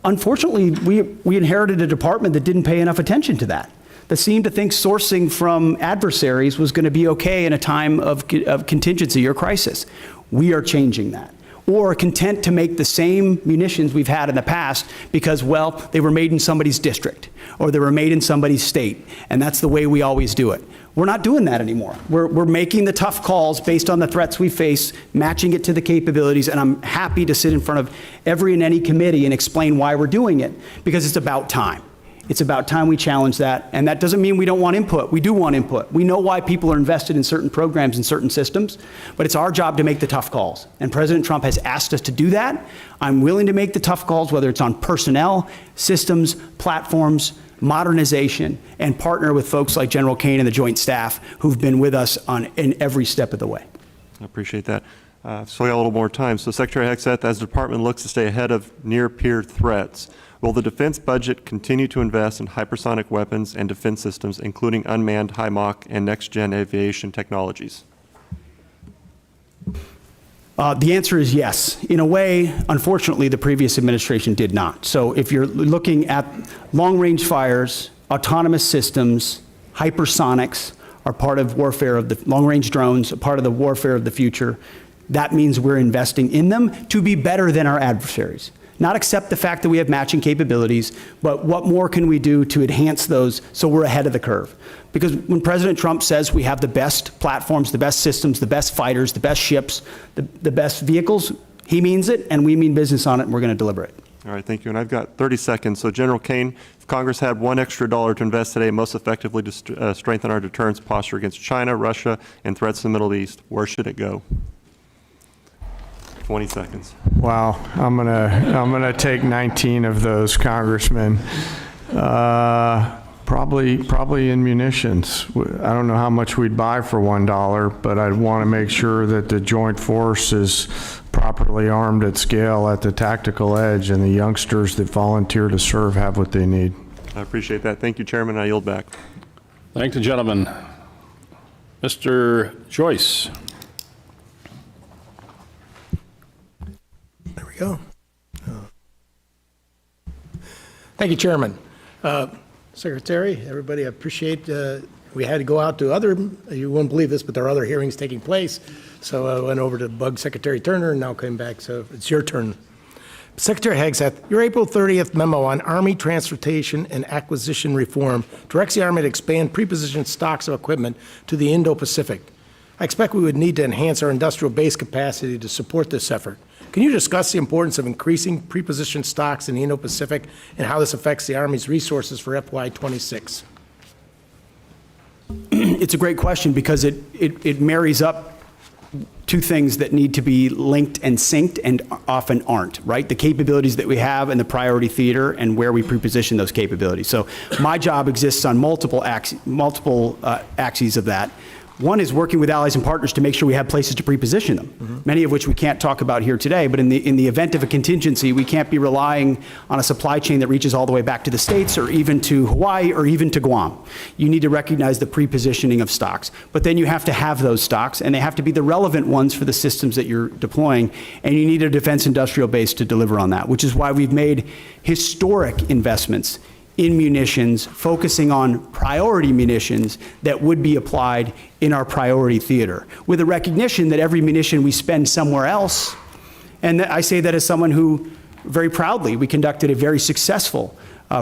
Unfortunately, we inherited a department that didn't pay enough attention to that seemed to think sourcing from adversaries was going to be okay in a time of contingency or crisis. We are changing that. Or content to make the same munitions we've had in the past because, well, they were made in somebody's district or they were made in somebody's state, and that's the way we always do it. We're not doing that anymore. We're making the tough calls based on the threats we face, matching it to the capabilities, and I'm happy to sit in front of every and any committee and explain why we're doing it, because it's about time. It's about time we challenge that, and that doesn't mean we don't want input. We do want input. We know why people are invested in certain programs and certain systems, but it's our job to make the tough calls, and President Trump has asked us to do that. I'm willing to make the tough calls, whether it's on personnel, systems, platforms, modernization, and partner with folks like General Caine and the Joint Staff who've been with us in every step of the way. I appreciate that. So we got a little more time. So Secretary Hegseth, as the department looks to stay ahead of near-peer threats, will the defense budget continue to invest in hypersonic weapons and defense systems, including unmanned, high Mach, and next-gen aviation technologies? The answer is yes. In a way, unfortunately, the previous administration did not. So if you're looking at long-range fires, autonomous systems, hypersonics are part of warfare of the long-range drones, a part of the warfare of the future. That means we're investing in them to be better than our adversaries. Not accept the fact that we have matching capabilities, but what more can we do to enhance those so we're ahead of the curve? Because when President Trump says we have the best platforms, the best systems, the best fighters, the best ships, the best vehicles, he means it, and we mean business on it, and we're going to deliver it. All right, thank you. And I've got 30 seconds. So General Kaine, if Congress had $1 extra to invest today most effectively to strengthen our deterrence posture against China, Russia, and threats in the Middle East, where should it go? 20 seconds. Wow, I'm gonna take 19 of those, Congressman. Probably in munitions. I don't know how much we'd buy for $1, but I'd want to make sure that the joint force is properly armed at scale at the tactical edge, and the youngsters that volunteer to serve have what they need. I appreciate that. Thank you, Chairman. I yield back. Thank the gentleman. Mr. Joyce. There we go. Thank you, Chairman. Secretary, everybody, I appreciate we had to go out to other, you wouldn't believe this, but there are other hearings taking place. So I went over to bug Secretary Turner and now came back. So it's your turn. Secretary Hegseth, your April 30th memo on Army transportation and acquisition reform directs the Army to expand prepositioned stocks of equipment to the Indo-Pacific. I expect we would need to enhance our industrial base capacity to support this effort. Can you discuss the importance of increasing prepositioned stocks in the Indo-Pacific and how this affects the Army's resources for FY26? It's a great question because it marries up two things that need to be linked and synced and often aren't, right? The capabilities that we have in the priority theater and where we preposition those capabilities. So my job exists on multiple axes of that. One is working with allies and partners to make sure we have places to preposition them, many of which we can't talk about here today, but in the event of a contingency, we can't be relying on a supply chain that reaches all the way back to the States or even to Hawaii or even to Guam. You need to recognize the prepositioning of stocks, but then you have to have those stocks and they have to be the relevant ones for the systems that you're deploying, and you need a defense industrial base to deliver on that, which is why we've made historic investments in munitions, focusing on priority munitions that would be applied in our priority theater, with a recognition that every munition we spend somewhere else, and I say that as someone who, very proudly, we conducted a very successful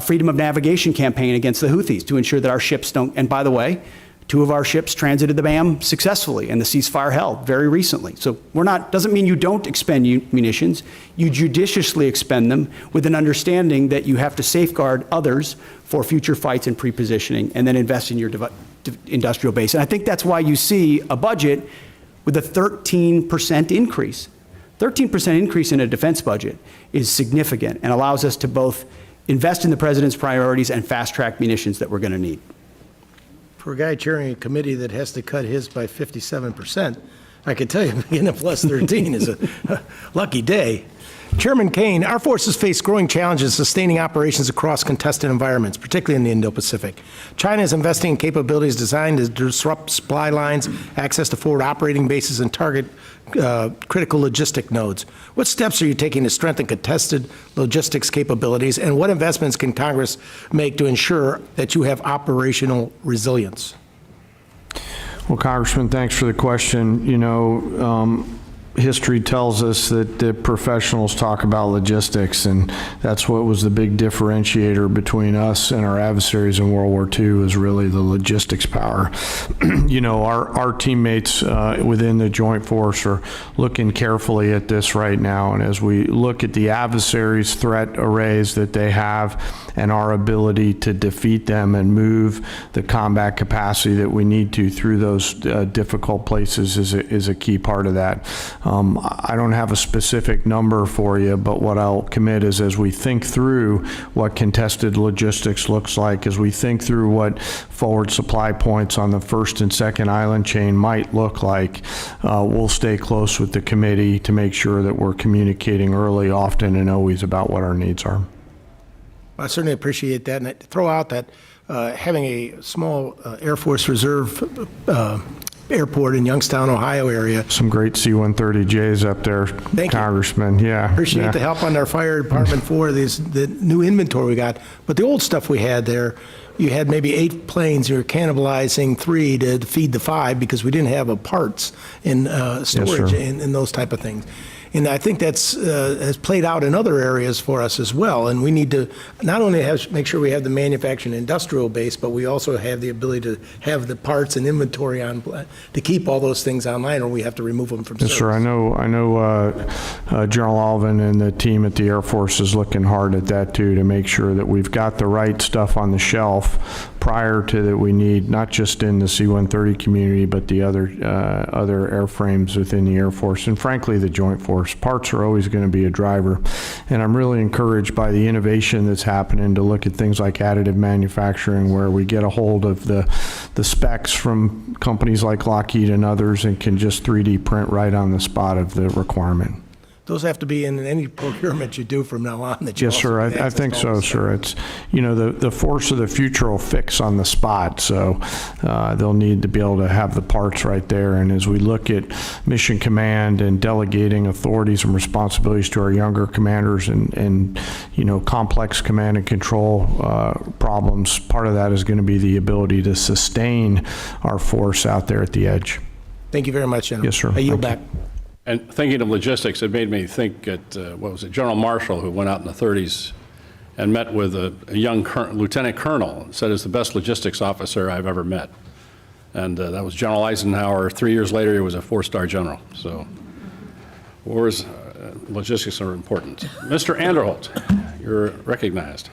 freedom of navigation campaign against the Houthis to ensure that our ships don't, and by the way, 2 of our ships transited the BAM successfully and the ceasefire held very recently. So doesn't mean you don't expend munitions, you judiciously expend them with an understanding that you have to safeguard others for future fights and prepositioning and then invest in your industrial base. And I think that's why you see a budget with a 13% increase. 13% increase in a defense budget is significant and allows us to both invest in the president's priorities and fast track munitions that we're going to need. For a guy chairing a committee that has to cut his by 57%, I can tell you getting a plus 13 is a lucky day. Chairman Kaine, our forces face growing challenges sustaining operations across contested environments, particularly in the Indo-Pacific. China is investing in capabilities designed to disrupt supply lines, access to forward operating bases, and target critical logistic nodes. What steps are you taking to strengthen contested logistics capabilities, and what investments can Congress make to ensure that you have operational resilience? Well, Congressman, thanks for the question. You know, history tells us that the professionals talk about logistics, and that's what was the big differentiator between us and our adversaries in World War II, is really the logistics power. You know, our teammates within the Joint Force are looking carefully at this right now, and as we look at the adversaries' threat arrays that they have and our ability to defeat them and move the combat capacity that we need to through those difficult places is a key part of that. I don't have a specific number for you, but what I'll commit is, as we think through what contested logistics looks like, as we think through what forward supply points on the first and second island chain might look like, we'll stay close with the committee to make sure that we're communicating early, often, and always about what our needs are. I certainly appreciate that, and I throw out that having a small Air Force Reserve airport in Youngstown, Ohio area. Some great C-130Js up there, Congressman. Yeah. Appreciate the help on our fire department for the new inventory we got. But the old stuff we had there, you had maybe 8 planes. You were cannibalizing 3 to feed the 5 because we didn't have parts in storage and those type of things. And I think that's has played out in other areas for us as well. And we need to not only make sure we have the manufacturing industrial base, but we also have the ability to have the parts and inventory on to keep all those things online, or we have to remove them from Yes, service. sir. I know General Alvin and the team at the Air Force is looking hard at that too, to make sure that we've got the right stuff on the shelf prior to that we need, not just in the C-130 community, but the other airframes within the Air Force, and frankly, the Joint Force. Parts are always going to be a driver, and I'm really encouraged by the innovation that's happening to look at things like additive manufacturing, where we get a hold of the specs from companies like Lockheed and others and can just 3D print right on the spot of the requirement. Those have to be in any procurement you do from now on. That you Yes, sir. also I think so, sir. It's, the force of the future will fix on the spot, so they'll need to be able to have the parts right there. And as we look at mission command and delegating authorities and responsibilities to our younger commanders and complex command and control problems, part of that is going to be the ability to sustain our force out there at the edge. Thank you very much, General. Yes, sir. I yield Thank back. And thinking of logistics, it made me think at, General Marshall, who went out in the 30s and met with a young lieutenant colonel, and said it's the best logistics officer I've ever met. And that was General Eisenhower. 3 years later, he was a 4-star general. So wars, logistics are important. Mr. Anderholt, you're recognized.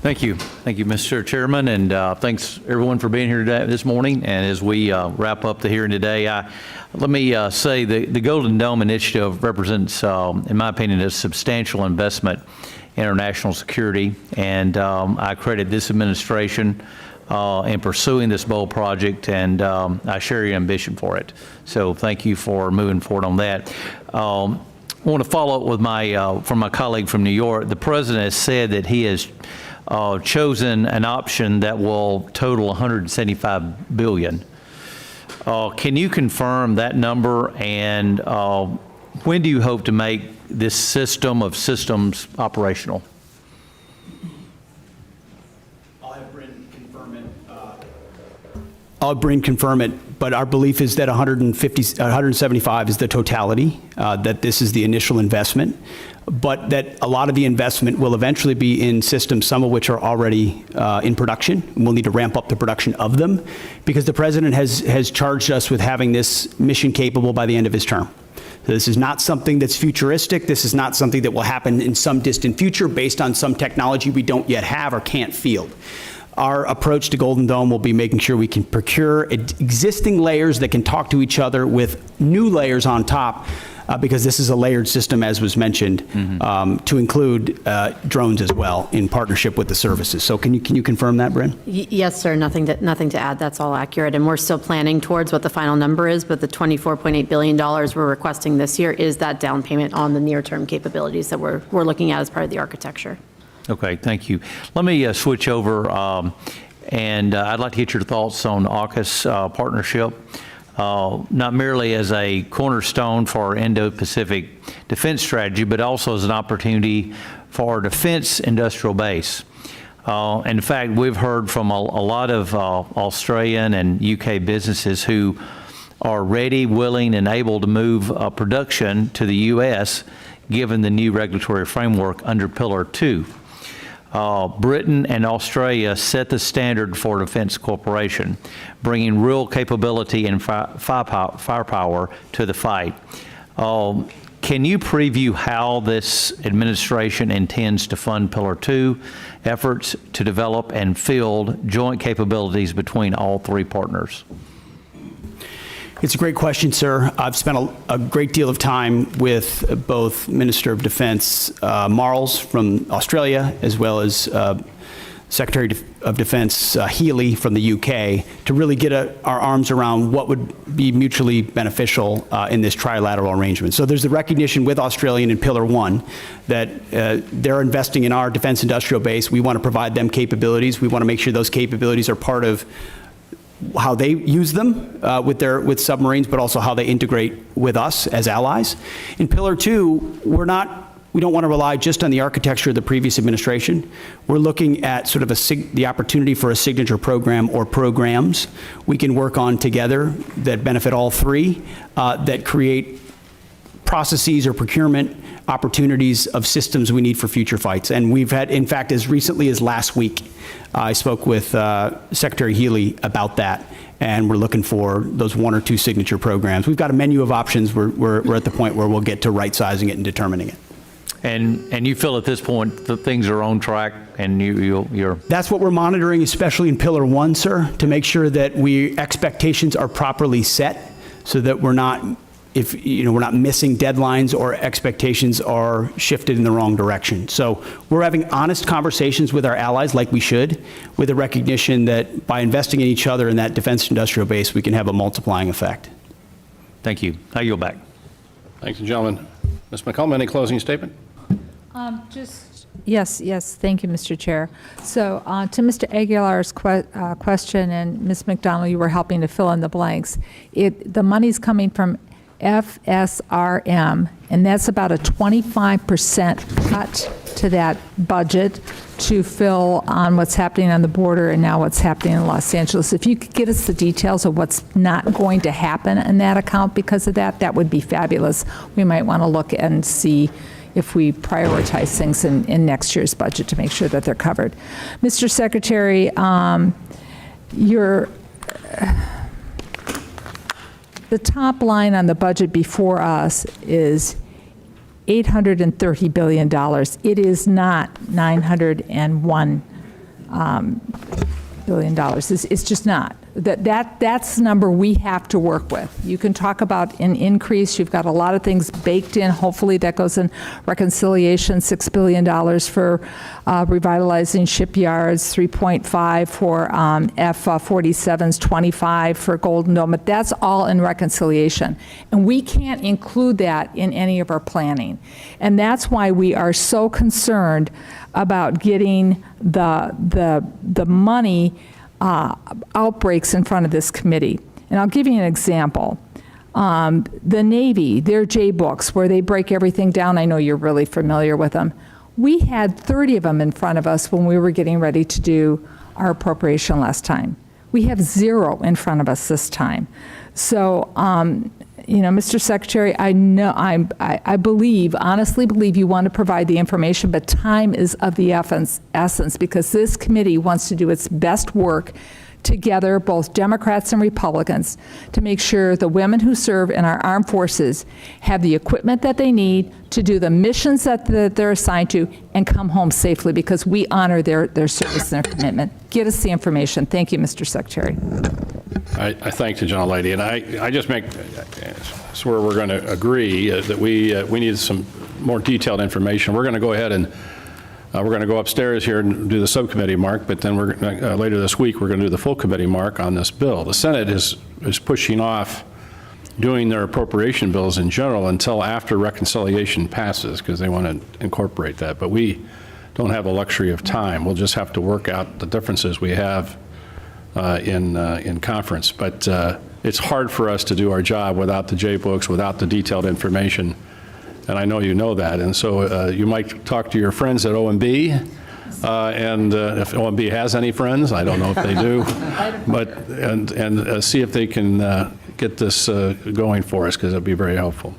Thank you. Thank you, Mr. Chairman, and thanks everyone for being here today, this morning. And as we wrap up the hearing today, let me say the Golden Dome Initiative represents, in my opinion, a substantial investment in our national security, and I credit this administration in pursuing this bold project, and I share your ambition for it. So thank you for moving forward on that. I want to follow up with from my colleague from New York. The President has said that he has chosen an option that will total $175 billion. Can you confirm that number, and when do you hope to make this system of systems operational? I'll have Bryn confirm it, but our belief is that 175 is the totality, that this is the initial investment, but that a lot of the investment will eventually be in systems, some of which are already in production. We'll need to ramp up the production of them because the President has charged us with having this mission capable by the end of his term. So this is not something that's futuristic. This is not something that will happen in some distant future based on some technology we don't yet have or can't field. Our approach to Golden Dome will be making sure we can procure existing layers that can talk to each other with new layers on top, because this is a layered system, as was mentioned, to include drones as well in partnership with the services. So can you confirm that, Bryn? Yes, sir. Nothing to add. That's all accurate. And we're still planning towards what the final number is, but the $24.8 billion we're requesting this year is that down payment on the near-term capabilities that we're looking at as part of the architecture. Okay, thank you. Let me switch over, and I'd like to get your thoughts on AUKUS partnership, not merely as a cornerstone for our Indo-Pacific defense strategy, but also as an opportunity for our defense industrial base. In fact, we've heard from a lot of Australian and UK businesses who are ready, willing, and able to move production to the U.S. given the new regulatory framework under Pillar 2. Britain and Australia set the standard for defense cooperation, bringing real capability and firepower to the fight. Can you preview how this administration intends to fund Pillar 2 efforts to develop and field joint capabilities between all three partners? It's a great question, sir. I've spent a great deal of time with both Minister of Defense Marles from Australia, as well as Secretary of Defense Healy from the UK, to really get our arms around what would be mutually beneficial in this trilateral arrangement. So there's the recognition with Australia in Pillar 1 that they're investing in our defense industrial base. We want to provide them capabilities. We want to make sure those capabilities are part of how they use them with submarines, but also how they integrate with us as allies. In Pillar 2, we're not We don't want to rely just on the architecture of the previous administration. We're looking at sort of the opportunity for a signature program or programs we can work on together that benefit all three, that create processes or procurement opportunities of systems we need for future fights. And we've had, in fact, as recently as last week, I spoke with Secretary Healy about that, and we're looking for those 1 or 2 signature programs. We've got a menu of options. We're at the point where we'll get to right-sizing it and determining it. And you feel at this point that things are on track and you're... That's what we're monitoring, especially in Pillar 1, sir, to make sure that expectations are properly set so that we're not missing deadlines or expectations are shifted in the wrong direction. So we're having honest conversations with our allies like we should, with a recognition that by investing in each other in that defense industrial base, we can have a multiplying effect. Thank you. I yield back. Thanks, gentlemen. Ms. McCollum, any closing statement? Yes, thank you, Mr. Chair. So to Mr. Aguilar's question, and Ms. McDonald, you were helping to fill in the blanks. The money's coming from FSRM, and that's about a 25% cut to that budget to fill on what's happening on the border and now what's happening in Los Angeles. If you could get us the details of what's not going to happen in that account because of that, that would be fabulous. We might want to look and see if we prioritize things in next year's budget to make sure that they're covered. Mr. Secretary, the top line on the budget before us is $830 billion. It is not $901 billion. It's just not. That's the number we have to work with. You can talk about an increase. You've got a lot of things baked in. Hopefully that goes in reconciliation, $6 billion for revitalizing shipyards, 3.5 for F-47s, 25 for Golden Dome. But that's all in reconciliation. And we can't include that in any of our planning. And that's why we are so concerned about getting the money outbreaks in front of this committee. And I'll give you an example. The Navy, their J-books, where they break everything down, I know you're really familiar with them. We had 30 of them in front of us when we were getting ready to do our appropriation last time. We have 0 in front of us this time. So, Mr. Secretary, I believe, honestly believe you want to provide the information, but time is of the essence because this committee wants to do its best work together, both Democrats and Republicans, to make sure the women who serve in our armed forces have the equipment that they need to do the missions that they're assigned to and come home safely because we honor their service and their commitment. Get us the information. Thank you, Mr. Secretary. I thank the gentlelady, and I just make sure we're going to agree that we need some more detailed information. We're going to go ahead and we're going to go upstairs here and do the subcommittee mark, but then we're later this week we're going to do the full committee mark on this bill. The Senate is pushing off doing their appropriation bills in general until after reconciliation passes because they want to incorporate that. But we don't have the luxury of time. We'll just have to work out the differences we have in conference. But it's hard for us to do our job without the J-books, without the detailed information. And I know you know that. And so you might talk to your friends at OMB, and if OMB has any friends, I don't know if they do, but and see if they can get this going for us, because it'd be very helpful.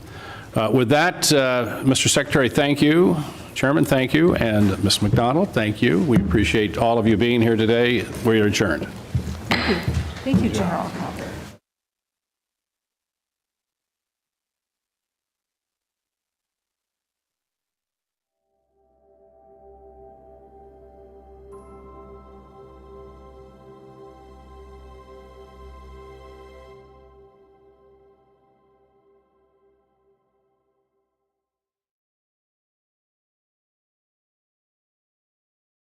With that, Mr. Secretary, thank you. Chairman, thank you. And Ms. McDonald, thank you. We appreciate all of you being here today. We are adjourned. Thank you, General.